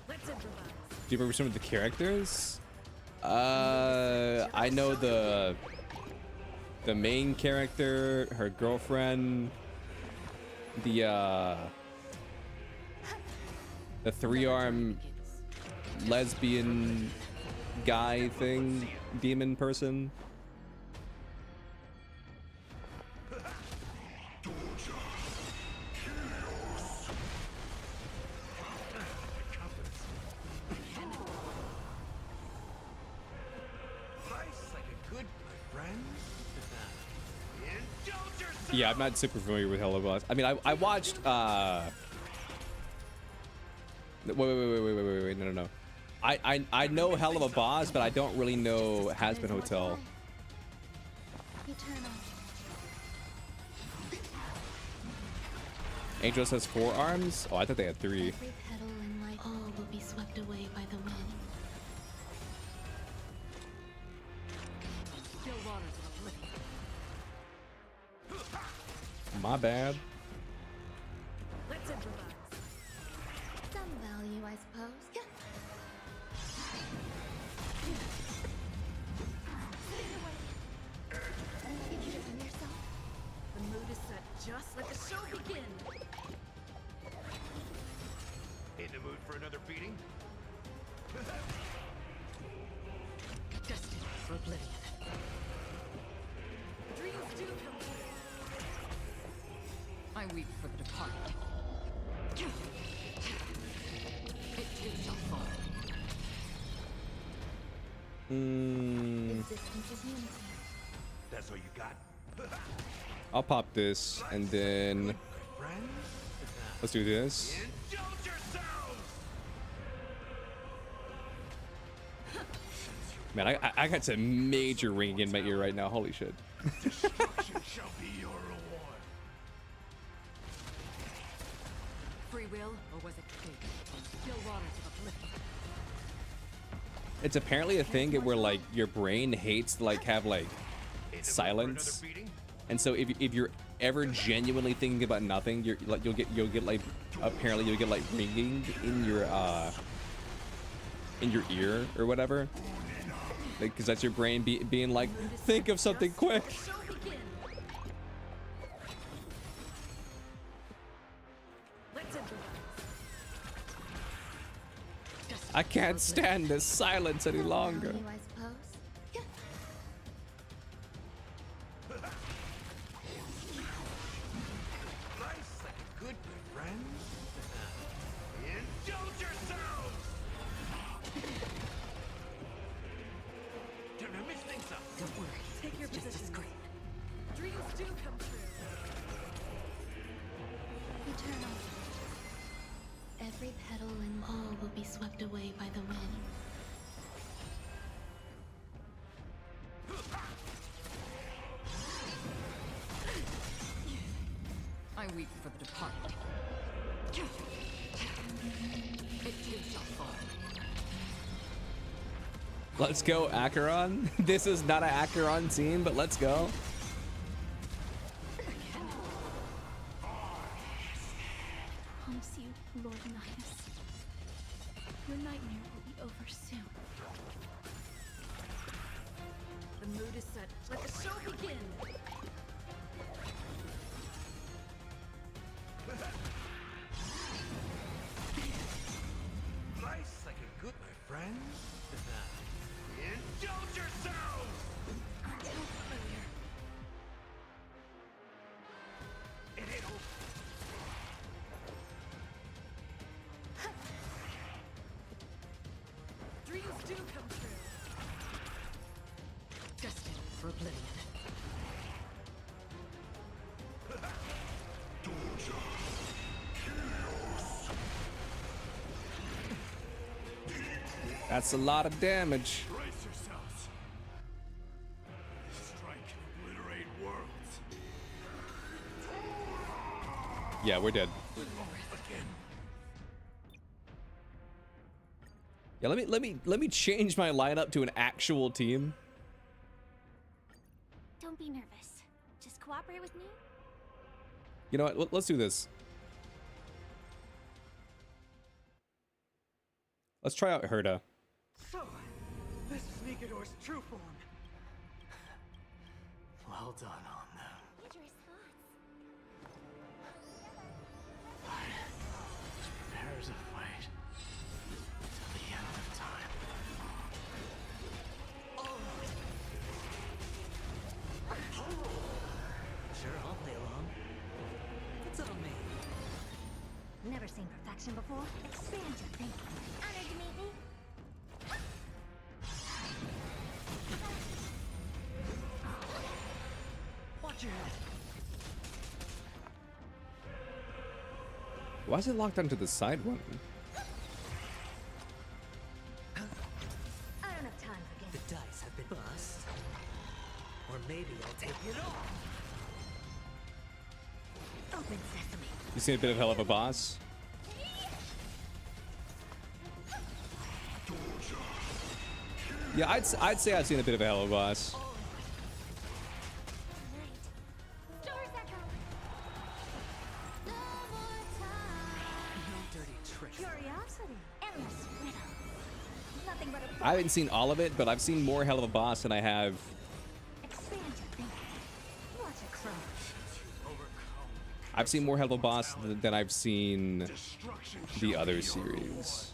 Let's improvise. Do you remember some of the characters? I know the main character, her girlfriend, the three-arm lesbian guy thing, demon person. Yeah, I'm not super familiar with Hello Boss. I mean, I watched. Wait, no. I know Hell of a Boss, but I don't really know Hazbin Hotel. Eternal. Angels has 4 arms? Oh, I thought they had 3. Every petal in life, all will be swept away by the wind. Still waters of oblivion. My bad. Let's improvise. Some value, I suppose. The mood is set. Just let the show begin. In the mood for another beating? Destined for oblivion. Dreams do come true. I weep for the departed. It too shall fall. Existence is unity. That's all you got? I'll pop this and then let's do this. Indulge yourselves! Man, I got some major ringing in my ear right now. Holy shit. Destruction shall be your reward. Free will, or was it fate? Still waters of oblivion. It's apparently a thing where like your brain hates to like have like silence, and so if you're ever genuinely thinking about nothing, you're like you'll get like apparently you'll get like ringing in your ear or whatever, like because that's your brain being like, think of something quick. I can't stand this silence any longer. I suppose. Life's like a good friend. Indulge yourselves! Don't mess things up. Don't worry. Take your Just position. a scrape. Dreams do come true. Eternal. Every petal and all will be swept away by the wind. I weep for the departed. It too shall fall. Let's go, Acheron. This is not an Acheron scene, but let's go. Promise you, Lord Nihus. Your nightmare will be over soon. The mood is set. Let the show begin. Life's like a good friend. Indulge yourselves! It ain't over. Dreams do come true. Destined for oblivion. That's a lot of damage. Brace yourselves. This strike can obliterate worlds. Yeah, we're dead. Again. Yeah, let me change my lineup to an actual team. Don't be nervous. Just cooperate with me. You know what? Let's do this. Let's try out Herda. So, this is Nigador's true form. Well done on them. Dangerous thoughts. Prepares a fight till the end of time. Sure, I'll play along. It's on me. Never seen perfection before. Expand your thinking. Honored to meet me. Watch your head. Why is it locked onto the side one? I don't have time for games. The dice have been bust. Or maybe I'll take it off. Open sesame. You seen a bit of hell of a boss? Yeah, I'd say I've seen a bit of a hell of a boss. Stars echo. No more time. No dirty tricks. Curiosity. Endless riddle. Nothing but a I haven't seen all of it, but I've seen more hell of a boss than I have. expand your thinking. Watch it crouch. I've seen more hell of a boss than I've seen the other series.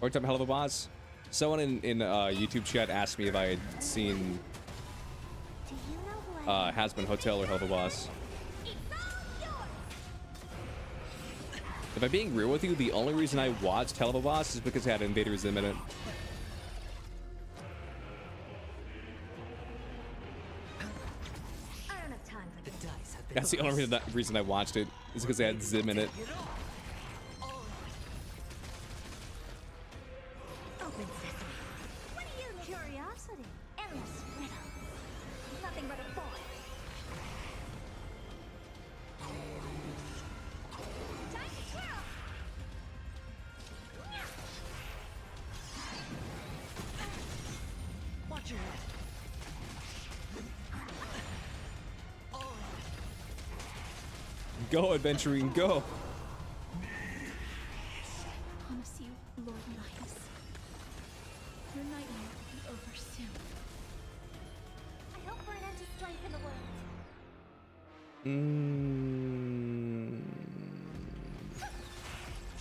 Or talking hell of a boss. Someone in YouTube chat asked me if I had seen Do you know who I Has Been Hotel or Hell of a Boss. If I'm being real with you, the only reason I watched Hell of a Boss is because it had Invader Zim in it. I don't have time for The dice have been That's the only reason I watched it, is because it had Zim in it. open sesame. curiosity, endless riddle. Nothing but a boy. Time to twirl! Watch your head. Go, adventuring, go. I promise you, Lord Midas, your nightmare will be over soon. I hope for an end to strife in the world.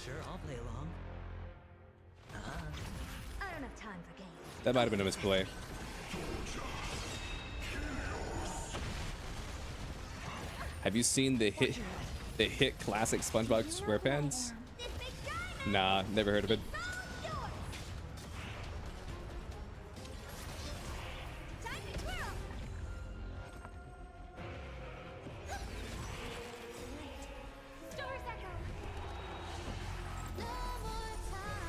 Sure, I'll play along. I don't have time for games. That might have been a misplay. Have you seen the hit classic SpongeBob SquarePants? Nah, never heard of it. Stars echo. No more time.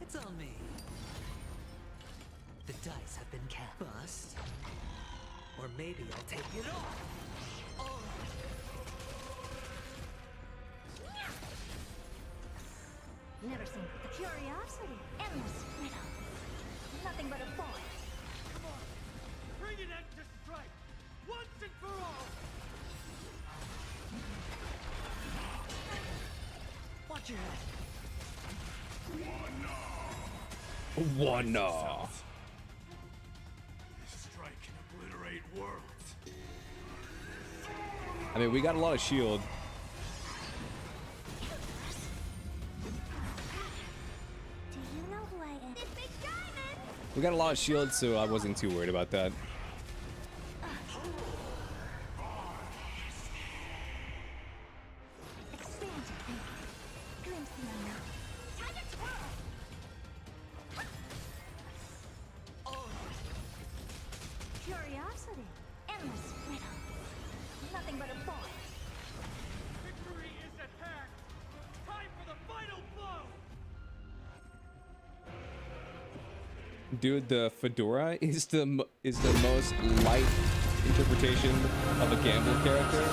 It's on me. The dice have been cast. Bust. Or maybe I'll take it off. Never seen the curiosity, endless riddle. Nothing but a boy. Come on, bring an end to strife, once and for all. Watch your head. One. Strike can obliterate worlds. I mean, we got a lot of shield. Do you know who I am? It's Big Diamond! We got a lot of shield, so I wasn't too worried about that. Expand your thinking. Glimpse the unknown. Time to twirl! Curiosity, endless riddle. Nothing but a boy. Victory is at hand. Time for the final blow. Dude, the fedora is the most light interpretation of a gamble character.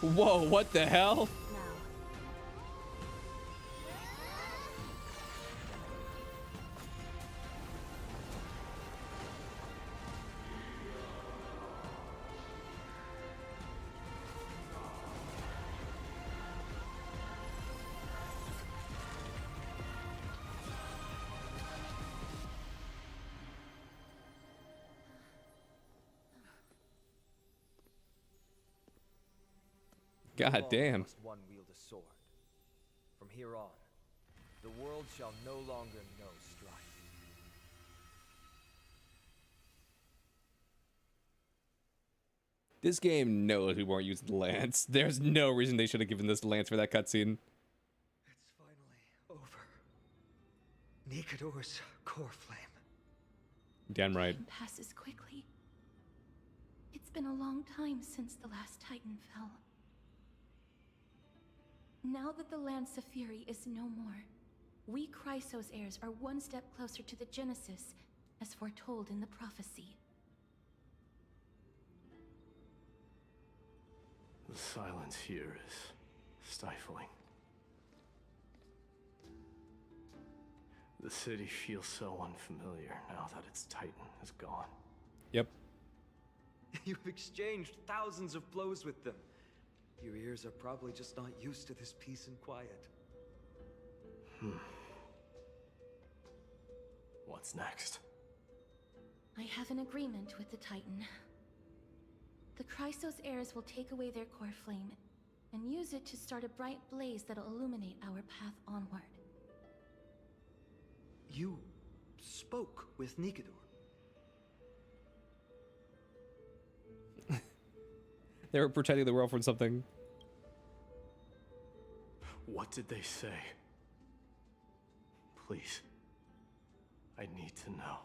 Whoa, what the hell? God damn. Must one wield a sword. From here on, the world shall no longer know strife. This game knows we weren't using the lance. There's no reason they should have given this the lance for that cutscene. It's finally over. Nikador's core flame. Damn right. Time passes quickly. It's been a long time since the last Titan fell. Now that the Lance of Fury is no more, we Chrysos heirs are one step closer to the Genesis, as foretold in the prophecy. The silence here is stifling. The city feels so unfamiliar now that its Titan is gone. Yep. You've exchanged thousands of blows with them. Your ears are probably just not used to this peace and quiet. What's next? I have an agreement with the Titan. The Chrysos heirs will take away their core flame and use it to start a bright blaze that'll illuminate our path onward. You spoke with Nikador. They were protecting the world from something. What did they say? Please. I need to know.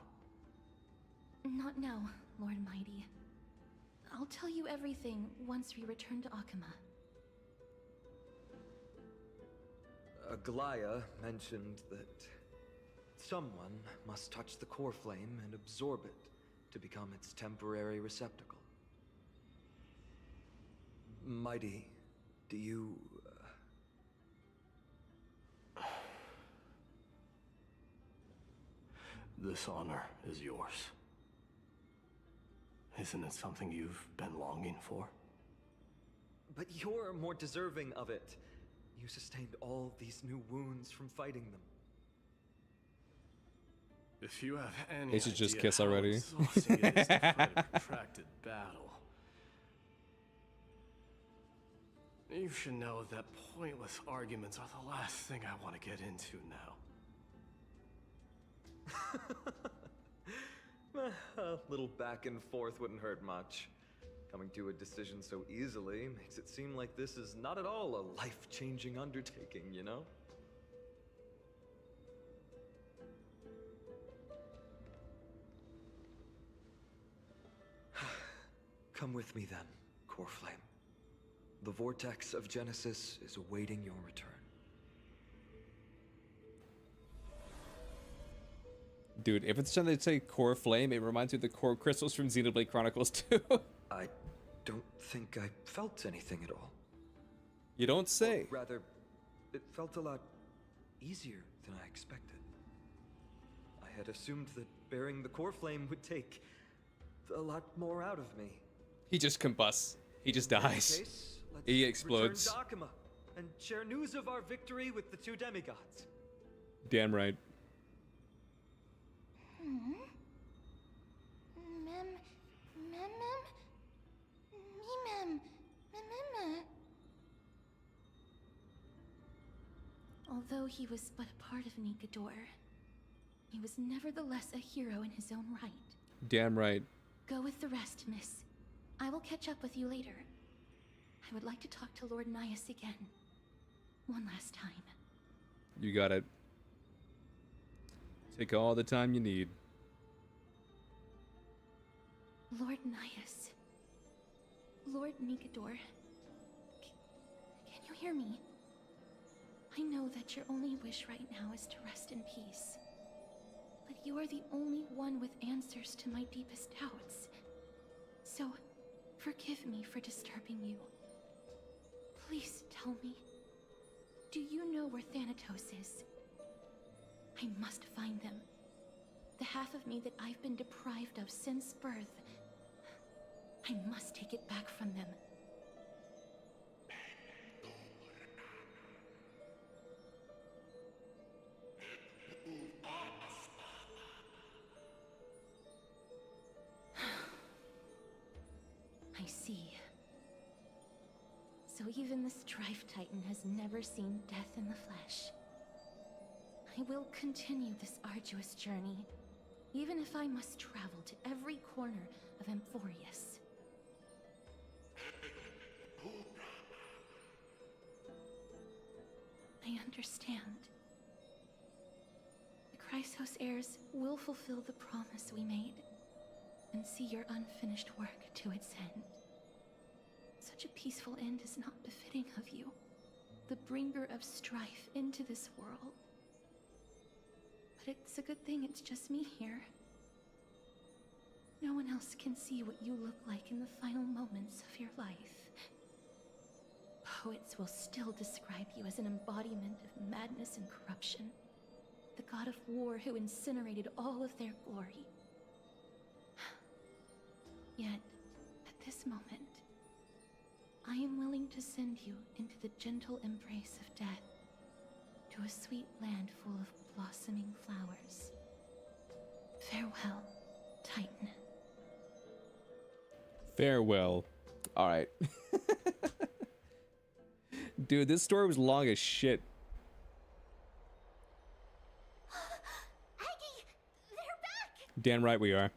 Not now, Lord Mighty. I'll tell you everything once we return to Akama. Aglaya mentioned that someone must touch the core flame and absorb it to become its temporary receptacle. Mighty, do you... This honor is yours. Isn't it something you've been longing for? But you're more deserving of it. You sustained all these new wounds from fighting them. If you have any They should just idea kiss how already. exhausting it is to fight a protracted battle, you should know that pointless arguments are the last thing I want to get into now. A little back and forth wouldn't hurt much. Coming to a decision so easily makes it seem like this is not at all a life-changing undertaking, you know? Come with me then, Core Flame. The vortex of Genesis is awaiting your return. Dude, if it's time they say core flame, it reminds me of the core crystals from Xenoblade Chronicles 2. I don't think I felt anything at all. You don't say. Or rather, it felt a lot easier than I expected. I had assumed that bearing the core flame would take a lot more out of me. He just combusts. He just In that dies. case, let's He explodes. return to Akama and share news of our victory with the two demigods. Damn right. Although he was but a part of Nikador, he was nevertheless a hero in his own right. Damn right. Go with the rest, miss. I will catch up with you later. I would like to talk to Lord Nias again. One last time. You got it. Take all the time you need. Lord Nias. Lord Nikador. Can you hear me? I know that your only wish right now is to rest in peace. But you are the only one with answers to my deepest doubts. So, forgive me for disturbing you. Please tell me, do you know where Thanatos is? I must find them. The half of me that I've been deprived of since birth. I must take it back from them. I see. So even the Strife Titan has never seen death in the flesh. I will continue this arduous journey, even if I must travel to every corner of Amphorius. I understand. The Chrysos heirs will fulfill the promise we made, and see your unfinished work to its end. Such a peaceful end is not befitting of you, the bringer of strife into this world. But it's a good thing it's just me here. No one else can see what you look like in the final moments of your life. Poets will still describe you as an embodiment of madness and corruption, the god of war who incinerated all of their glory. Yet, at this moment, I am willing to send you into the gentle embrace of death, to a sweet land full of blossoming flowers. Farewell, Titan. Farewell. Alright. Dude, this story was long as shit. Aggie, they're back! Damn right we are.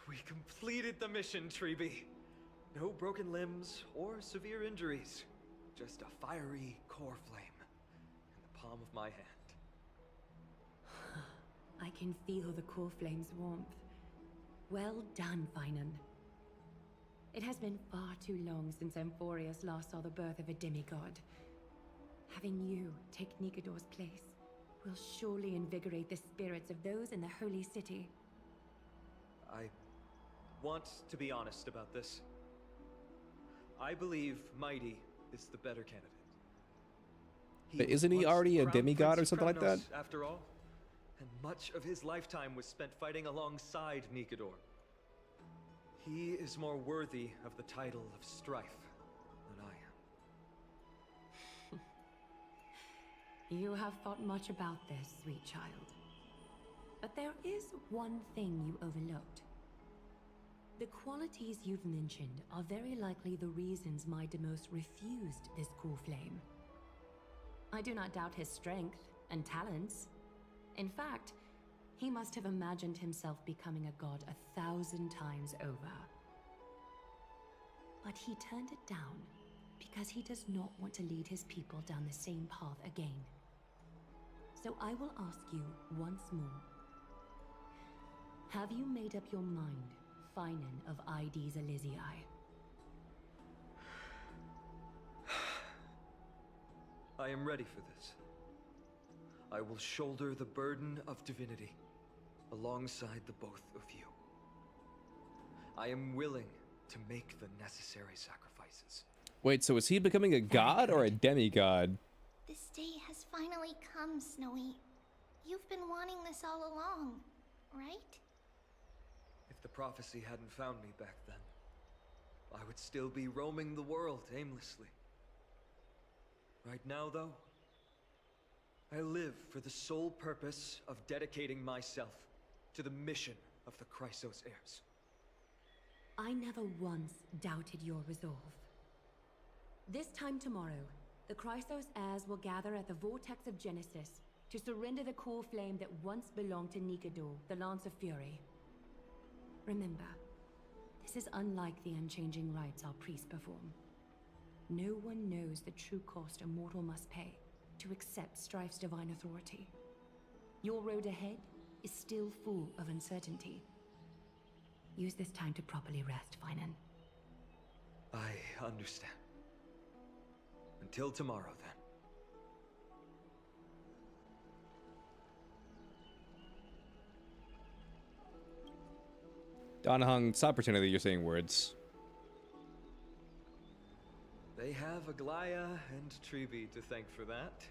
We completed the mission, Treeby. No broken limbs or severe injuries. Just a fiery core flame in the palm of my hand. I can feel the core flame's warmth. Well done, Finan. It has been far too long since Amphorius last saw the birth of a demigod. Having you take Nikedor's place will surely invigorate the spirits of those in the holy city. I want to be honest about this. I believe Mighty is the better candidate. But isn't he was already a Crown demigod Prince or of something like that? Kremnos, after all, and much of his lifetime was spent fighting alongside Nikedor. He is more worthy of the title of Strife than I am. You have thought much about this, sweet child. But there is one thing you overlooked. The qualities you've mentioned are very likely the reasons my Demos refused this cool flame. I do not doubt his strength and talents. In fact, he must have imagined himself becoming a god 1,000 times over. But he turned it down because he does not want to lead his people down the same path again. So I will ask you once more. Have you made up your mind, Finan of Ides Elysiae? I am ready for this. I will shoulder the burden of divinity alongside the both of you. I am willing to make the necessary sacrifices. Wait, so is he becoming a god or a demigod? This day has finally come, Snowy. You've been wanting this all along, right? If the prophecy hadn't found me back then, I would still be roaming the world aimlessly. Right now, though, I live for the sole purpose of dedicating myself to the mission of the Chrysos heirs. I never once doubted your resolve. This time tomorrow, the Chrysos heirs will gather at the Vortex of Genesis to surrender the core flame that once belonged to Nikedor, the Lance of Fury. Remember, this is unlike the unchanging rites our priests perform. No one knows the true cost a mortal must pay to accept Strife's divine authority. Your road ahead is still full of uncertainty. Use this time to properly rest, Finan. I understand. Until tomorrow, then. Donahung, stop pretending that you're saying words. They have Aglaya and Treeby to thank for that.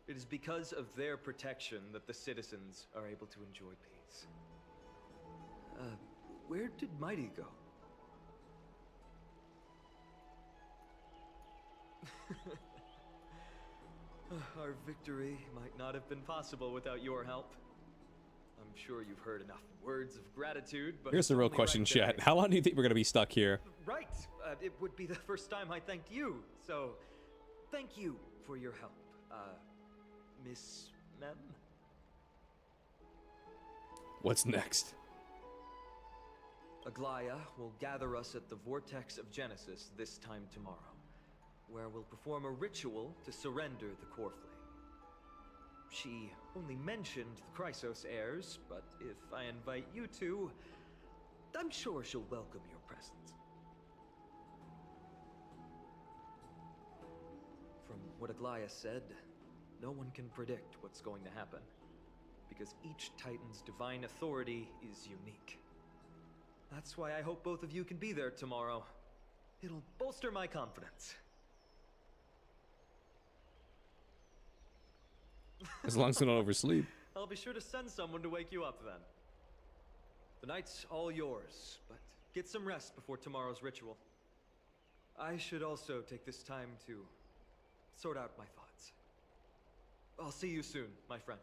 It is because of their protection that the citizens are able to enjoy peace. Where did Mighty go? Our victory might not have been possible without your help. I'm sure you've heard enough words of gratitude, but Here's the real question, chat. How long do you think we're gonna be stuck here? Right. It would be the first time I thanked you, so thank you for your help, Miss Mem. What's next? Aglaya will gather us at the Vortex of Genesis this time tomorrow, where we'll perform a ritual to surrender the core flame. She only mentioned the Chrysos heirs, but if I invite you two, I'm sure she'll welcome your presence. From what Aglaya said, no one can predict what's going to happen, because each Titan's divine authority is unique. That's why I hope both of you can be there tomorrow. It'll bolster my confidence. As long as we don't oversleep. I'll be sure to send someone to wake you up then. The night's all yours, but get some rest before tomorrow's ritual. I should also take this time to sort out my thoughts. I'll see you soon, my friends.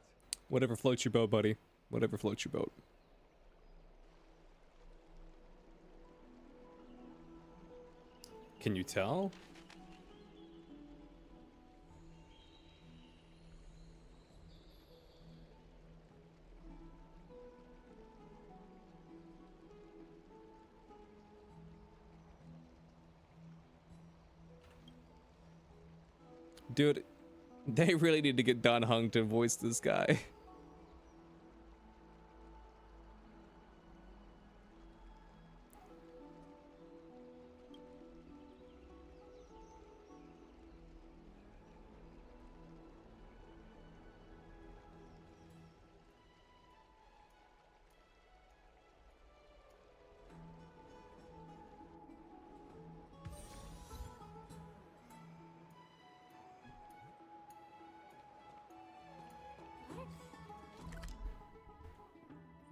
Whatever floats your boat, buddy. Whatever floats your boat. Can you tell? Dude, they really need to get Don Hung to voice this guy.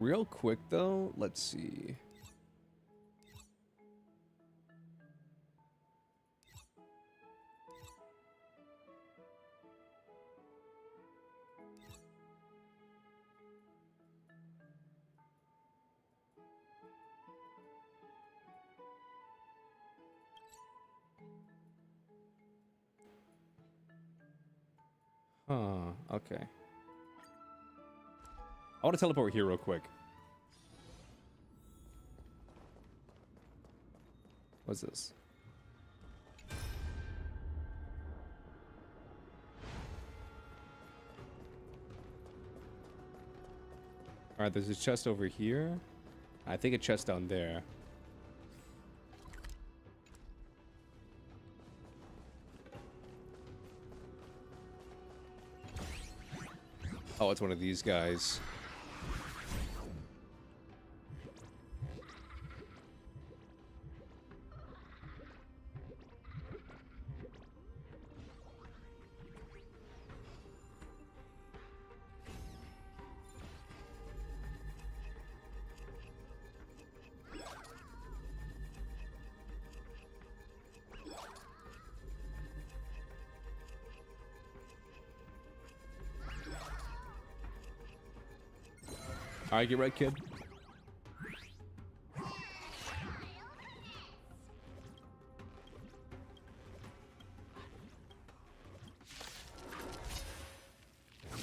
Real quick though, let's see. Huh, okay. I want to teleport here real quick. What's this? Alright, there's a chest over here. I think a chest down there. Oh, it's one of these guys. Alright, get right, kid.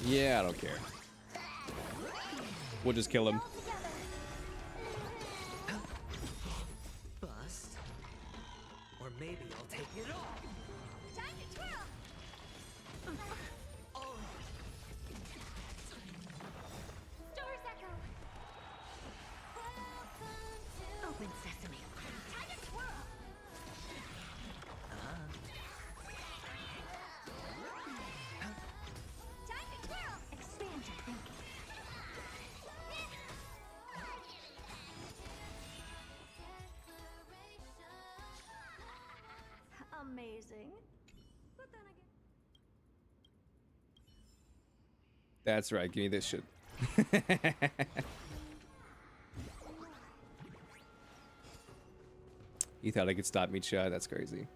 Yeah, I don't care. We'll just kill him. Bust. Or maybe I'll take it all. Time to twirl! Stars echo! Open sesame. Time to twirl! Time to twirl! Expand your thinking. Amazing. But then again. That's right, give me this shit. You thought I could stop me, Chad? That's crazy.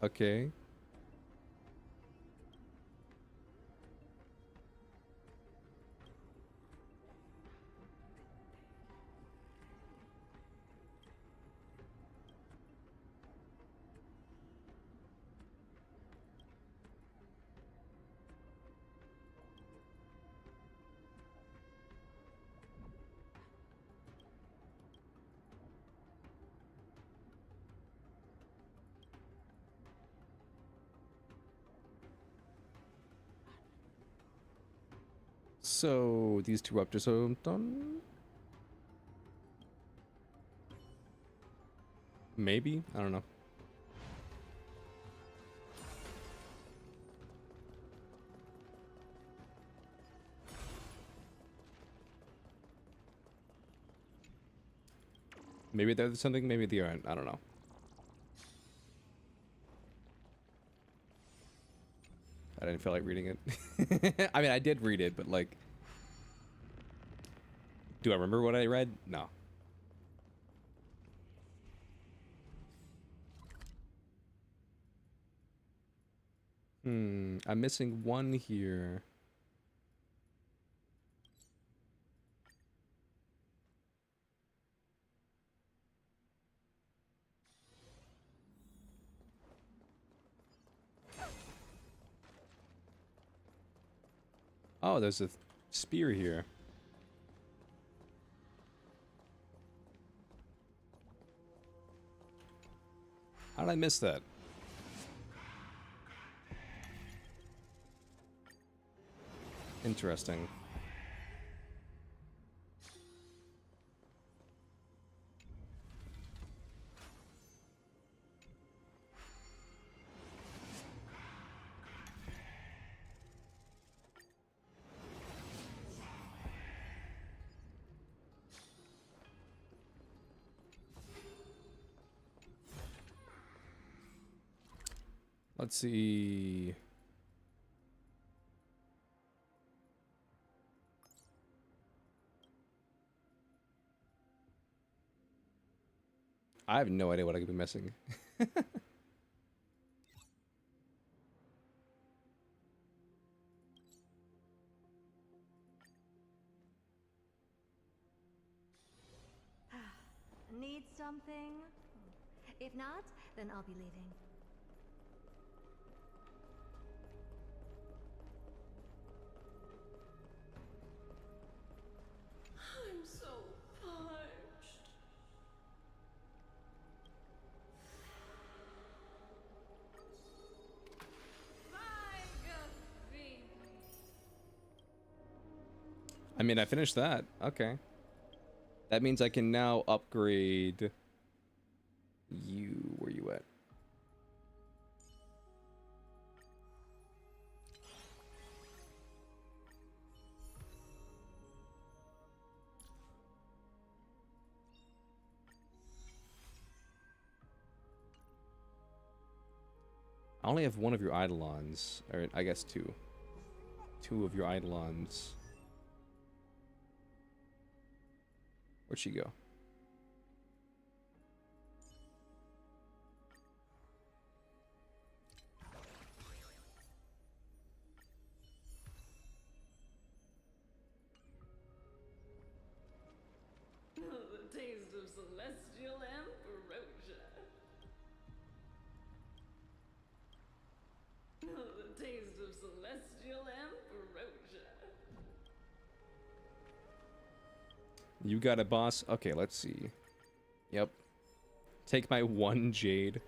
Okay. So these two raptors are done. Maybe? I don't know. Maybe there's something, maybe they aren't. I don't know. I didn't feel like reading it. I mean, I did read it, but like... Do I remember what I read? No. I'm missing one here. Oh, there's a spear here. How did I miss that? Interesting. Let's see. I have no idea what I could be missing. Need something? If not, then I'll be leaving. I'm so parched. I mean, I finished that. Okay. That means I can now upgrade you. Where you at? I only have one of your Eidolons, or I guess two. Two of your Eidolons. Where'd she go? The taste of celestial ambrosia. The taste of celestial ambrosia. You got a boss? Okay, let's see. Yep. Take my one jade.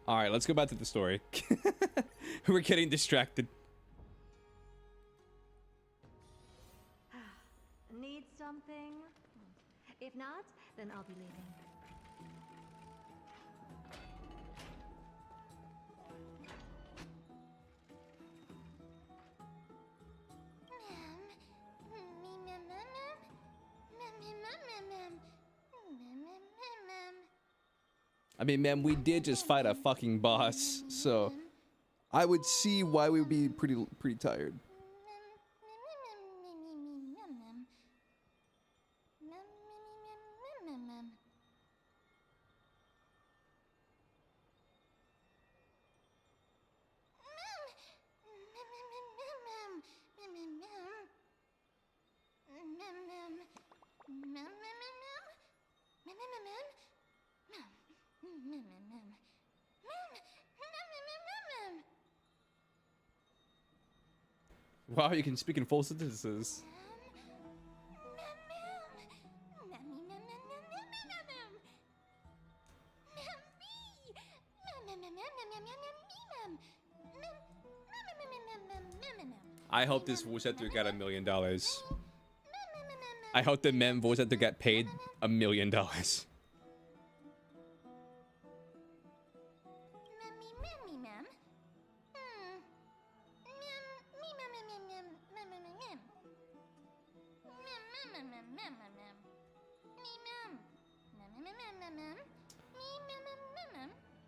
All right, let's go back to the story. We're getting distracted. Need something? If not, then I'll be leaving. I mean, man, we did just fight a fucking boss, so I would see why we would be pretty tired. Wow, you can speak in full sentences. I hope this voice actor got $1 million. I hope the mem voice actor got paid $1 million.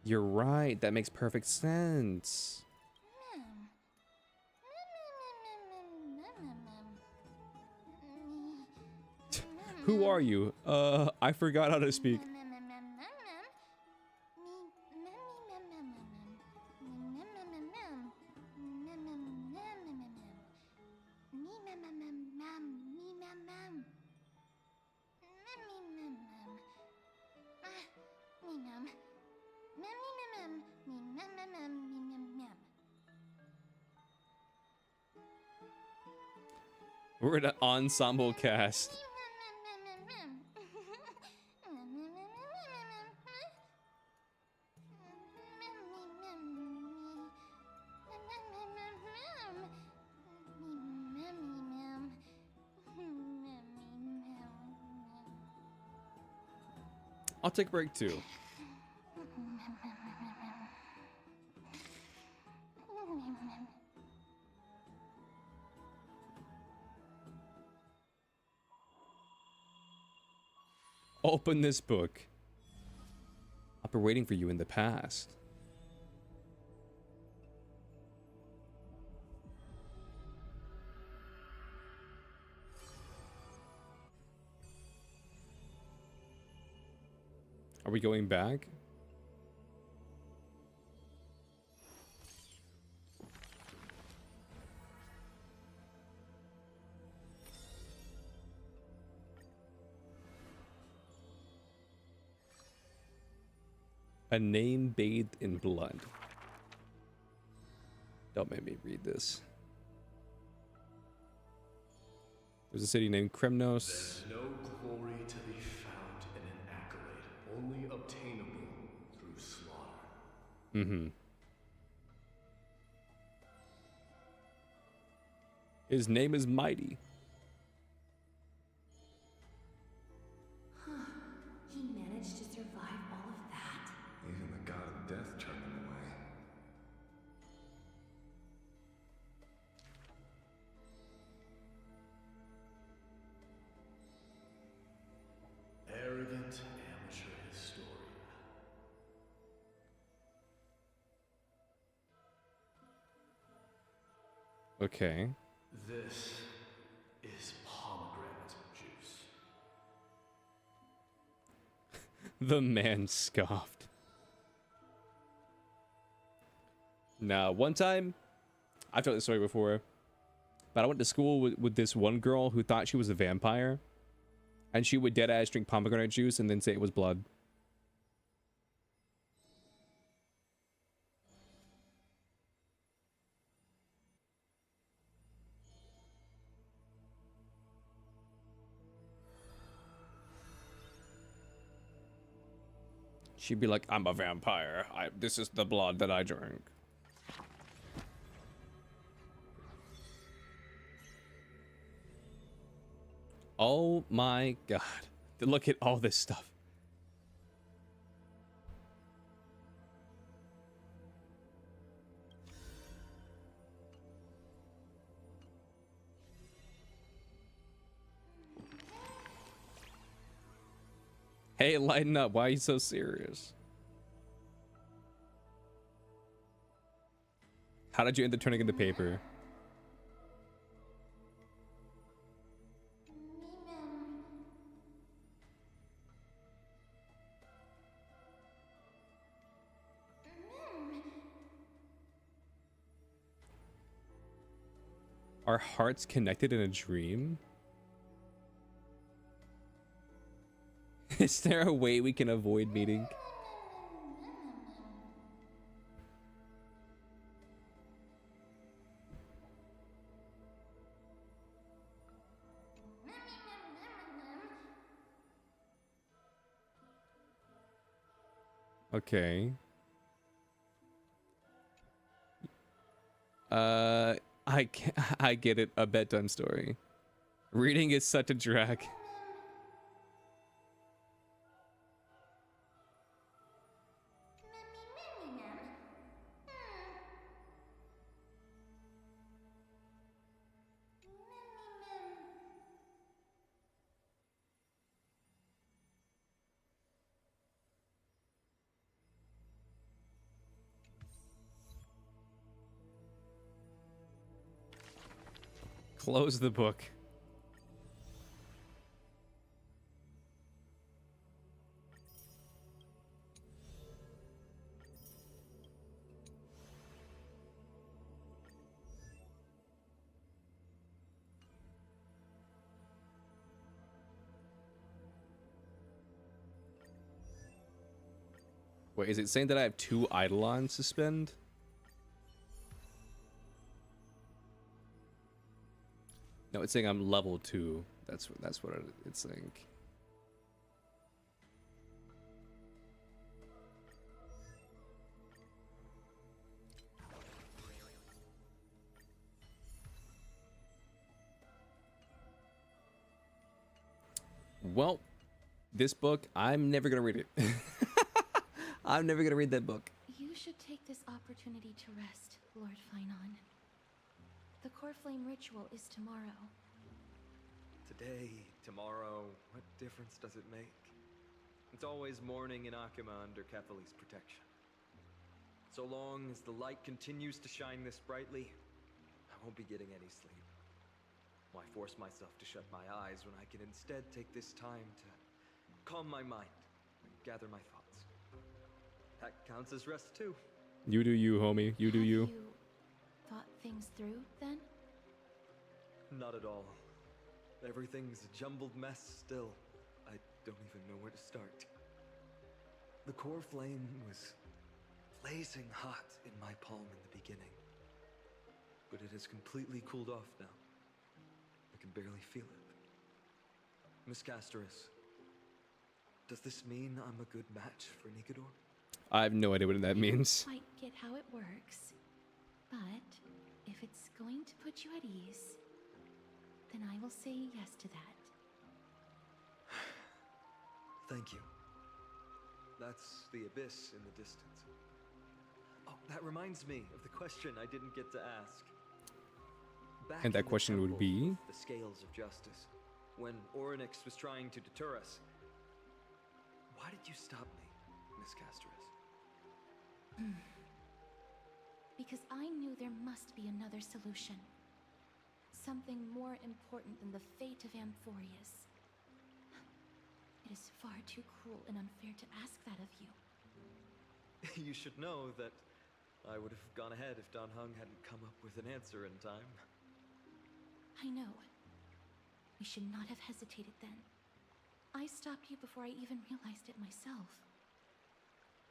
You're right. That makes perfect sense. Who are you? I forgot how to speak. We're an ensemble cast. I'll take a break too. Open this book. I've been waiting for you in the past. Are we going back? A name bathed in blood. Don't make me read this. There's a city named Kremnos. There's no glory to be found in an accolade, only obtainable through slaughter. Mm-hmm. His name is Mighty. He managed to survive all of that? Even the god of death turned him away. Arrogant amateur historian. Okay. This is pomegranate juice. The man scoffed. Now, one time, I've told this story before, but I went to school with this one girl who thought she was a vampire, and she would deadass drink pomegranate juice and then say it was blood. She'd be like, I'm a vampire. This is the blood that I drink. Oh my god. Look at all this stuff. Hey, lighten up. Why are you so serious? How did you end up turning into paper? Are hearts connected in a dream? Is there a way we can avoid meeting? Okay. I get it. A bedtime story. Reading is such a drag. Close the book. Wait, is it saying that I have 2 Eidolons to spend? No, it's saying I'm level 2. That's what it's saying. Well, This book, I'm never gonna read it. I'm never gonna read that book. You should take this opportunity to rest, Lord Finon. The core flame ritual is tomorrow. Today, tomorrow, what difference does it make? It's always morning in Akima under Catholi's protection. So long as the light continues to shine this brightly, I won't be getting any sleep. Why force myself to shut my eyes when I can instead take this time to calm my mind and gather my thoughts? That counts as rest too. You do you, homie. You do you. You thought things through, then? Not at all. Everything's a jumbled mess still. I don't even know where to start. The core flame was blazing hot in my palm in the beginning, but it has completely cooled off now. I can barely feel it. Miss Castoris, does this mean I'm a good match for Nikador? I have no idea what that means. I don't quite get how it works, but if it's going to put you at ease, then I will say yes to that. Thank you. That's the abyss in the distance. Oh, that reminds me of the question I didn't get to ask. Back And that in the question would temple be? with the scales of justice, when Orynyx was trying to deter us. Why did you stop me, Miss Castoris? Because I knew there must be another solution. Something more important than the fate of Amphorius. It is far too cruel and unfair to ask that of you. You should know that I would have gone ahead if Dan Heng hadn't come up with an answer in time. I know. We should not have hesitated then. I stopped you before I even realized it myself.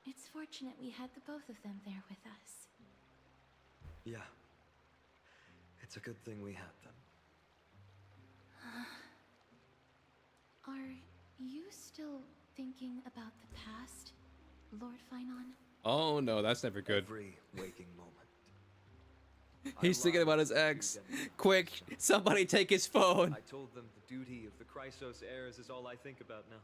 It's fortunate we had the both of them there with us. Yeah. It's a good thing we had them. Are you still thinking about the past, Lord Finon? Oh no, that's never good. Every waking moment. He's thinking about his ex. Quick, somebody take his phone. I told them the duty of the Chrysos heirs is all I think about now.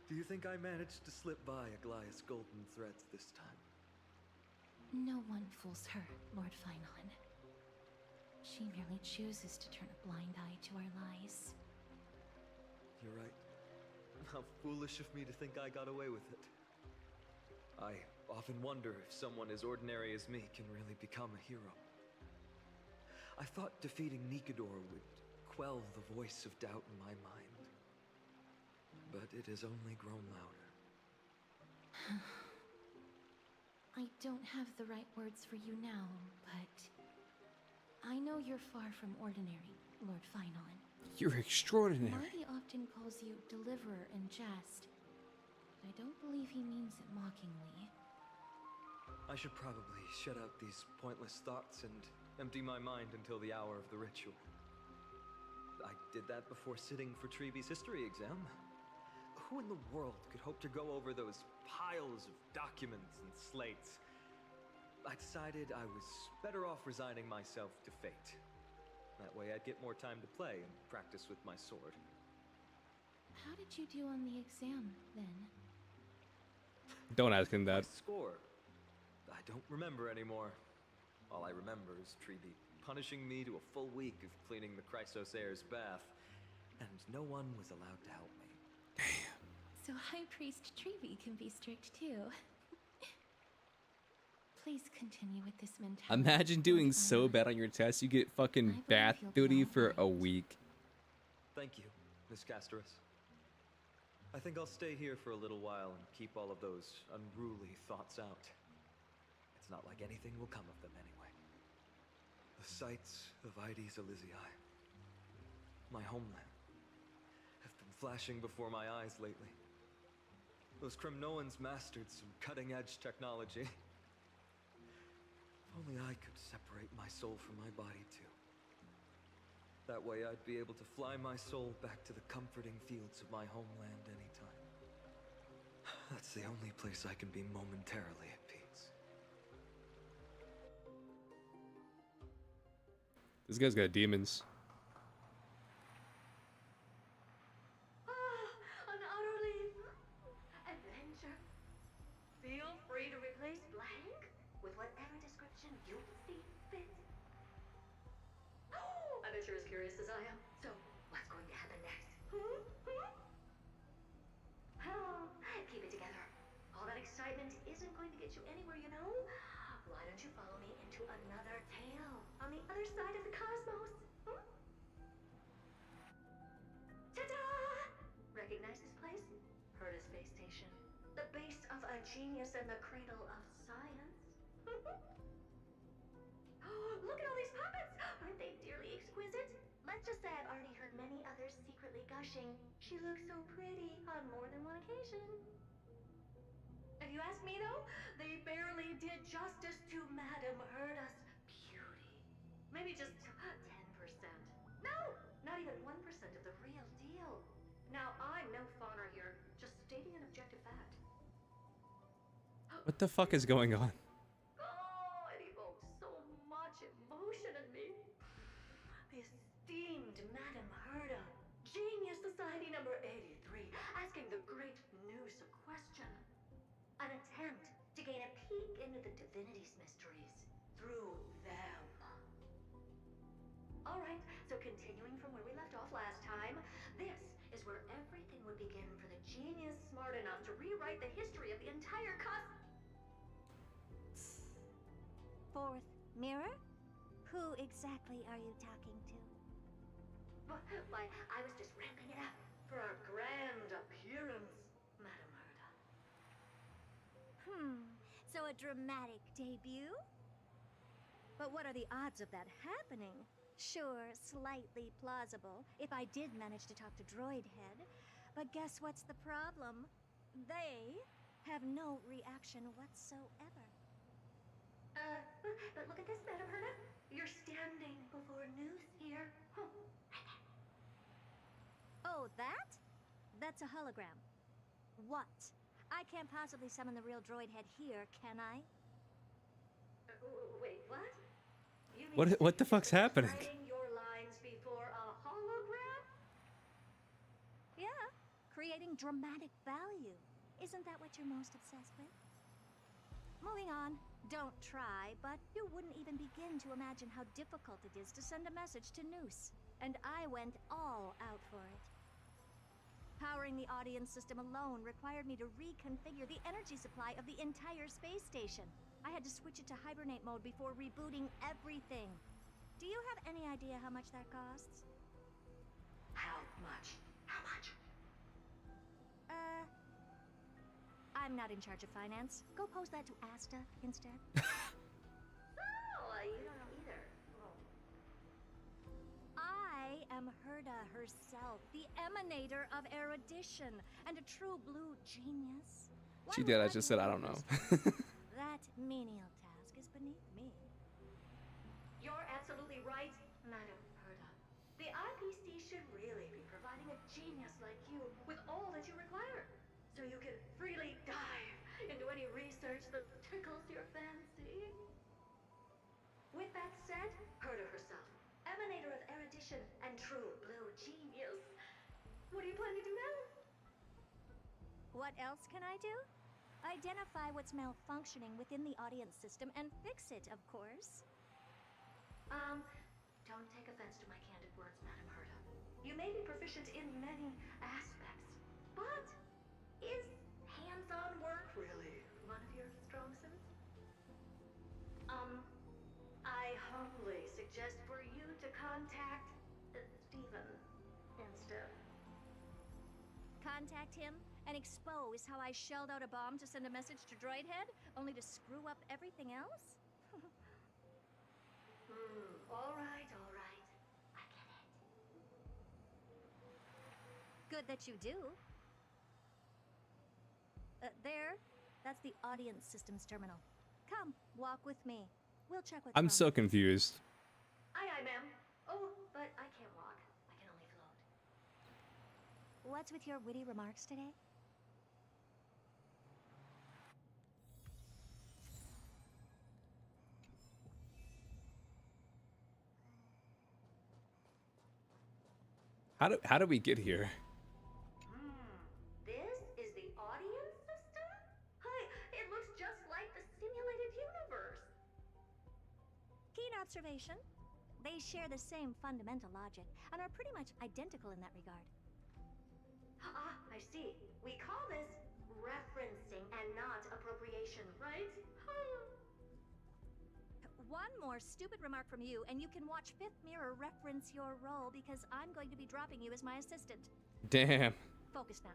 Do you think I managed to slip by Aglaya's golden threads this time? No one fools her, Lord Finon. She merely chooses to turn a blind eye to our lies. You're right. How foolish of me to think I got away with it. I often wonder if someone as ordinary as me can really become a hero. I thought defeating Nikador would quell the voice of doubt in my mind. But it has only grown louder. I don't have the right words for you now, but I know you're far from ordinary, Lord Finon. You're extraordinary. Marty often calls you Deliverer in jest, but I don't believe he means it mockingly. I should probably shut out these pointless thoughts and empty my mind until the hour of the ritual. I did that before sitting for Treeby's history exam. Who in the world could hope to go over those piles of documents and slates? I decided I was better off resigning myself to fate. That way I'd get more time to play and practice with my sword. How did you do on the exam, then? Don't ask him that. My score? I don't remember anymore. All I remember is Treeby punishing me to a full week of cleaning the Chrysos heir's bath, and no one was allowed to help me. So High Priest Treeby can be strict too. Please continue with this mentality. Imagine doing so bad on your test, you get fucking bath duty for a week. Thank you, Miss Castoris. I think I'll stay here for a little while and keep all of those unruly thoughts out. It's not like anything will come of them anyway. The sights of Ides Elysiae, my homeland, have been flashing before my eyes lately. Those Kremnoans mastered some cutting-edge technology. If only I could separate my soul from my body too. That way I'd be able to fly my soul back to the comforting fields of my homeland anytime. That's the only place I can be momentarily at peace. This guy's got demons. sure as curious as I am. So, what's going to happen next? Keep it together. All that excitement isn't going to get you anywhere, you know? Why don't you follow me into another tale on the other side of the cosmos? Ta-da! Recognize this place? Herta Space Station. The base of a genius and the cradle of science. Look at all these puppets! Aren't they dearly exquisite? Let's just say I've already heard many others secretly gushing. She looks so pretty on more than one occasion. If you ask me though, they barely did justice to Madame Herta's beauty. Maybe just 10%. No! Not even 1% of the real deal. Now, I'm no fawner here, just stating an objective fact. What the fuck is going on? Oh, it evokes so much emotion in me. The esteemed Madame Herta, Genius Society number 83, asking the great Noose a question. An attempt to gain a peek into the divinity's mysteries through them. Alright, so continuing from where we left off last time, this is where everything would begin for the genius smart enough to rewrite the history of the entire Fourth mirror? Who exactly are you talking to? Why, I was just ramping it up for our grand appearance, Madame Herta. So a dramatic debut? But what are the odds of that happening? Sure, slightly plausible, if I did manage to talk to Droidhead. But guess what's the problem? They have no reaction whatsoever. But look at this, Madame Herta. You're standing before Noose here. Oh, that? That's a hologram. What? I can't possibly summon the real Droidhead here, can I? Wait, what? You mean What the fuck's happening? writing your lines before a hologram? Yeah, creating dramatic value. Isn't that what you're most obsessed with? Moving on. Don't try, but you wouldn't even begin to imagine how difficult it is to send a message to Noose. And I went all out for it. Powering the audience system alone required me to reconfigure the energy supply of the entire space station. I had to switch it to hibernate mode before rebooting everything. Do you have any idea how much that costs? How much? How much? I'm not in charge of finance. Go pose that to Asta instead. Oh, you don't know either. I am Herta herself, the emanator of erudition, and a true blue genius. She did, I just said I don't know. That menial task is beneath me. You're absolutely right, Madame Herta. The IPC should really be providing a genius like you with all that you require, so you can freely dive into any research that tickles your fancy. With that said, Herta herself, emanator of erudition and true blue genius. What do you plan to do now? What else can I do? Identify what's malfunctioning within the audience system and fix it, of course. Don't take offense to my candid words, Madame Herta. You may be proficient in many aspects, but is hands-on work really one of your strong suits? I humbly suggest for you to contact Steven instead. Contact him and expose how I shelled out a bomb to send a message to Droidhead, only to screw up everything else? All right, all right. I get it. Good that you do. There. That's the audience systems terminal. Come, walk with me. We'll check what's I'm wrong. so confused. Aye, ma'am. Oh, but I can't walk. I can only float. What's with your witty remarks today? How do we get here? This is the audience system? Hi, it looks just like the simulated universe. Keen observation. They share the same fundamental logic and are pretty much identical in that regard. Ah, I see. We call this referencing and not appropriation, right? One more stupid remark from you, and you can watch Fifth Mirror reference your role because I'm going to be dropping you as my assistant. Damn. Focus now.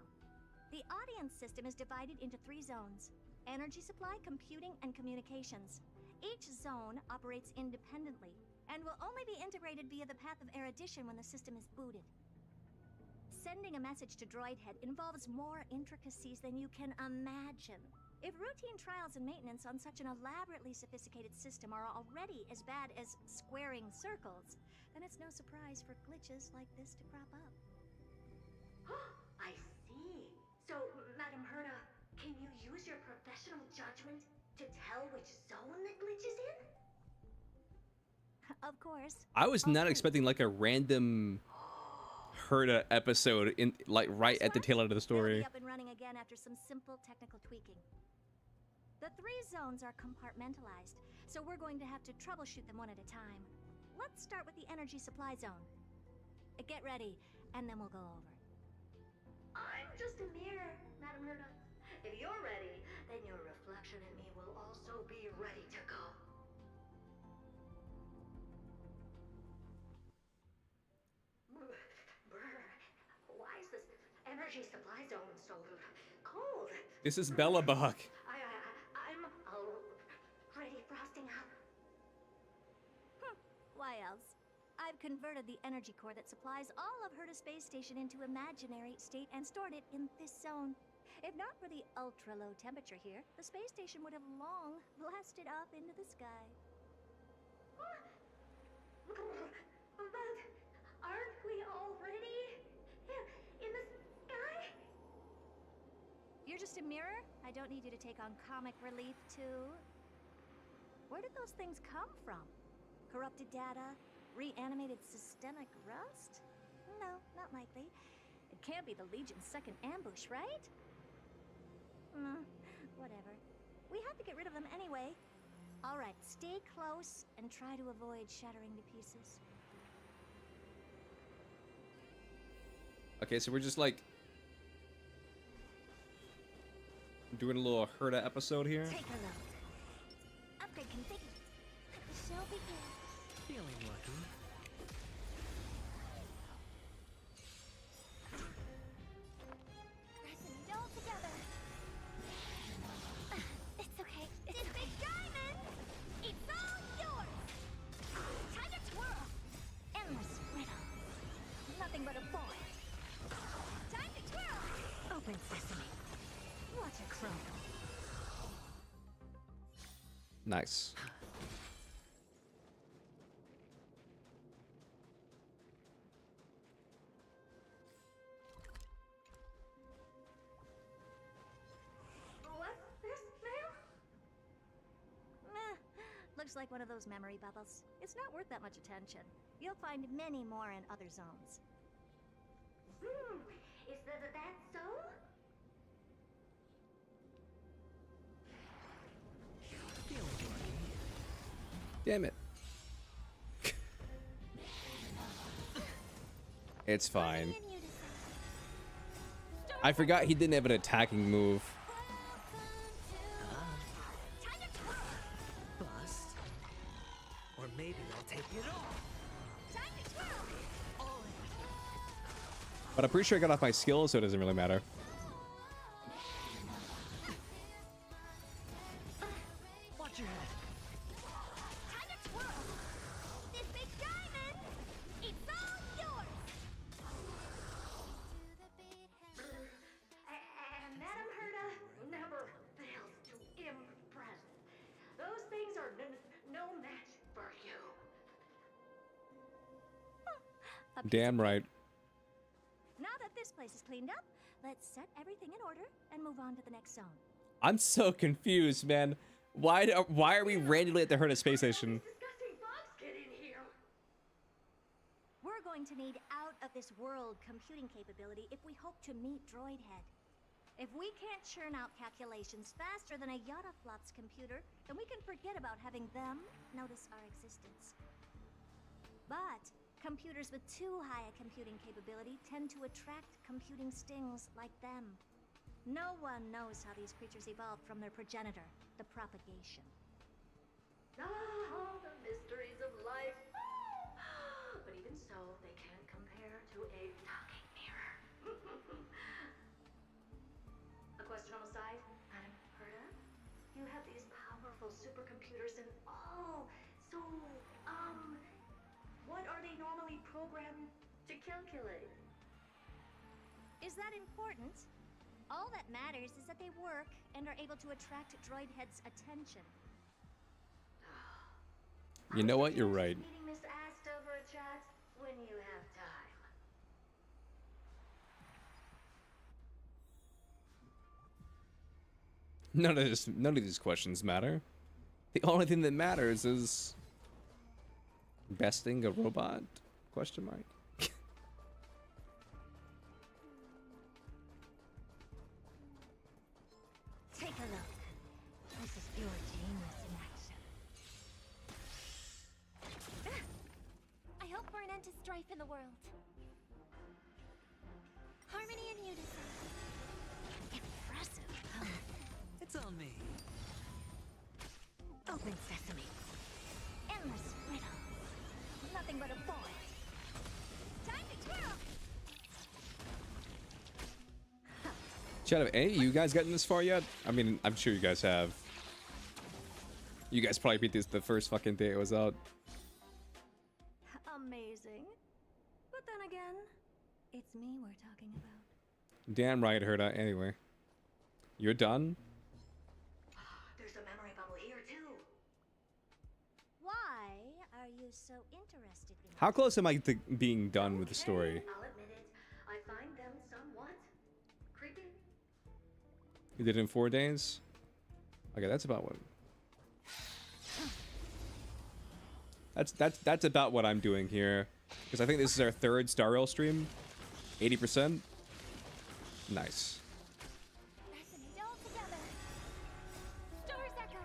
The audience system is divided into 3 zones: energy supply, computing, and communications. Each zone operates independently and will only be integrated via the path of erudition when the system is booted. Sending a message to Droid Head involves more intricacies than you can imagine. If routine trials and maintenance on such an elaborately sophisticated system are already as bad as squaring circles, then it's no surprise for glitches like this to crop up. I see. So, Madam Herda, can you use your professional judgment to tell which zone the glitch is in? Of course. I was not expecting like a random Herda episode in like right at the tail end of the story. Up and running again after some simple technical tweaking. The 3 zones are compartmentalized, so we're going to have to troubleshoot them one at a time. Let's start with the energy supply zone. Get ready, and then we'll go over. I'm just a mirror, Madam Herda. If you're ready, then your reflection in me will also be ready to go. Brr, why is this energy supply zone so cold? This is Bellabach. I'm already frosting up. Why else? I've converted the energy core that supplies all of Herda Space Station into imaginary state and stored it in this zone. If not for the ultra-low temperature here, the space station would have long blasted off into the sky. But aren't we already in the sky? You're just a mirror? I don't need you to take on comic relief, too. Where did those things come from? Corrupted data? Reanimated systemic rust? No, not likely. It can't be the Legion's second ambush, right? Whatever. We have to get rid of them anyway. All right, stay close and try to avoid shattering to pieces. Okay, so we're just like doing a little Herda episode here. Take a look. Upgrade configured. So begin. Feeling lucky. Pressing it all together. It's okay. It's big diamond. It's all yours. Time to twirl. Endless riddle. Nothing but a boy. Time to twirl. Open sesame. Watch it crumble. Nice. What's this, ma'am? Looks like one of those memory bubbles. It's not worth that much attention. You'll find many more in other zones. Is that so? Damn it. It's fine. I forgot he didn't have an attacking move. Bust. Or maybe I'll take it all. But I'm pretty sure I got off my skill, so it doesn't really matter. Watch your head. Time to twirl. This big diamond. It's all yours. And Madam Herda never fails to impress. Those things are no match for you. Damn right. Now that this place is cleaned up, let's set everything in order and move on to the next zone. I'm so confused, man. Why are we randomly at the Herda space station? We're going to need out of this world computing capability if we hope to meet Droid Head. If we can't churn out calculations faster than a Yottaflop's computer, then we can forget about having them notice our existence. But computers with too high a computing capability tend to attract computing stings like them. No one knows how these creatures evolved from their progenitor, the propagation. Ah, the mysteries of life. But even so, they can't compare to a talking mirror. A question on the side, Madam Herta? You have these powerful supercomputers and all. So, what are they normally programmed to calculate? Is that important? All that matters is that they work and are able to attract droid heads' attention. You know what? You're right. Meeting Miss Asta for a chat when you have time. None of these questions matter. The only thing that matters is besting a robot? Question mark. Take a look. This is pure genius in action. I hope for an end to strife in the world. Harmony and unison. Impressive, huh? It's on me. Open sesame. Endless riddles. Nothing but a void. Time to twirl! Chat of, hey, you guys gotten this far yet? I mean, I'm sure you guys have. You guys probably beat this the first fucking day it was out. Amazing. But then again, it's me we're talking about. Damn right, Herta. Anyway. You're done? There's a memory bubble here too. Why are you so interested in How close am I to being done with the story? I'll admit it. I find them somewhat creepy. You did it in 4 days? Okay, that's about what... That's about what I'm doing here. Because I think this is our 3rd Star Rail stream. 80%. Nice. Fascinate all together. Stars echo.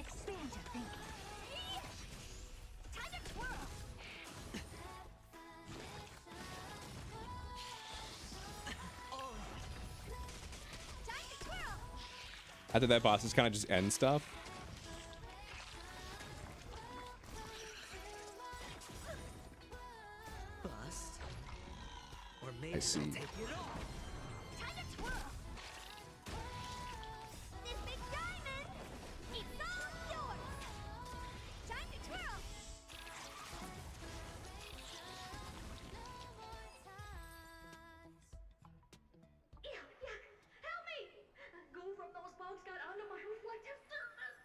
Expand your thinking. Time to twirl. Time to twirl. After that boss, it's kind of just end stuff. Bust. Or maybe I see. they'll take it all. Time to twirl. This big diamond, it's all yours. Time to twirl. Yuck, yuck. Help me! Goo from those bugs got onto my reflective surface.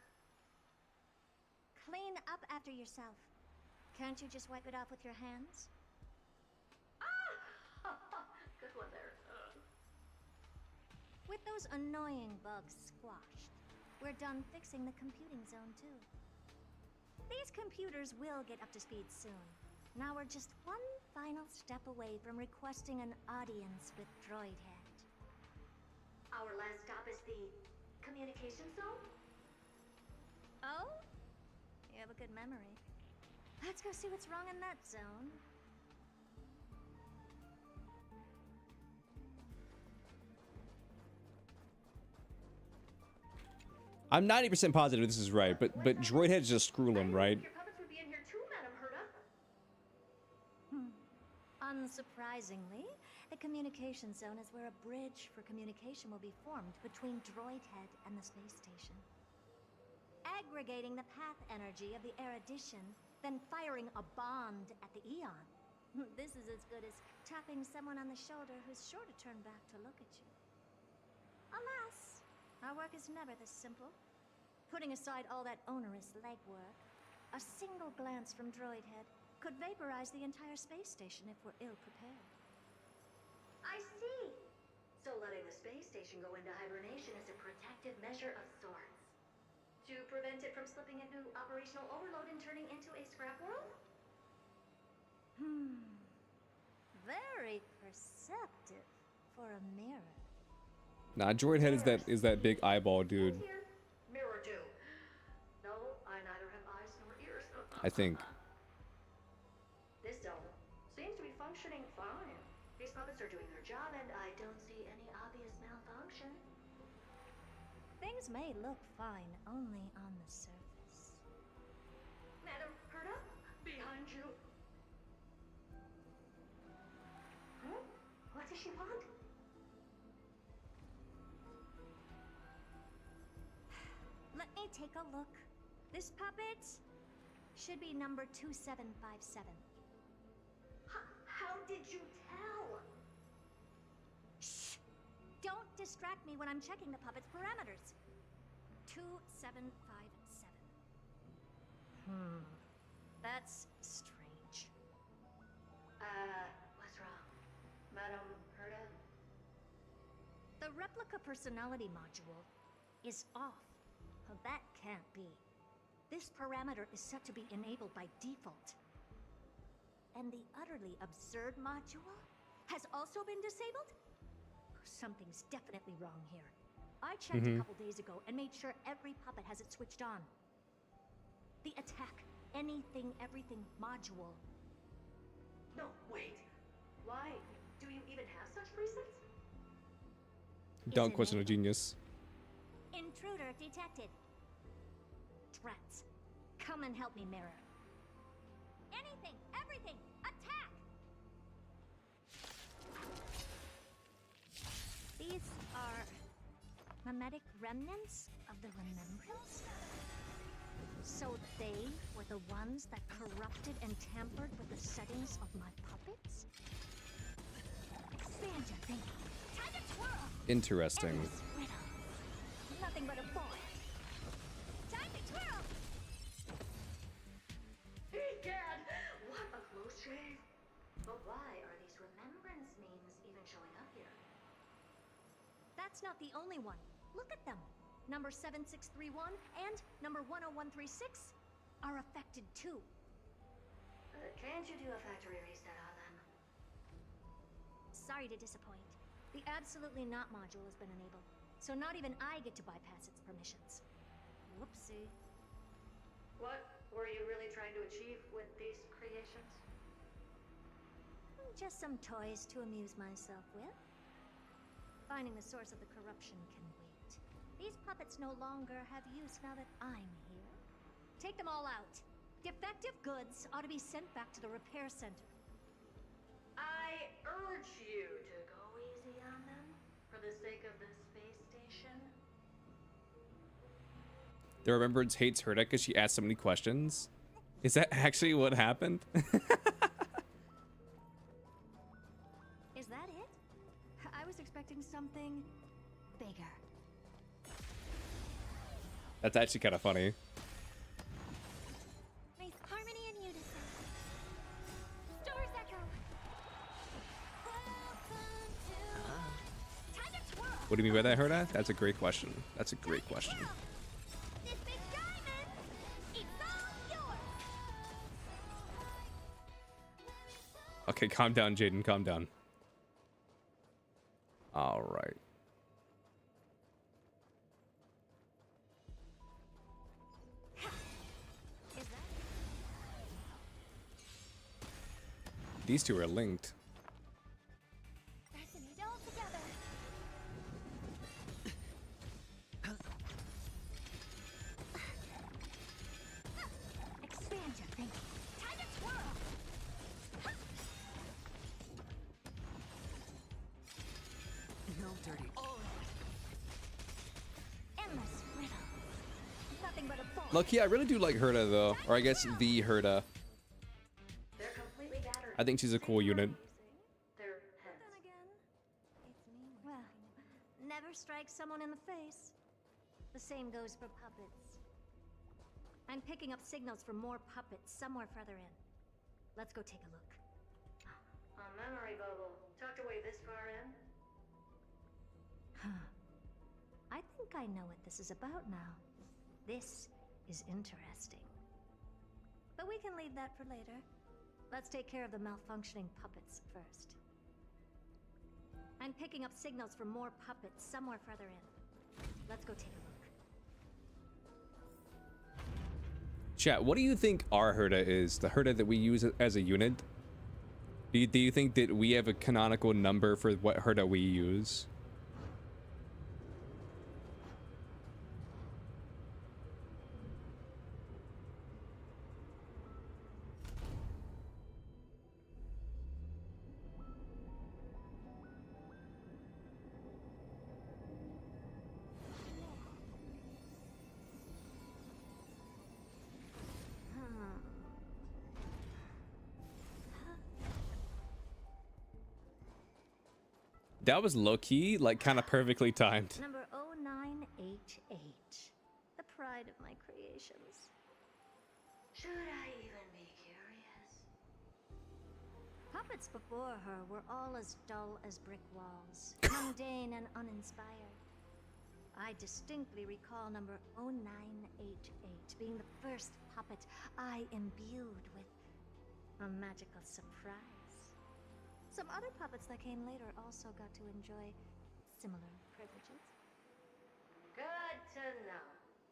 Clean up after yourself. Can't you just wipe it off with your hands? Ah! Good one there. With those annoying bugs squashed, we're done fixing the computing zone too. These computers will get up to speed soon. Now we're just one final step away from requesting an audience with Droidhead. Our last stop is the communication zone? Oh? You have a good memory. Let's go see what's wrong in that zone. I'm 90% positive this is right, but Droidhead's just Skrullin, right? Your puppets would be in here too, Madam Herta. Unsurprisingly, the communication zone is where a bridge for communication will be formed between Droidhead and the space station. Aggregating the path energy of the erudition, then firing a bond at the Eon. This is as good as tapping someone on the shoulder who's sure to turn back to look at you. Alas, our work is never this simple. Putting aside all that onerous legwork, a single glance from Droidhead could vaporize the entire space station if we're ill-prepared. I see. So letting the space station go into hibernation is a protective measure of sorts. To prevent it from slipping into operational overload and turning into a scrap world? Very perceptive for a mirror. Nah, Droidhead is that big eyeball dude. Mirror do. No, I'm not I think. This zone seems to be functioning fine. These puppets are doing their job, and I don't see any obvious malfunction. Things may look fine only on the surface. Madam Herta, behind you. Huh? What does she want? Let me take a look. This puppet should be number 2757. How did you tell? Shh! Don't distract me when I'm checking the puppet's parameters. 2757. That's strange. What's wrong? Madam Herta? The replica personality module is off. Well, that can't be. This parameter is set to be enabled by default. And the utterly absurd module has also been disabled? Something's definitely wrong here. I checked a couple days ago and made sure every puppet has it switched on. The attack, anything, everything module. No, wait. Why? Do you even have such presets? Don't question a genius. Intruder detected. Drats. Come and help me, Mirror. Anything, everything, attack! These are mimetic remnants of the Remembrance? So they were the ones that corrupted and tampered with the settings of my puppets? Expand your thinking. Time to twirl! Interesting. Endless riddle. Nothing but a boy. Time to twirl! Egad! What a close shave! But why are these remembrance memes even showing up here? That's not the only one. Look at them. Number 7631 and number 10136 are affected too. Can't you do a factory reset on them? Sorry to disappoint. The Absolutely Not module has been enabled, so not even I get to bypass its permissions. Whoopsie. What were you really trying to achieve with these creations? Just some toys to amuse myself with. Finding the source of the corruption can wait. These puppets no longer have use now that I'm here. Take them all out. Defective goods ought to be sent back to the repair center. I urge you to go easy on them for the sake of the space station. The Remembrance hates Herta because she asked so many questions. Is that actually what happened? Is that it? I was expecting something bigger. That's actually kind of funny. Nice harmony and unison. Stars echo. Time to twirl. What do you mean by that, Herta? That's a great question. That's a great question. This big diamond, it's all yours. Okay, calm down, Jaden. Calm down. All right. These two are linked. Resonate all together. Expand your thinking. Time to twirl. No dirty. Endless riddle. Nothing but a ball. Lucky, I really do like Herta though, or I guess the Herta. They're completely battered. I think she's a cool unit. They're Then again, it's me. Well, never strike someone in the face. The same goes for puppets. I'm picking up signals from more puppets somewhere further in. Let's go take a look. a memory bubble tucked away this far in. Huh. I think I know what this is about now. This is interesting. But we can leave that for later. Let's take care of the malfunctioning puppets first. I'm picking up signals from more puppets somewhere further in. Let's go take a look. Chat, what do you think our Herda is? The Herda that we use as a unit? Do you think that we have a canonical number for what Herda we use? That was low-key, like, kind of perfectly timed. Number 0988. The pride of my creations. Should I even be curious? Puppets before her were all as dull as brick walls, mundane and uninspired. I distinctly recall number 0988 being the first puppet I imbued with a magical surprise. Some other puppets that came later also got to enjoy similar privileges. Good to know.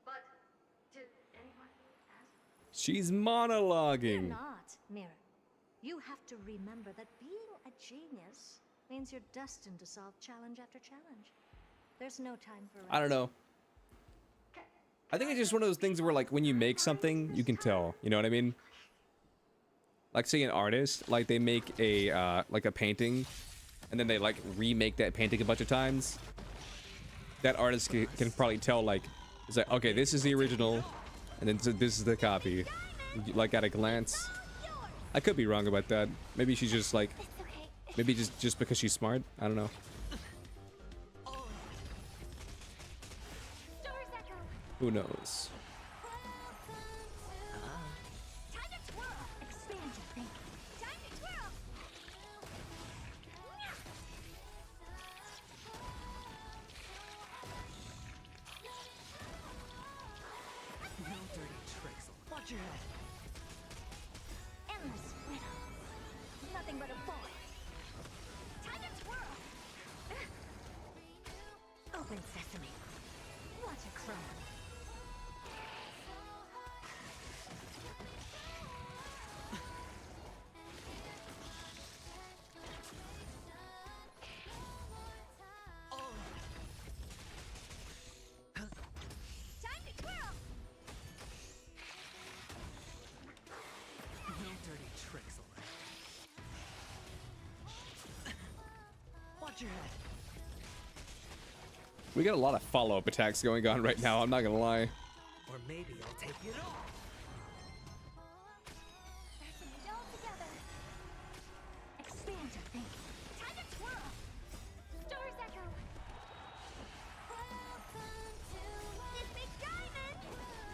But did anyone ask? She's You're monologuing. not, Mirror. You have to remember that being a genius means you're destined to solve challenge after challenge. There's no time for rest. I don't know. I think it's just one of those things where, like, when you make something, you can tell. You know what I mean? Like, say an artist, like, they make a, like, a painting, and then they, like, remake that painting a bunch of times. That artist can probably tell, like, it's like, okay, this is the original, and then this is the copy. Like, at a glance. I could be wrong about that. Maybe she's just, like, maybe just because she's smart. I don't know. Who knows? No dirty tricks. Watch your head. Endless riddle. Nothing but a boy. Time to twirl. Open sesame. Watch it crumble. Time to twirl. No dirty tricks. Watch your head. We got a lot of follow-up attacks going on right now, I'm not gonna lie. Or maybe I'll take it all. Expand your thinking. Time to twirl. Stars echo. This big diamond.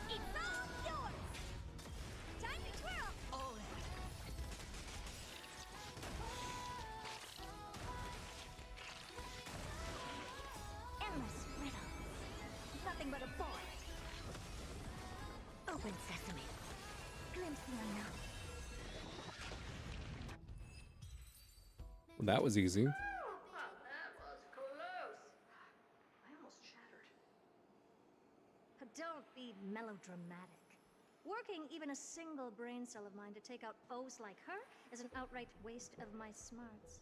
It's all yours. Time to twirl. Endless riddle. Nothing but a boy. Open sesame. Glimpse the unknown. Well, that was easy. That was close. I almost shattered. Don't be melodramatic. Working even a single brain cell of mine to take out foes like her is an outright waste of my smarts.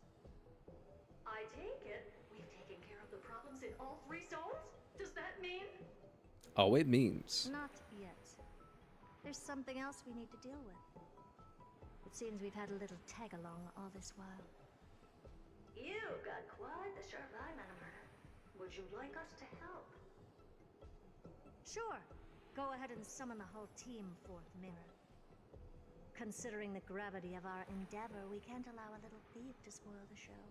I take it we've taken care of the problems in all 3 zones? Does that mean? Oh, it means. Not yet. There's something else we need to deal with. It seems we've had a little tag-along all this while. You've got quite the sharp eye, Madam Herder. Would you like us to help? Sure. Go ahead and summon the whole team forth, Mirror. Considering the gravity of our endeavor, we can't allow a little thief to spoil the show.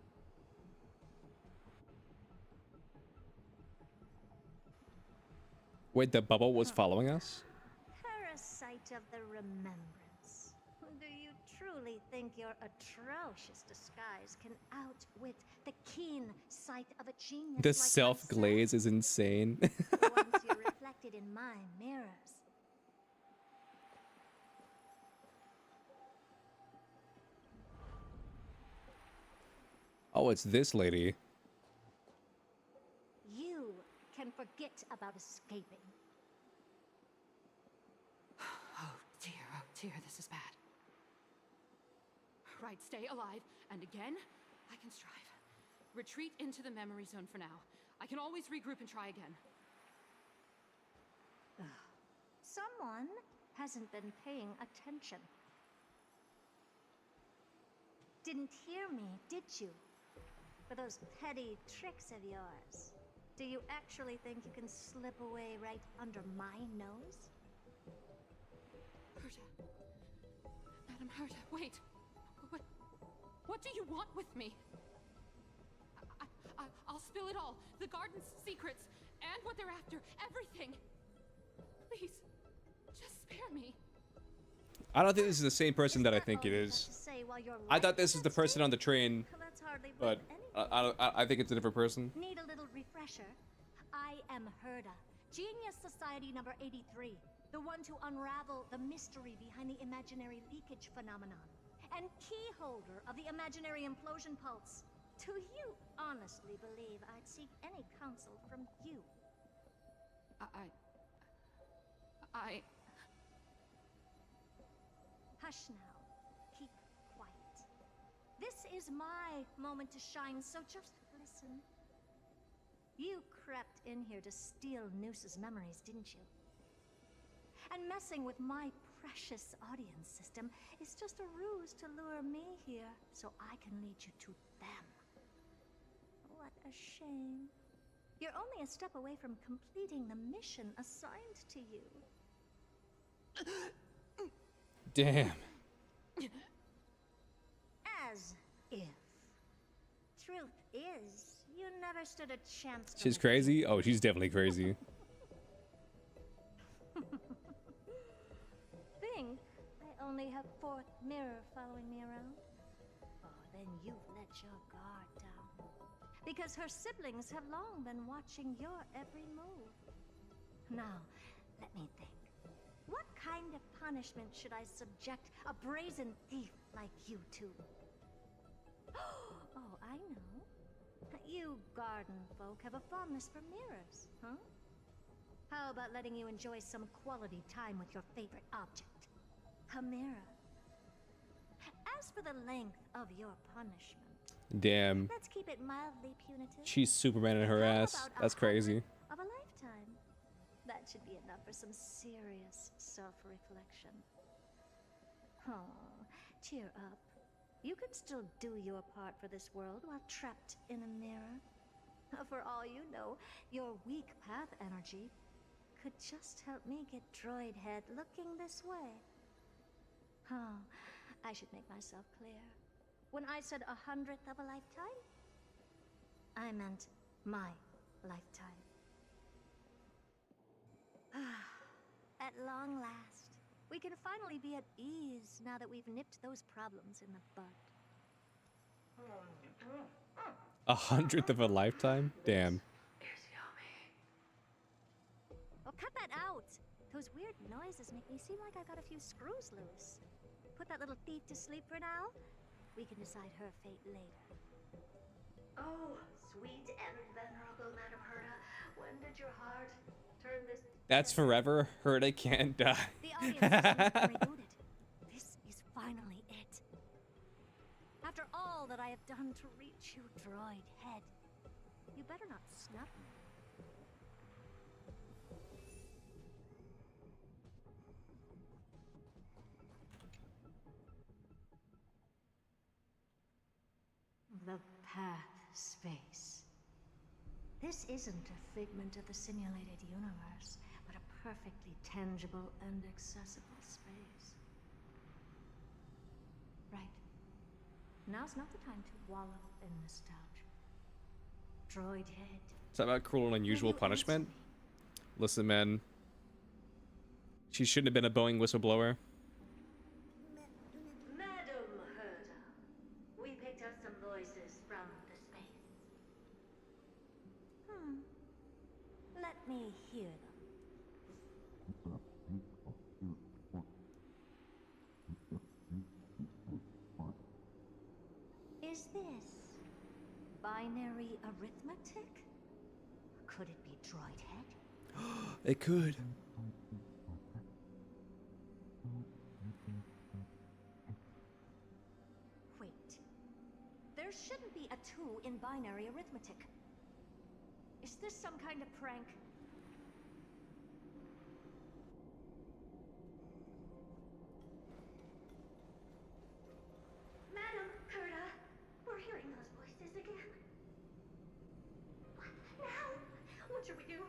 Wait, the bubble was following us? Parasite of the remembrance. Do you truly think your atrocious disguise can outwit the keen sight of a genius The like self-glaze is insane. myself? Once you're reflected in my mirrors. Oh, it's this lady. You can forget about escaping. Tyr, this is bad. Right, stay alive, and again, I can strive. Retreat into the memory zone for now. I can always regroup and try again. Someone hasn't been paying attention. Didn't hear me, did you? For those petty tricks of yours. Do you actually think you can slip away right under my nose? Herta. Madam Herta, wait. What do you want with me? I'll spill it all. The garden's secrets, and what they're after. Everything. Please, just spare me. I don't think this is the same person that I think it is. I thought this was the person on the train, but I think it's a different person. Need a little refresher? I am Herta, Genius Society number 83, the one to unravel the mystery behind the imaginary leakage phenomenon, and key holder of the imaginary implosion pulse. Do you honestly believe I'd seek any counsel from you? Hush now. Keep quiet. This is my moment to shine, so just listen. You crept in here to steal Noose's memories, didn't you? And messing with my precious audience system is just a ruse to lure me here so I can lead you to them. What a shame. You're only a step away from completing the mission assigned to you. Damn. As if. Truth is, you never stood a chance to She's crazy? Oh, she's definitely crazy. Think I only have fourth mirror following me around? Oh, then you've let your guard down. Because her siblings have long been watching your every move. Now, let me think. What kind of punishment should I subject a brazen thief like you to? Oh, I know. You garden folk have a fondness for mirrors, huh? How about letting you enjoy some quality time with your favorite object? A mirror. As for the length of your punishment, Damn. let's keep it mildly punitive. She's Superman in her ass. That's crazy. Of a lifetime. That should be enough for some serious self-reflection. Oh, cheer up. You can still do your part for this world while trapped in a mirror. For all you know, your weak path energy could just help me get Droid Head looking this way. Oh, I should make myself clear. When I said 100th of a lifetime, I meant my lifetime. At long last, we can finally be at ease now that we've nipped those problems in the bud. 100th of a lifetime? Damn. Oh, cut that out! Those weird noises make me seem like I got a few screws loose. Put that little thief to sleep for now. We can decide her fate later. Oh, sweet and venerable Madam Herta, when did your heart turn this? That's forever. Herta can't die. The audience system has been rebooted. This is finally it. After all that I have done to reach you, Droid Head, you better not snub me. The path space. This isn't a figment of the simulated universe, but a perfectly tangible and accessible space. Right. Now's not the time to wallow in nostalgia. Droid Head. Is that about cruel and unusual punishment? Listen, man. She shouldn't have been a Boeing whistleblower. Madam Herta, we picked up some voices from the space. Let me hear them. Is this binary arithmetic? Could it be Droid Head? It could. there shouldn't be a 2 in binary arithmetic. Is this some kind of prank? Madam Gerda, we're hearing those voices again. What now? What should we do?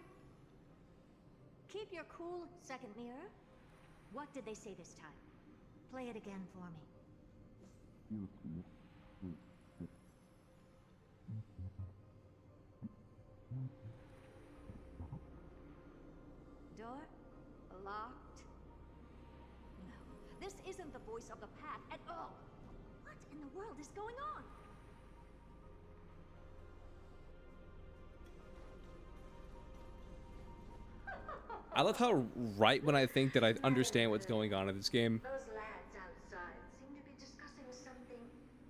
Keep your cool, second mirror. What did they say this time? Play it again for me. Door locked. No, this isn't the voice of the path at all. What in the world is going on? I love how right when I think that I understand what's going on in this game, Those lads outside seem to be discussing something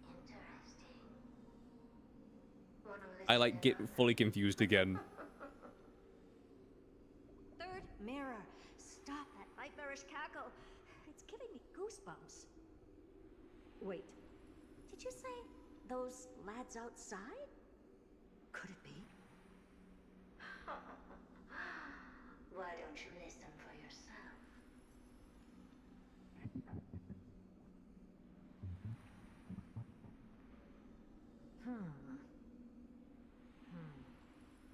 interesting. Wanna I listen like get in? fully confused again. Third mirror. Stop that nightmarish cackle. It's giving me goosebumps. Wait, did you say those lads outside? Could it be? Why don't you listen for yourself?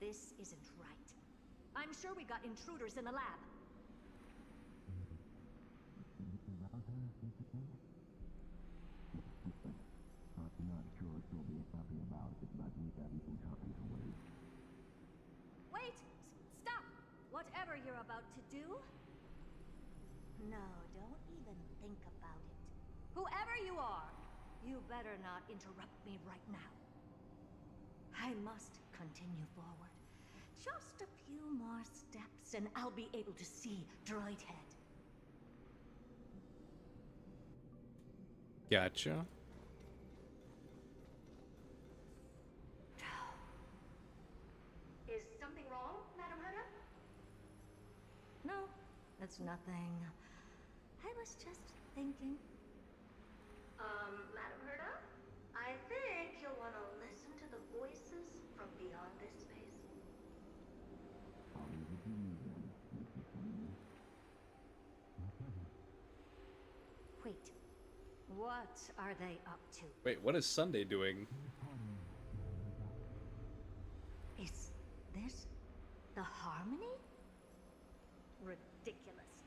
This isn't right. I'm sure we got intruders in the lab. Wait! Stop! Whatever you're about to do? No, don't even think about it. Whoever you are, you better not interrupt me right now. I must continue forward. Just a few more steps and I'll be able to see Droid Head. Gotcha. Is something wrong, Madam Herda? No, that's nothing. I was just thinking. Madam Herda? I think you'll want to listen to the voices from beyond this space. Wait, what are they up to? Wait, what is Sunday doing? Is this the harmony? Ridiculous.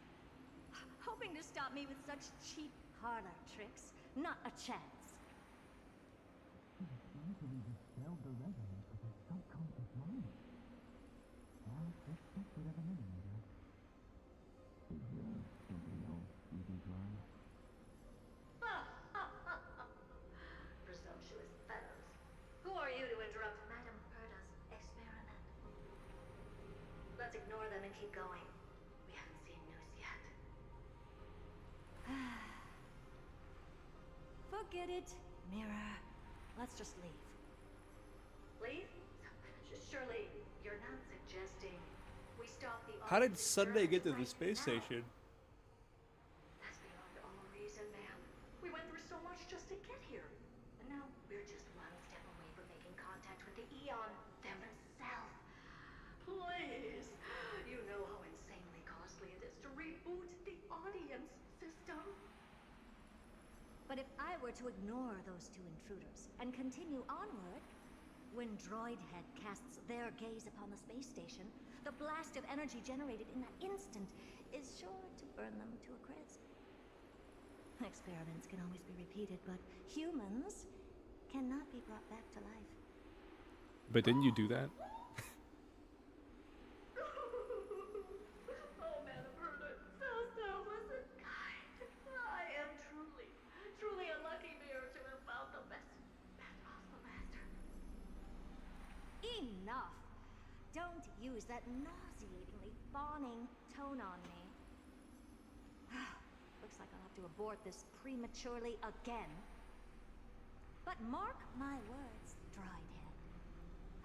Hoping to stop me with such cheap parlor tricks. Not a chance. Presumptuous fellows. Who are you to interrupt Madam Herda's experiment? Let's ignore them and keep going. We haven't seen news yet. Forget it, Mirror. Let's just leave. Leave? Surely you're not suggesting we stop the. How did Sunday get to the space station? That's beyond all reason, ma'am. We went through so much just to get here. And now we're just one step away from making contact with the Eon themselves. Please. You know how insanely costly it is to reboot the audience system. But if I were to ignore those 2 intruders and continue onward, when Droid Head casts their gaze upon the space station, the blast of energy generated in that instant is sure to burn them to a crisp. Experiments can always be repeated, but humans cannot be brought back to life. But didn't you do that? Oh, Madam Herda, so selfless and kind. I am truly a lucky mirror to have found the best possible master. Enough! Don't use that nauseatingly fawning tone on me. Looks like I'll have to abort this prematurely again. But mark my words, Droid Head.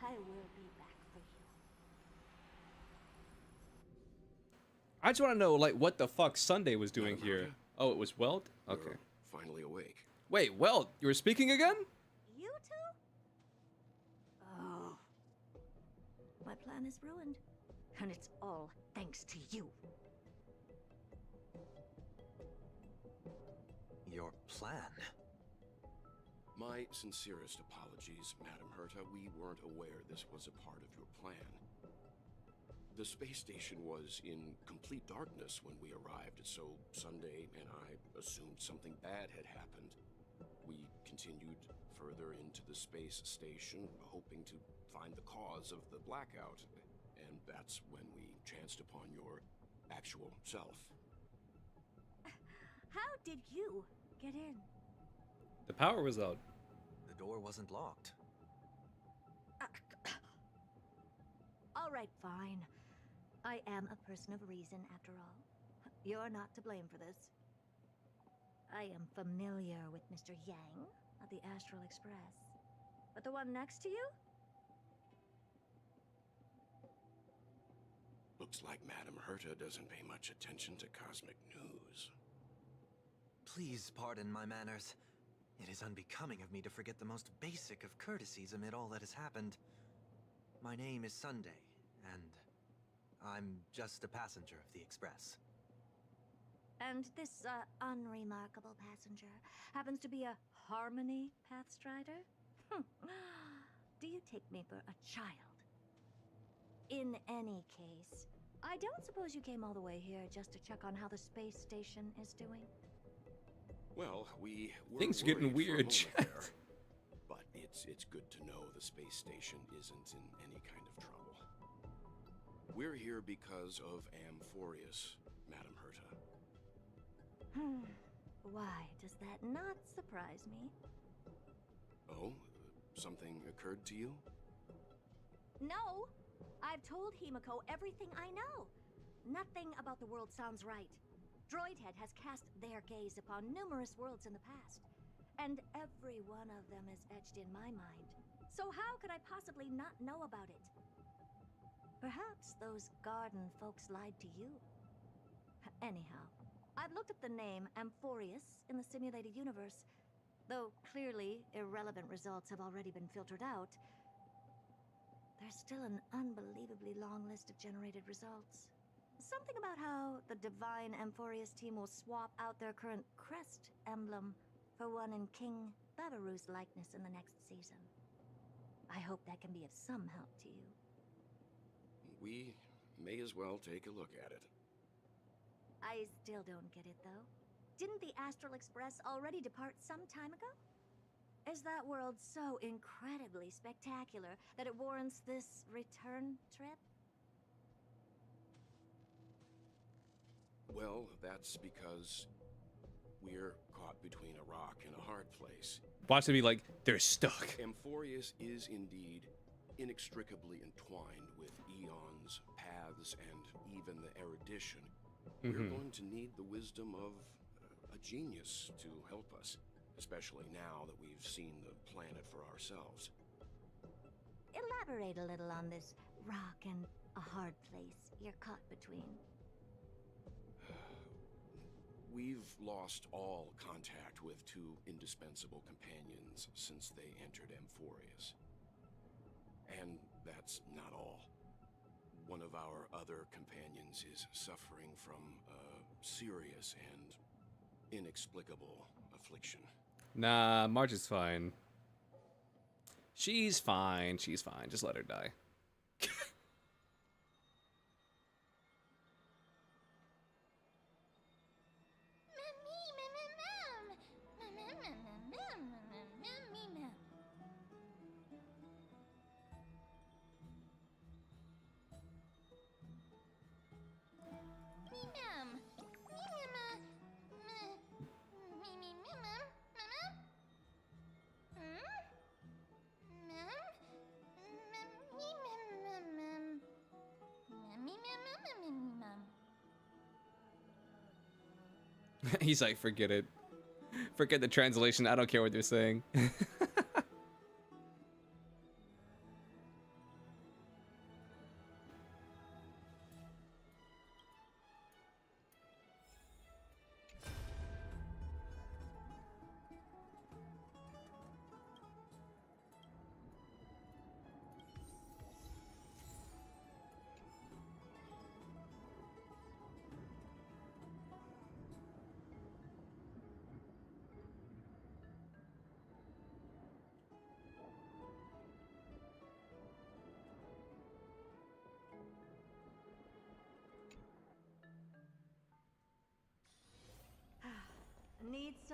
I will be back for you. I just want to know, like, what the fuck Sunday was doing here. Oh, it was Welt? Okay. Finally awake. Wait, Welt, you were speaking again? You two? my plan is ruined. And it's all thanks to you. Your plan? My sincerest apologies, Madam Herta. We weren't aware this was a part of your plan. The space station was in complete darkness when we arrived, so Sunday and I assumed something bad had happened. We continued further into the space station, hoping to find the cause of the blackout. And that's when we chanced upon your actual self. How did you get in? The power was out. The door wasn't locked. All right, fine. I am a person of reason, after all. You're not to blame for this. I am familiar with Mr. Yang of the Astral Express. But the one next to you? Looks like Madam Herta doesn't pay much attention to cosmic news. Please pardon my manners. It is unbecoming of me to forget the most basic of courtesies amid all that has happened. My name is Sunday, and I'm just a passenger of the Express. And this, unremarkable passenger happens to be a Harmony Pathstrider? Do you take me for a child? In any case, I don't suppose you came all the way here just to check on how the space station is doing? Well, we were Things are getting worried for a weird, moment chat. there, but it's good to know the space station isn't in any kind of trouble. We're here because of Amphorius, Madam Herta. Why does that not surprise me? Oh, something occurred to you? No! I've told Himiko everything I know. Nothing about the world sounds right. Droidhead has cast their gaze upon numerous worlds in the past, and every one of them is etched in my mind. So how could I possibly not know about it? Perhaps those garden folks lied to you. Anyhow, I've looked up the name Amphorius in the simulated universe. Though clearly irrelevant results have already been filtered out, there's still an unbelievably long list of generated results. Something about how the Divine Amphorius team will swap out their current crest emblem for one in King Babaru's likeness in the next season. I hope that can be of some help to you. We may as well take a look at it. I still don't get it, though. Didn't the Astral Express already depart some time ago? Is that world so incredibly spectacular that it warrants this return trip? Well, that's because we're caught between a rock and a hard place. Watch it be like, they're stuck. Amphorius is indeed inextricably entwined with eons, paths, and even the erudition. We're going to need the wisdom of a genius to help us, especially now that we've seen the planet for ourselves. Elaborate a little on this rock and a hard place you're caught between. We've lost all contact with two indispensable companions since they entered Amphorius. And that's not all. One of our other companions is suffering from a serious and inexplicable affliction. Nah, Marge is fine. She's fine. She's fine. Just let her die. He's like, forget it. Forget the translation. I don't care what they're saying.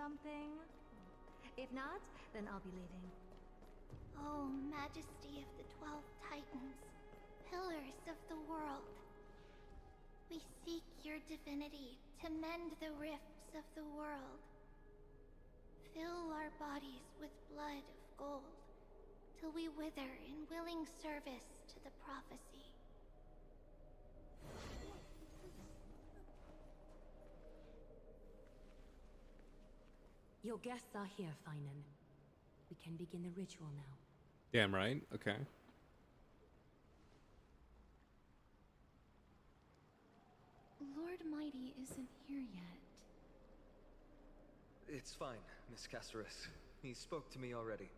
something? If not, then I'll be leaving. Oh, Majesty of the 12 Titans, pillars of the world. We seek your divinity to mend the rifts of the world. Fill our bodies with blood of gold, till we wither in willing service to the prophecy. Your guests are here, Finan. We can begin the ritual now. Damn right. Okay. Lord Mighty isn't here yet. It's fine, Miss Casteress. He spoke to me already.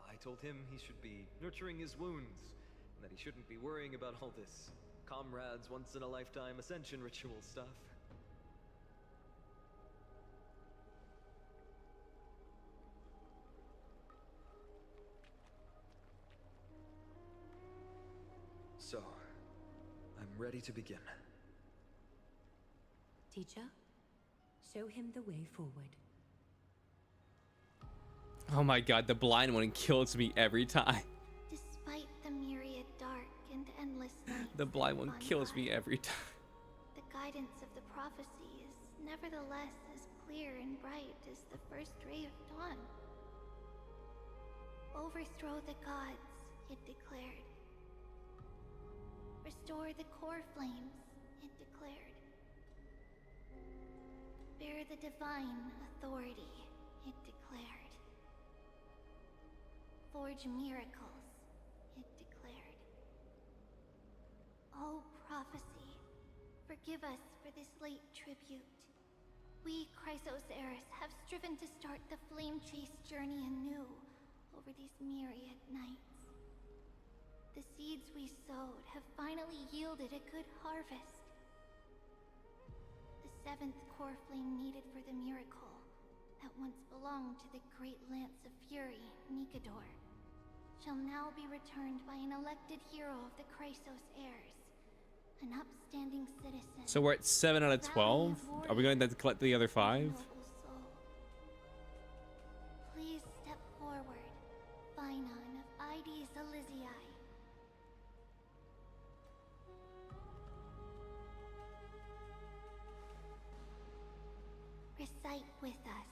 I told him he should be nurturing his wounds, and that he shouldn't be worrying about all this comrades once-in-a-lifetime ascension ritual stuff. So, I'm ready to begin. Teacher, show him the way forward. Oh my god, the blind one kills me every time. Despite the myriad dark and endless nights, The blind one kills me every time. the guidance of the prophecy is nevertheless as clear and bright as the first ray of dawn. Overthrow the gods, it declared. Restore the core flames, it declared. Bear the divine authority, it declared. Forge miracles, it declared. Oh, prophecy, forgive us for this late tribute. We, Chrysos Eris, have striven to start the flame chase journey anew over these myriad nights. The seeds we sowed have finally yielded a good harvest. The seventh core flame needed for the miracle that once belonged to the great Lance of Fury, Nikador, shall now be returned by an elected hero of the Chrysos heirs, an upstanding citizen. So we're at 7 out of 12? Are we going to collect the other 5? Please step forward, Finan of Ides Elysiae. Recite with us.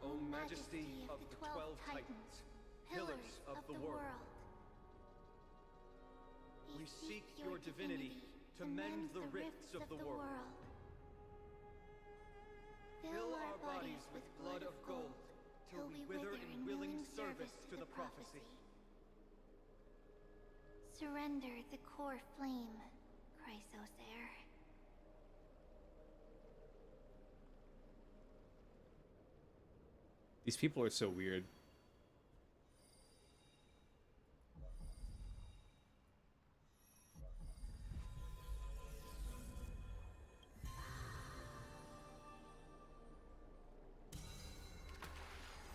O Majesty of the 12 Titans, pillars of the world, we seek your divinity to mend the rifts of the world. Fill our bodies with blood of gold, till we wither in willing service to the prophecy. Surrender the core flame, Chrysos heir. These people are so weird.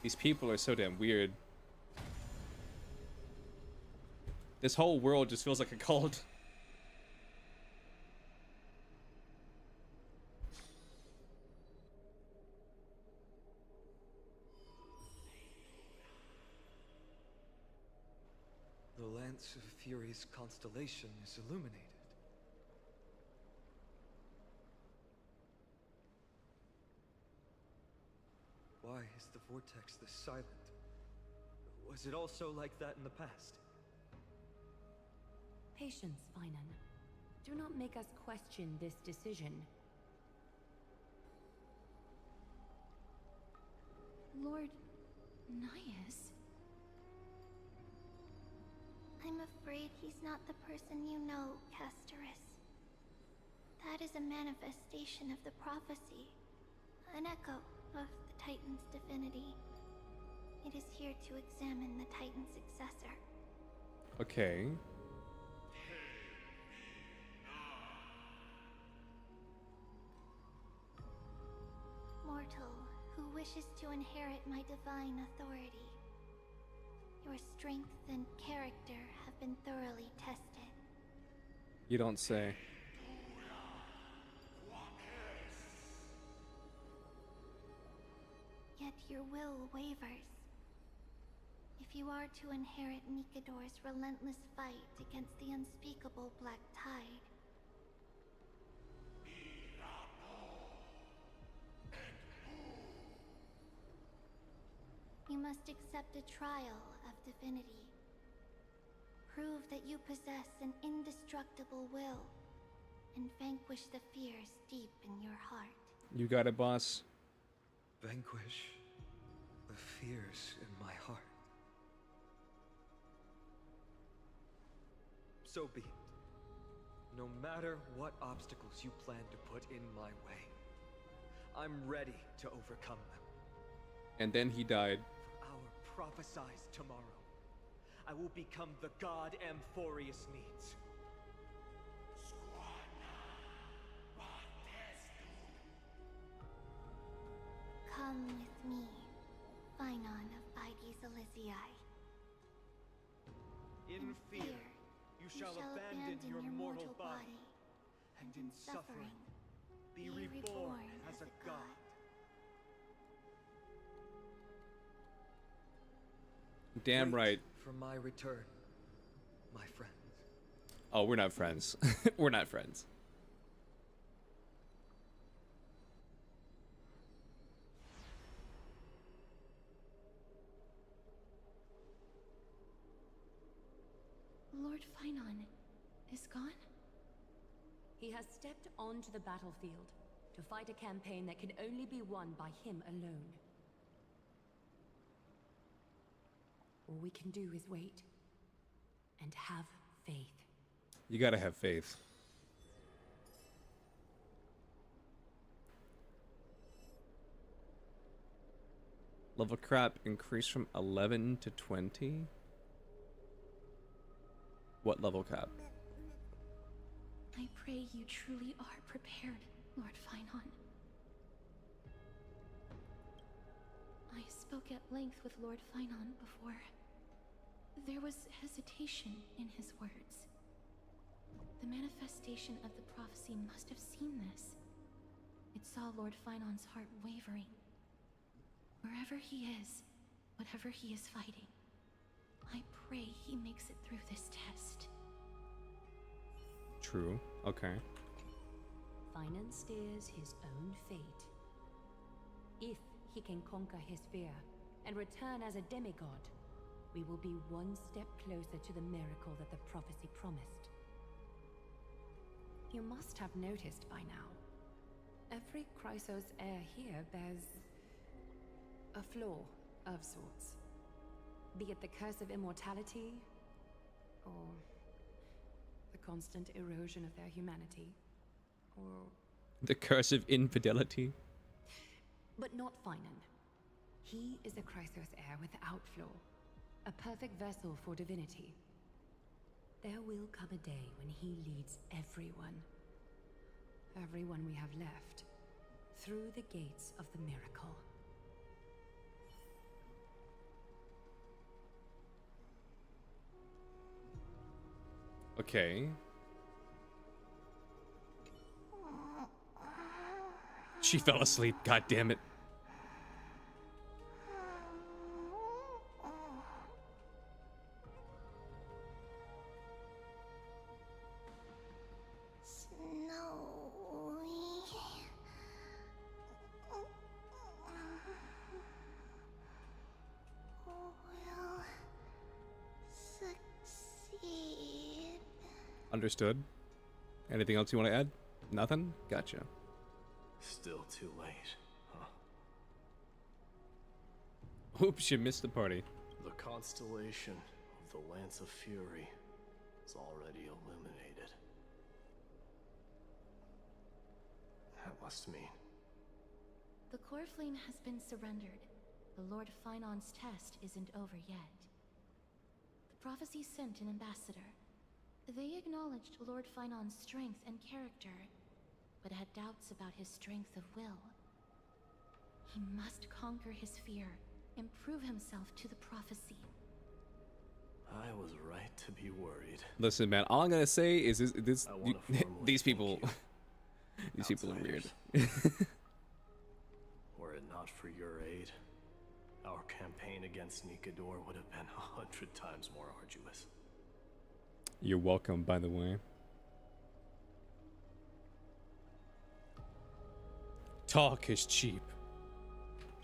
These people are so damn weird. This whole world just feels like a cult. The Lance of Fury's constellation is illuminated. Why is the vortex this silent? Was it also like that in the past? Patience, Finan. Do not make us question this decision. Lord Nias? I'm afraid he's not the person you know, Casterus. That is a manifestation of the prophecy, an echo of the Titan's divinity. It is here to examine the Titan's successor. Okay. Mortal who wishes to inherit my divine authority. Your strength and character have been thoroughly tested. You don't say. Yet your will wavers. If you are to inherit Nikador's relentless fight against the unspeakable Black Tide, you must accept a trial of divinity. Prove that you possess an indestructible will, and vanquish the fears deep in your heart. You got it, boss. Vanquish the fears in my heart. So be it. No matter what obstacles you plan to put in my way, I'm ready to overcome them. And then he died. For our prophesied tomorrow, I will become the god Amphorius needs. Come with me, Phynon of Ides Elysiae. In fear, you shall abandon your mortal body, and in suffering, be reborn as a god. Damn right. For my return, my friends. Oh, we're not friends. We're not friends. Lord Phynon is gone? He has stepped onto the battlefield to fight a campaign that can only be won by him alone. All we can do is wait and have faith. You gotta have faith. Level crap increased from 11 to 20. What level cap? I pray you truly are prepared, Lord Phynon. I spoke at length with Lord Phynon before. There was hesitation in his words. The manifestation of the prophecy must have seen this. It saw Lord Phynon's heart wavering. Wherever he is, whatever he is fighting, I pray he makes it through this test. True. Okay. Phynon steers his own fate. If he can conquer his fear and return as a demigod, we will be one step closer to the miracle that the prophecy promised. You must have noticed by now, every Chrysos heir here bears a flaw of sorts. Be it the curse of immortality, or the constant erosion of their humanity, or... The curse of infidelity. But not Phynon. He is a Chrysos heir without flaw, a perfect vessel for divinity. There will come a day when he leads everyone we have left, through the gates of the miracle. Okay. She fell asleep, god damn it. Understood. Anything else you want to add? Nothing? Gotcha. Still too late, huh? Oops, you missed the party. The constellation of the Lance of Fury is already illuminated. That must mean... The core flame has been surrendered. The Lord Phynon's test isn't over yet. The prophecy sent an ambassador. They acknowledged Lord Phynon's strength and character, but had doubts about his strength of will. He must conquer his fear and prove himself to the prophecy. I was right to be worried. Listen, man, all I'm gonna say is these people these people are weird. Were it not for your aid, campaign against Nikador would have been 100 times more arduous. You're welcome, by the way. Talk is cheap.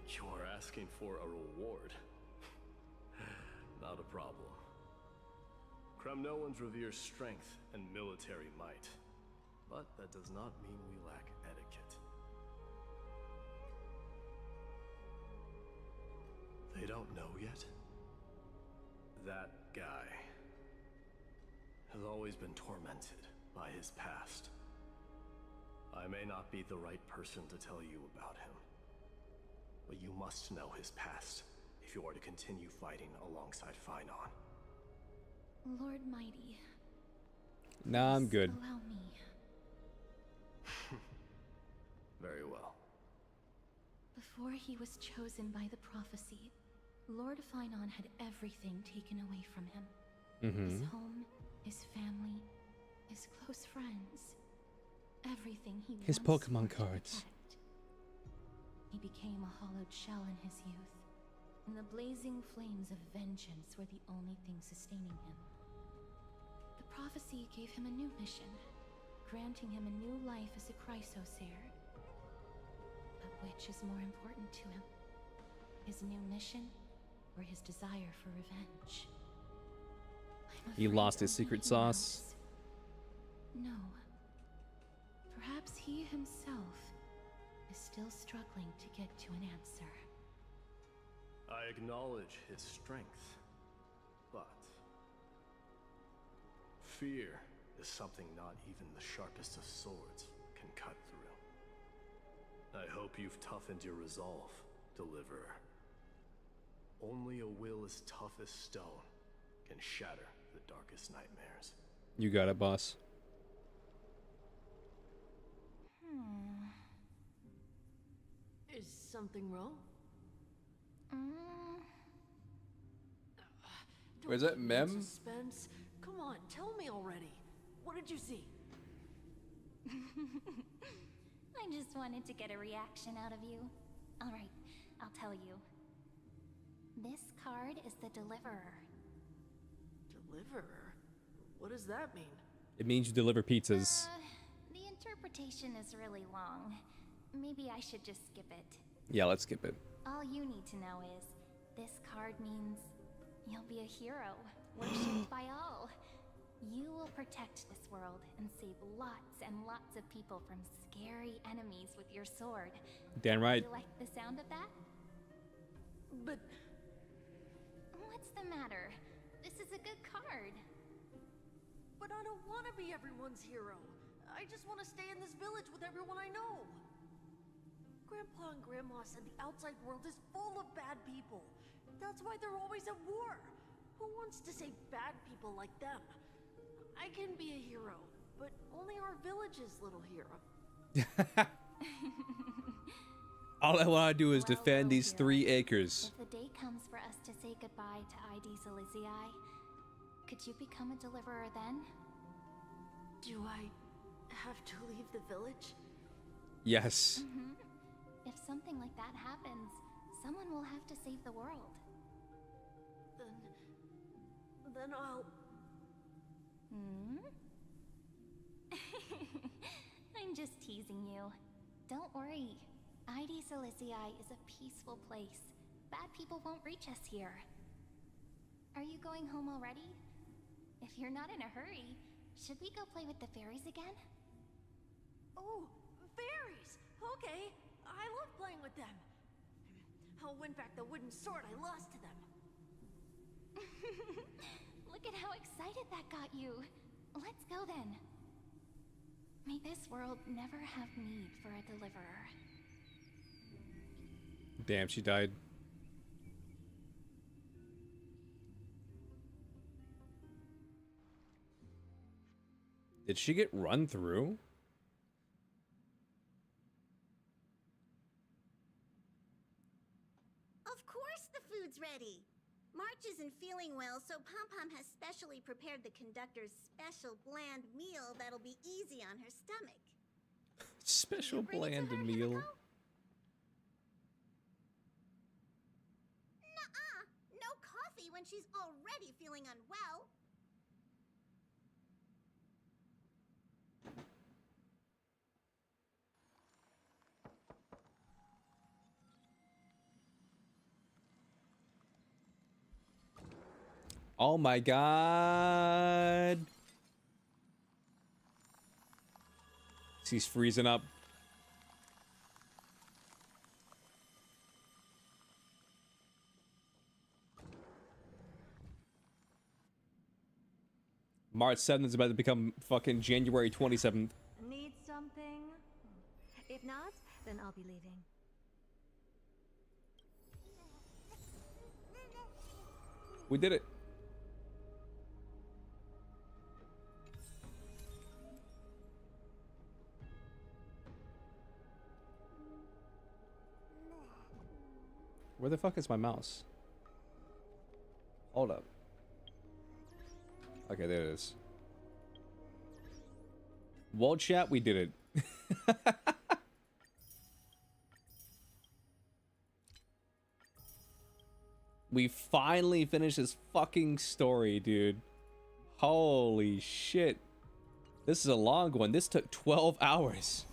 You're asking for a reward. Not a problem. Kremnoans revere strength and military might, but that does not mean we lack etiquette. They don't know yet? That guy has always been tormented by his past. I may not be the right person to tell you about him, but you must know his past if you are to continue fighting alongside Phainon. Lord Mighty. Nah, I'm good. Allow me. Very well. Before he was chosen by the prophecy, Lord Phainon had everything taken away from him. His home, his family, his close friends. Everything he His once Pokemon swore to cards. protect. He became a hollowed shell in his youth, and the blazing flames of vengeance were the only thing sustaining him. The prophecy gave him a new mission, granting him a new life as a Chrysos heir. But which is more important to him? His new mission, or his desire for revenge? He lost his secret sauce. No. Perhaps he himself is still struggling to get to an answer. I acknowledge his strength, but fear is something not even the sharpest of swords can cut through. I hope you've toughened your resolve, Deliverer. Only a will as tough as stone can shatter the darkest nightmares. You got it, boss. Is something wrong? Where's that mem? Suspense. Come on, tell me already. What did you see? I just wanted to get a reaction out of you. Alright, I'll tell you. This card is the Deliverer. Deliverer? What does that mean? It means you deliver pizzas. The interpretation is really long. Maybe I should just skip it. Yeah, let's skip it. All you need to know is, this card means you'll be a hero, worshipped by all. You will protect this world and save lots and lots of people from scary enemies with your sword. Damn right. You like the sound of that? But what's the matter? This is a good card. But I don't want to be everyone's hero. I just want to stay in this village with everyone I know. Grandpa and Grandma said the outside world is full of bad people. That's why they're always at war. Who wants to save bad people like them? I can be a hero, but only our village's little hero. All I want to do is defend these 3 acres. If the day comes for us to say goodbye to ID Silizii, could you become a deliverer then? Do I have to leave the village? Yes. If something like that happens, someone will have to save the world. Then I'll... I'm just teasing you. Don't worry. ID Silizii is a peaceful place. Bad people won't reach us here. Are you going home already? If you're not in a hurry, should we go play with the fairies again? Oh, fairies! Okay, I love playing with them. I'll win back the wooden sword I lost to them. Look at how excited that got you. Let's go then. May this world never have need for a deliverer. Damn, she died. Did she get run through? Of course the food's ready. March isn't feeling well, so Pom-Pom has specially prepared the conductor's special bland meal that'll be easy on her stomach. Special bland meal. coffee when she's already feeling unwell. Oh my god. He's freezing up. March 7th is about to become fucking January 27th. Need something? If not, then I'll be leaving. We did it. Where the fuck is my mouse? Hold up. Okay, there it is. Well, chat, we did it. We finally finished this fucking story, dude. Holy shit. This is a long one. This took 12 hours.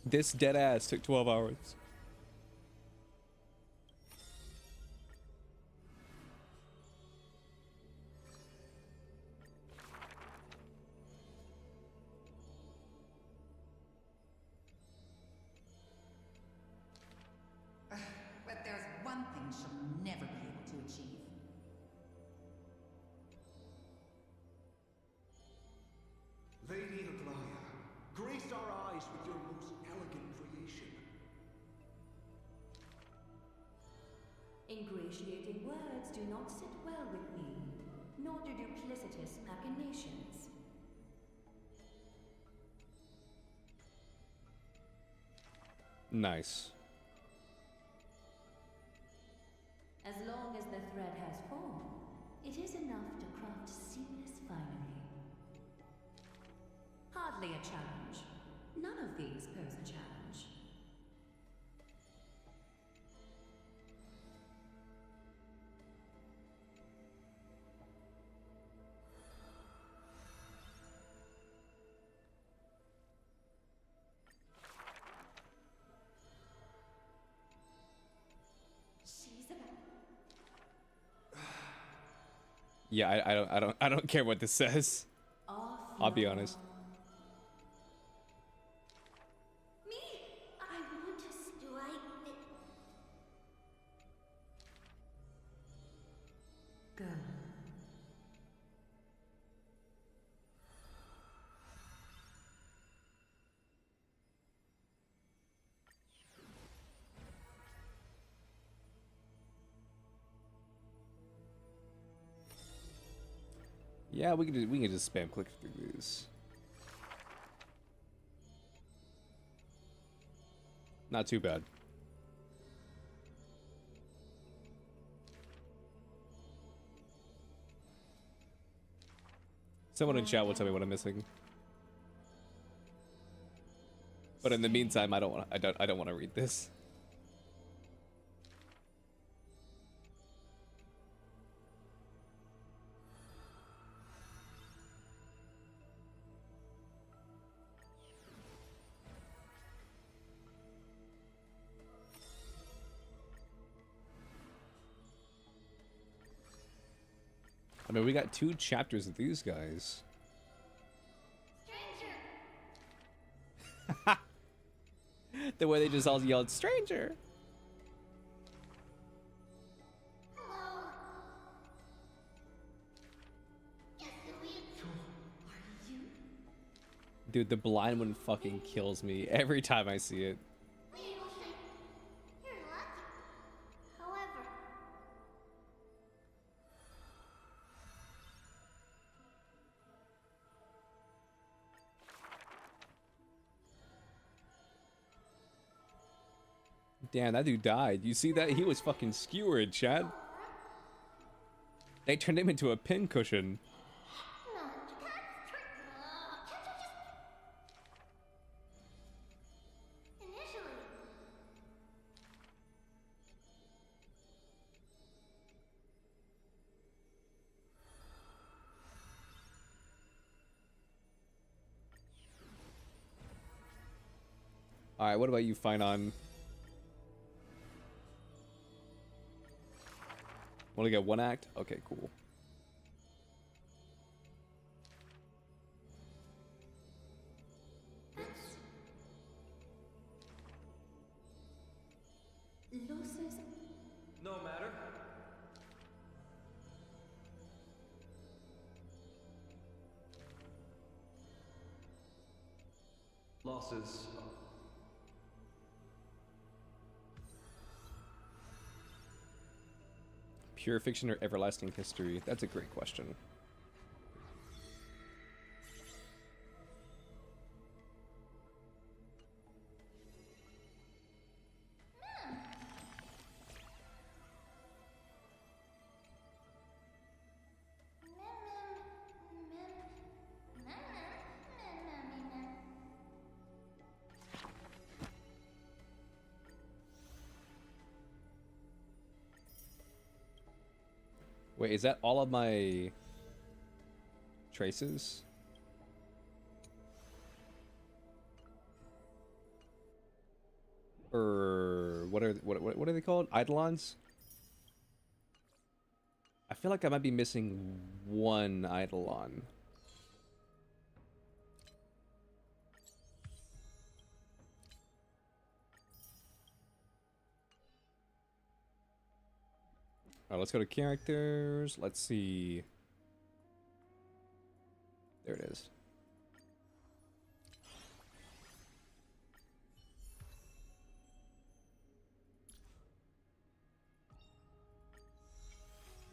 This dead ass took 12 hours. But there's one thing she'll never be able to achieve. Lady Aglaya, grace our eyes with your most elegant creation. Ingratiating words do not sit well with me, nor do duplicitous machinations. Nice. As long as the thread has form, it is enough to craft seamless finery. Hardly a challenge. None of these pose a challenge. Yeah, I don't care what this says. I'll be honest. Me? I want to strike the... Go. Yeah, we can just spam click through these. Not too bad. Someone in chat will tell me what I'm missing. But in the meantime, I don't want to read this. I mean, we got 2 chapters of these guys. The way they just all yelled, "Stranger!" Dude, the blind one fucking kills me every time I see it. You're lucky. However... Damn, that dude died. You see that? He was fucking skewered, Chad. They turned him into a pincushion. All right, what about you, Finon? Want to get one act? Okay, cool. No matter. Losses. Pure fiction or everlasting history? That's a great question. Wait, is that all of my traces? Or what are they called? Eidolons? I feel like I might be missing one Eidolon. Alright, let's go to characters. Let's see. There it is.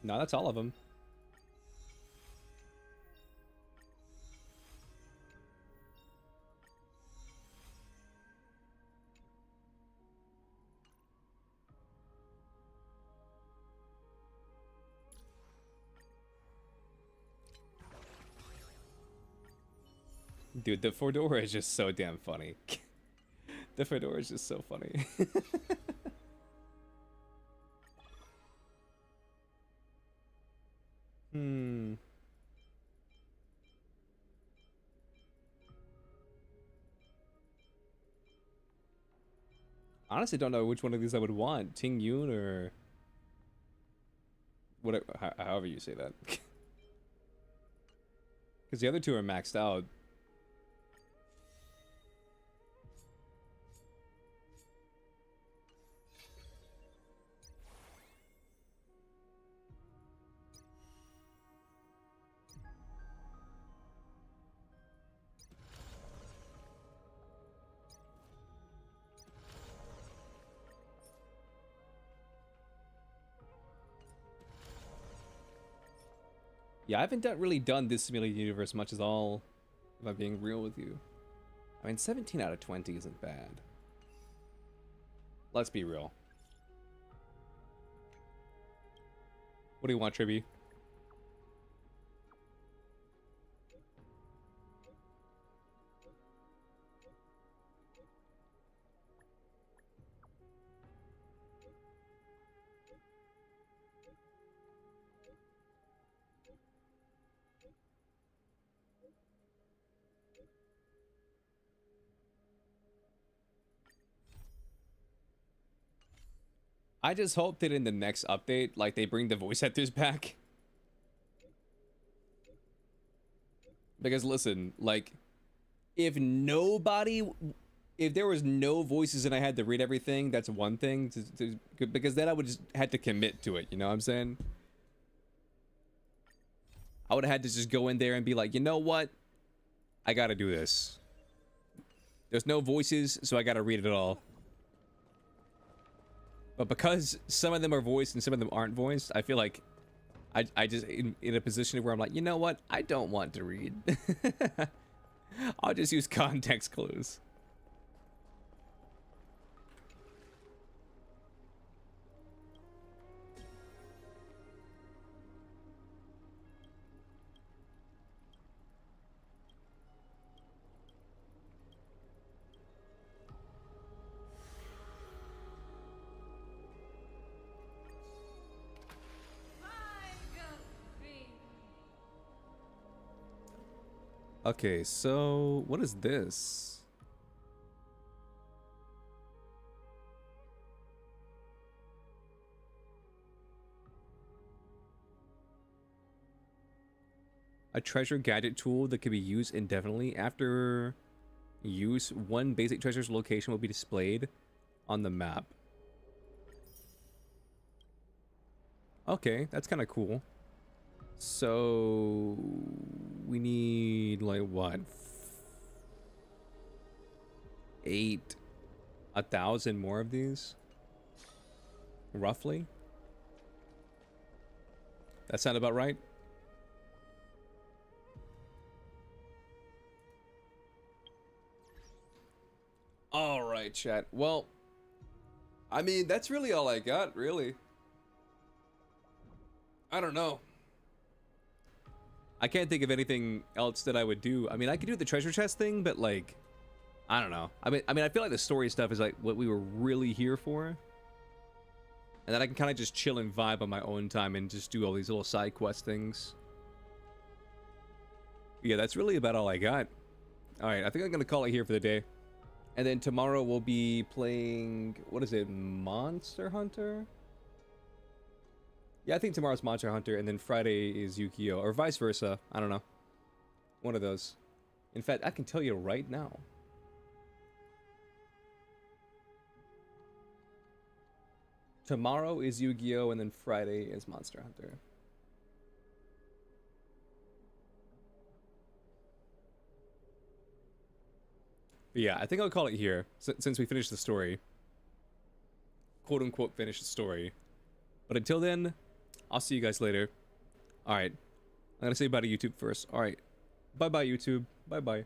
No, that's all of them. Dude, the fedora is just so damn funny. The fedora is just so funny. Hmm. Honestly, don't know which one of these I would want. Ting Yun or whatever, however you say that. Because the other two are maxed out. Yeah, I haven't really done this simulated universe much at all, if I'm being real with you. I mean, 17 out of 20 isn't bad. Let's be real. What do you want, Tribby? I just hope that in the next update, like, they bring the voice actors back. Because listen, like, if there was no voices and I had to read everything, that's one thing. Because then I would just had to commit to it, you know what I'm saying? I would have had to just go in there and be like, you know what? I gotta do this. There's no voices, so I gotta read it all. But because some of them are voiced and some of them aren't voiced, I feel like I just in a position where I'm like, you know what? I don't want to read. I'll just use context clues. Okay, so what is this? A treasure gadget tool that can be used indefinitely. After use, one basic treasure's location will be displayed on the map. Okay, that's kind of cool. So we need like what? 1,000 more of these? Roughly? That sound about right? All right, chat. Well, I mean, that's really all I got, really. I don't know. I can't think of anything else that I would do. I mean, I could do the treasure chest thing, but like, I don't know. I mean, I feel like the story stuff is like what we were really here for. And then I can kind of just chill and vibe on my own time and just do all these little side quest things. Yeah, that's really about all I got. All right, I think I'm going to call it here for the day. And then tomorrow we'll be playing, what is it, Monster Hunter? Yeah, I think tomorrow's Monster Hunter, and then Friday is Yu-Gi-Oh! Or vice versa. I don't know. One of those. In fact, I can tell you right now. Tomorrow is Yu-Gi-Oh! And then Friday is Monster Hunter. But yeah, I think I'll call it here, since we finished the story. Quote-unquote finish the story. But until then, I'll see you guys later. Alright. I'm gonna say bye to YouTube first. Alright. Bye-bye, YouTube. Bye-bye.